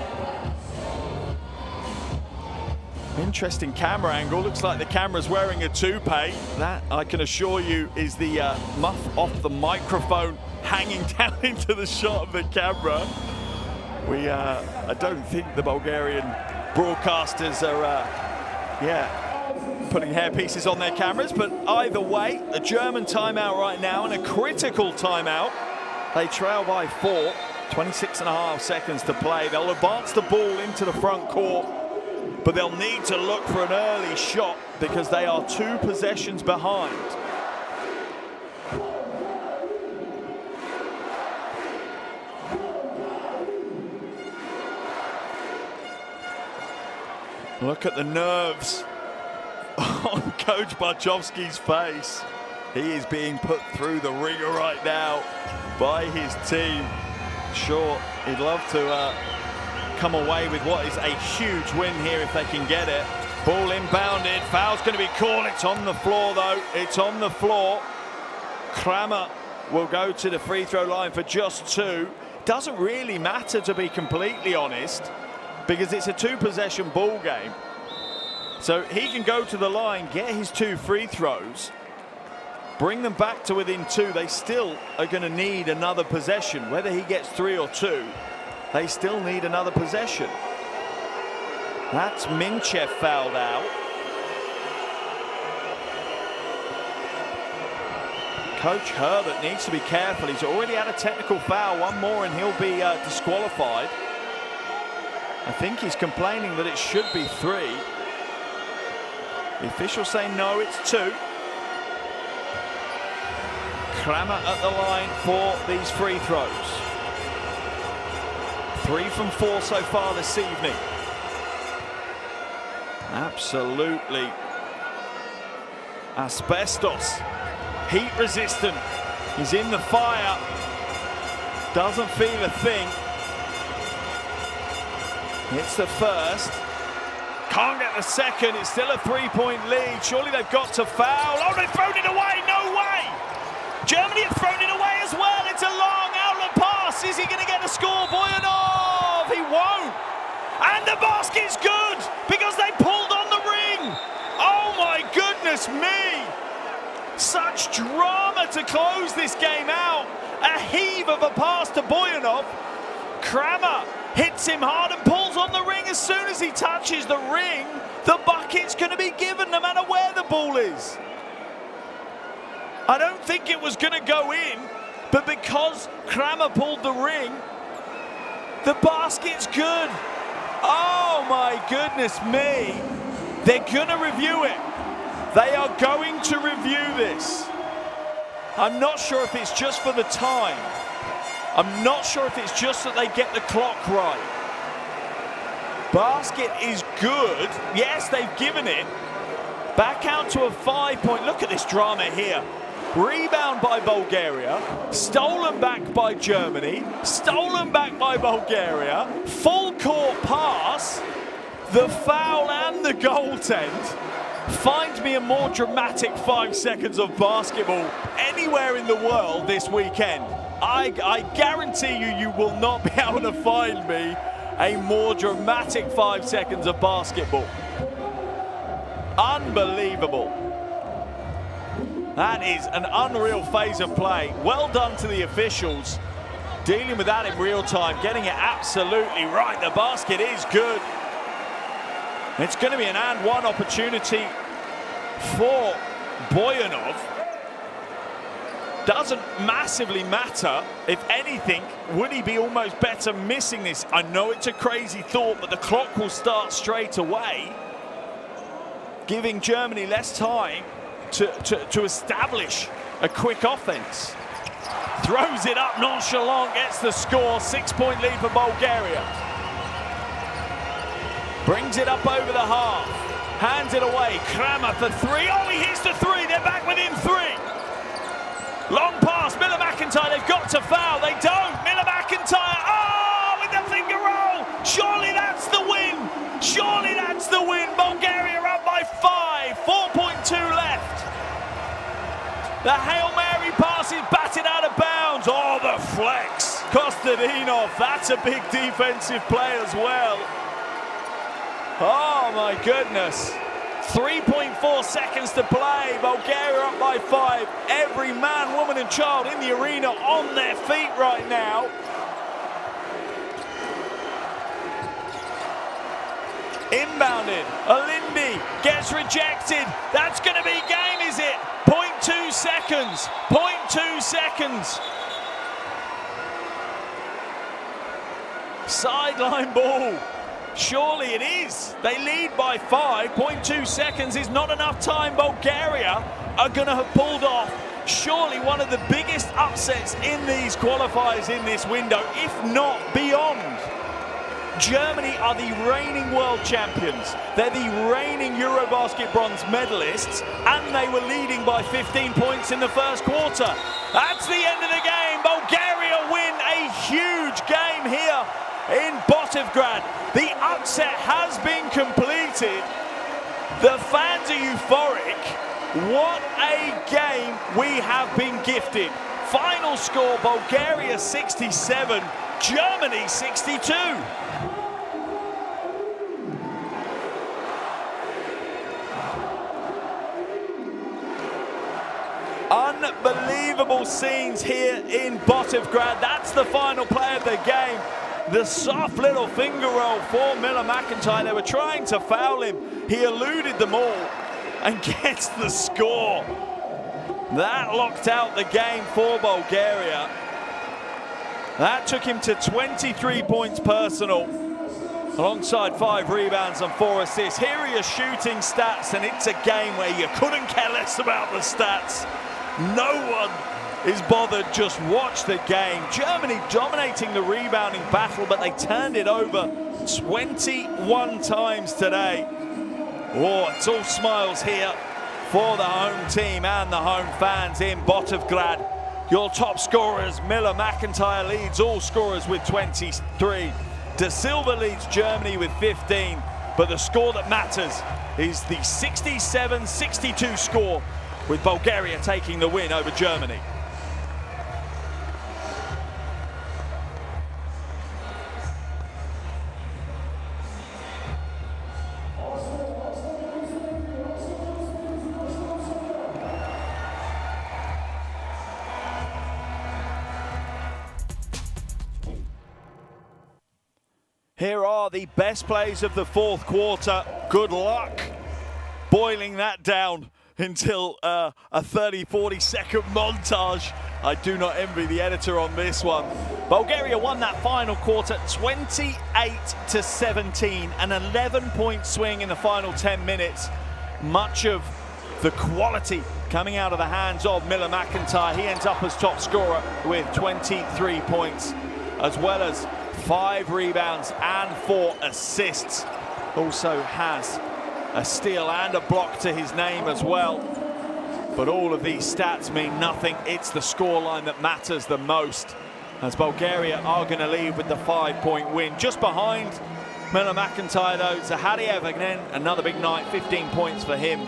Interesting camera angle. Looks like the camera's wearing a toupee. That, I can assure you, is the muff off the microphone hanging down into the shot of the camera. I don't think the Bulgarian broadcasters are, putting hair pieces on their cameras. But either way, a German timeout right now, and a critical timeout. They trail by 4. 26.5 seconds to play. They'll advance the ball into the front court, but they'll need to look for an early shot because they are 2 possessions behind. Look at the nerves on Coach Barchowski's face. He is being put through the ringer right now by his team. Sure, he'd love to come away with what is a huge win here if they can get it. Ball inbounded, foul's going to be called. It's on the floor though, it's on the floor. Kramer will go to the free throw line for just 2. Doesn't really matter, to be completely honest, because it's a 2-possession ball game. So he can go to the line, get his 2 free throws, bring them back to within 2. They still are going to need another possession. Whether he gets 3 or 2, they still need another possession. That's Minchev fouled out. Coach Herbert needs to be careful. He's already had a technical foul. 1 more and he'll be disqualified. I think he's complaining that it should be 3. The officials say no, it's 2. Kramer at the line for these free throws. 3 from 4 so far this evening. Absolutely asbestos. Heat resistant. He's in the fire. Doesn't feel a thing. It's the first. Can't get the second. It's still a 3-point lead. Surely they've got to foul. Oh, they've thrown it away. No way. Germany have thrown it away as well. It's a long outlet pass. Is he going to get a score? Boyanov. He won't. And the basket's good because they pulled on the ring. Oh, my goodness me. Such drama to close this game out. A heave of a pass to Boyanov. Kramer hits him hard and pulls on the ring. As soon as he touches the ring, the bucket's going to be given no matter where the ball is. I don't think it was going to go in, but because Kramer pulled the ring, the basket's good. Oh my goodness me. They're going to review it. They are going to review this. I'm not sure if it's just for the time. I'm not sure if it's just that they get the clock right. Basket is good. Yes, they've given it. Back out to a 5-point. Look at this drama here. Rebound by Bulgaria. Stolen back by Germany. Stolen back by Bulgaria. Full court pass. The foul and the goaltend. Find me a more dramatic 5 seconds of basketball anywhere in the world this weekend. I guarantee you, you will not be able to find me a more dramatic 5 seconds of basketball. Unbelievable. That is an unreal phase of play. Well done to the officials. Dealing with that in real time, getting it absolutely right. The basket is good. It's going to be an and one opportunity for Boyanov. Doesn't massively matter. If anything, would he be almost better missing this? I know it's a crazy thought, but the clock will start straight away, giving Germany less time to establish a quick offense. Throws it up nonchalant, gets the score. 6-point lead for Bulgaria. Brings it up over the half. Hands it away. Kramer for 3. Oh, he hits the 3. They're back within 3. Long pass. Miller McIntyre. They've got to foul. They don't. Miller McIntyre. Oh, with the finger roll. Surely that's the win. Surely that's the win. Bulgaria up by 5. 4.2 left. The Hail Mary pass is batted out of bounds. Oh, the flex. Kostadinov. That's a big defensive play as well. Oh my goodness. 3.4 seconds to play. Bulgaria up by 5. Every man, woman and child in the arena on their feet right now. Inbounded. Alindi gets rejected. That's going to be game, is it? 0.2 seconds. 0.2 seconds. Sideline ball. Surely it is. They lead by 5. 0.2 seconds is not enough time. Bulgaria are going to have pulled off surely one of the biggest upsets in these qualifiers in this window, if not beyond. Germany are the reigning world champions. They're the reigning EuroBasket bronze medalists, and they were leading by 15 points in the first quarter. That's the end of the game. Bulgaria win a huge game here in Botovgrad. The upset has been completed. The fans are euphoric. What a game we have been gifted. Final score, Bulgaria 67, Germany 62. Unbelievable scenes here in Botovgrad. That's the final play of the game. The soft little finger roll for Miller McIntyre. They were trying to foul him. He eluded them all and gets the score. That locked out the game for Bulgaria. That took him to 23 points personal, alongside 5 rebounds and 4 assists. Here are your shooting stats, and it's a game where you couldn't care less about the stats. No one is bothered, just watch the game. Germany dominating the rebounding battle, but they turned it over 21 times today. Oh, it's all smiles here for the home team and the home fans in Botovgrad. Your top scorers, Miller McIntyre leads all scorers with 23. De Silva leads Germany with 15, but the score that matters is the 67-62 score, with Bulgaria taking the win over Germany. Here are the best plays of the fourth quarter. Good luck boiling that down until a 30-40 second montage. I do not envy the editor on this one. Bulgaria won that final quarter 28-17, an 11-point swing in the final 10 minutes. Much of the quality coming out of the hands of Miller McIntyre. He ends up as top scorer with 23 points, as well as 5 rebounds and 4 assists. Also has a steal and a block to his name as well. But all of these stats mean nothing. It's the scoreline that matters the most, as Bulgaria are going to leave with the 5-point win. Just behind Miller McIntyre, though, Zaharia again, another big night, 15 points for him.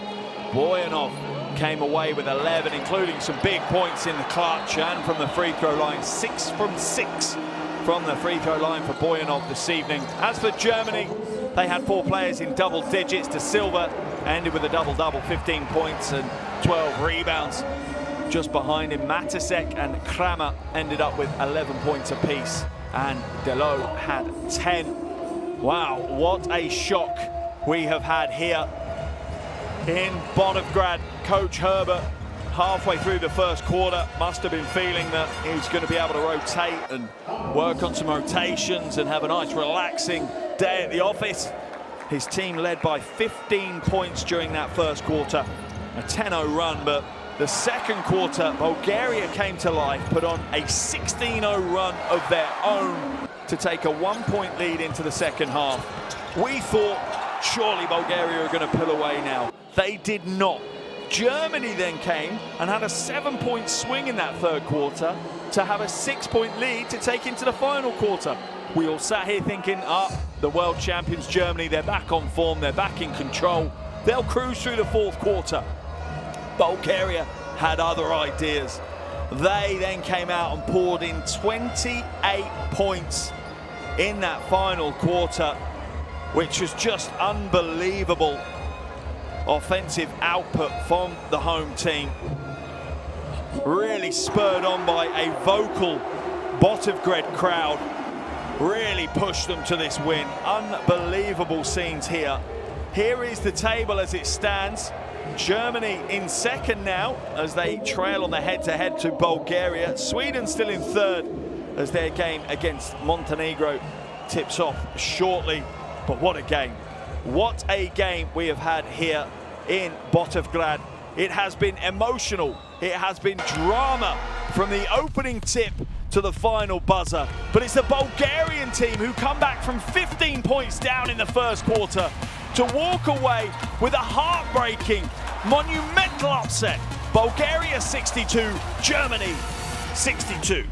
Boyanov came away with 11, including some big points in the clutch and from the free throw line. 6 from 6 from the free throw line for Boyanov this evening. As for Germany, they had 4 players in double digits. De Silva ended with a double-double, 15 points and 12 rebounds. Just behind him, Matasek and Kramer ended up with 11 points apiece, and Delo had 10. Wow, what a shock we have had here in Botovgrad. Coach Herbert, halfway through the first quarter, must have been feeling that he's going to be able to rotate and work on some rotations and have a nice relaxing day at the office. His team led by 15 points during that first quarter, a 10-0 run, but the second quarter, Bulgaria came to life, put on a 16-0 run of their own to take a 1-point lead into the second half. We thought surely Bulgaria are going to pull away now. They did not. Germany then came and had a 7-point swing in that third quarter to have a 6-point lead to take into the final quarter. We all sat here thinking, the world champions Germany, they're back on form, they're back in control. They'll cruise through the fourth quarter. Bulgaria had other ideas. They then came out and poured in 28 points in that final quarter, which was just unbelievable offensive output from the home team. Really spurred on by a vocal Botovgrad crowd. Really pushed them to this win. Unbelievable scenes here. Here is the table as it stands. Germany in second now as they trail on the head-to-head to Bulgaria. Sweden still in third as their game against Montenegro tips off shortly. But what a game. What a game we have had here in Botovgrad. It has been emotional. It has been drama from the opening tip to the final buzzer. But it's the Bulgarian team who come back from 15 points down in the first quarter to walk away with a heartbreaking, monumental upset. Bulgaria 62, Germany 62.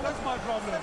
That's my problem.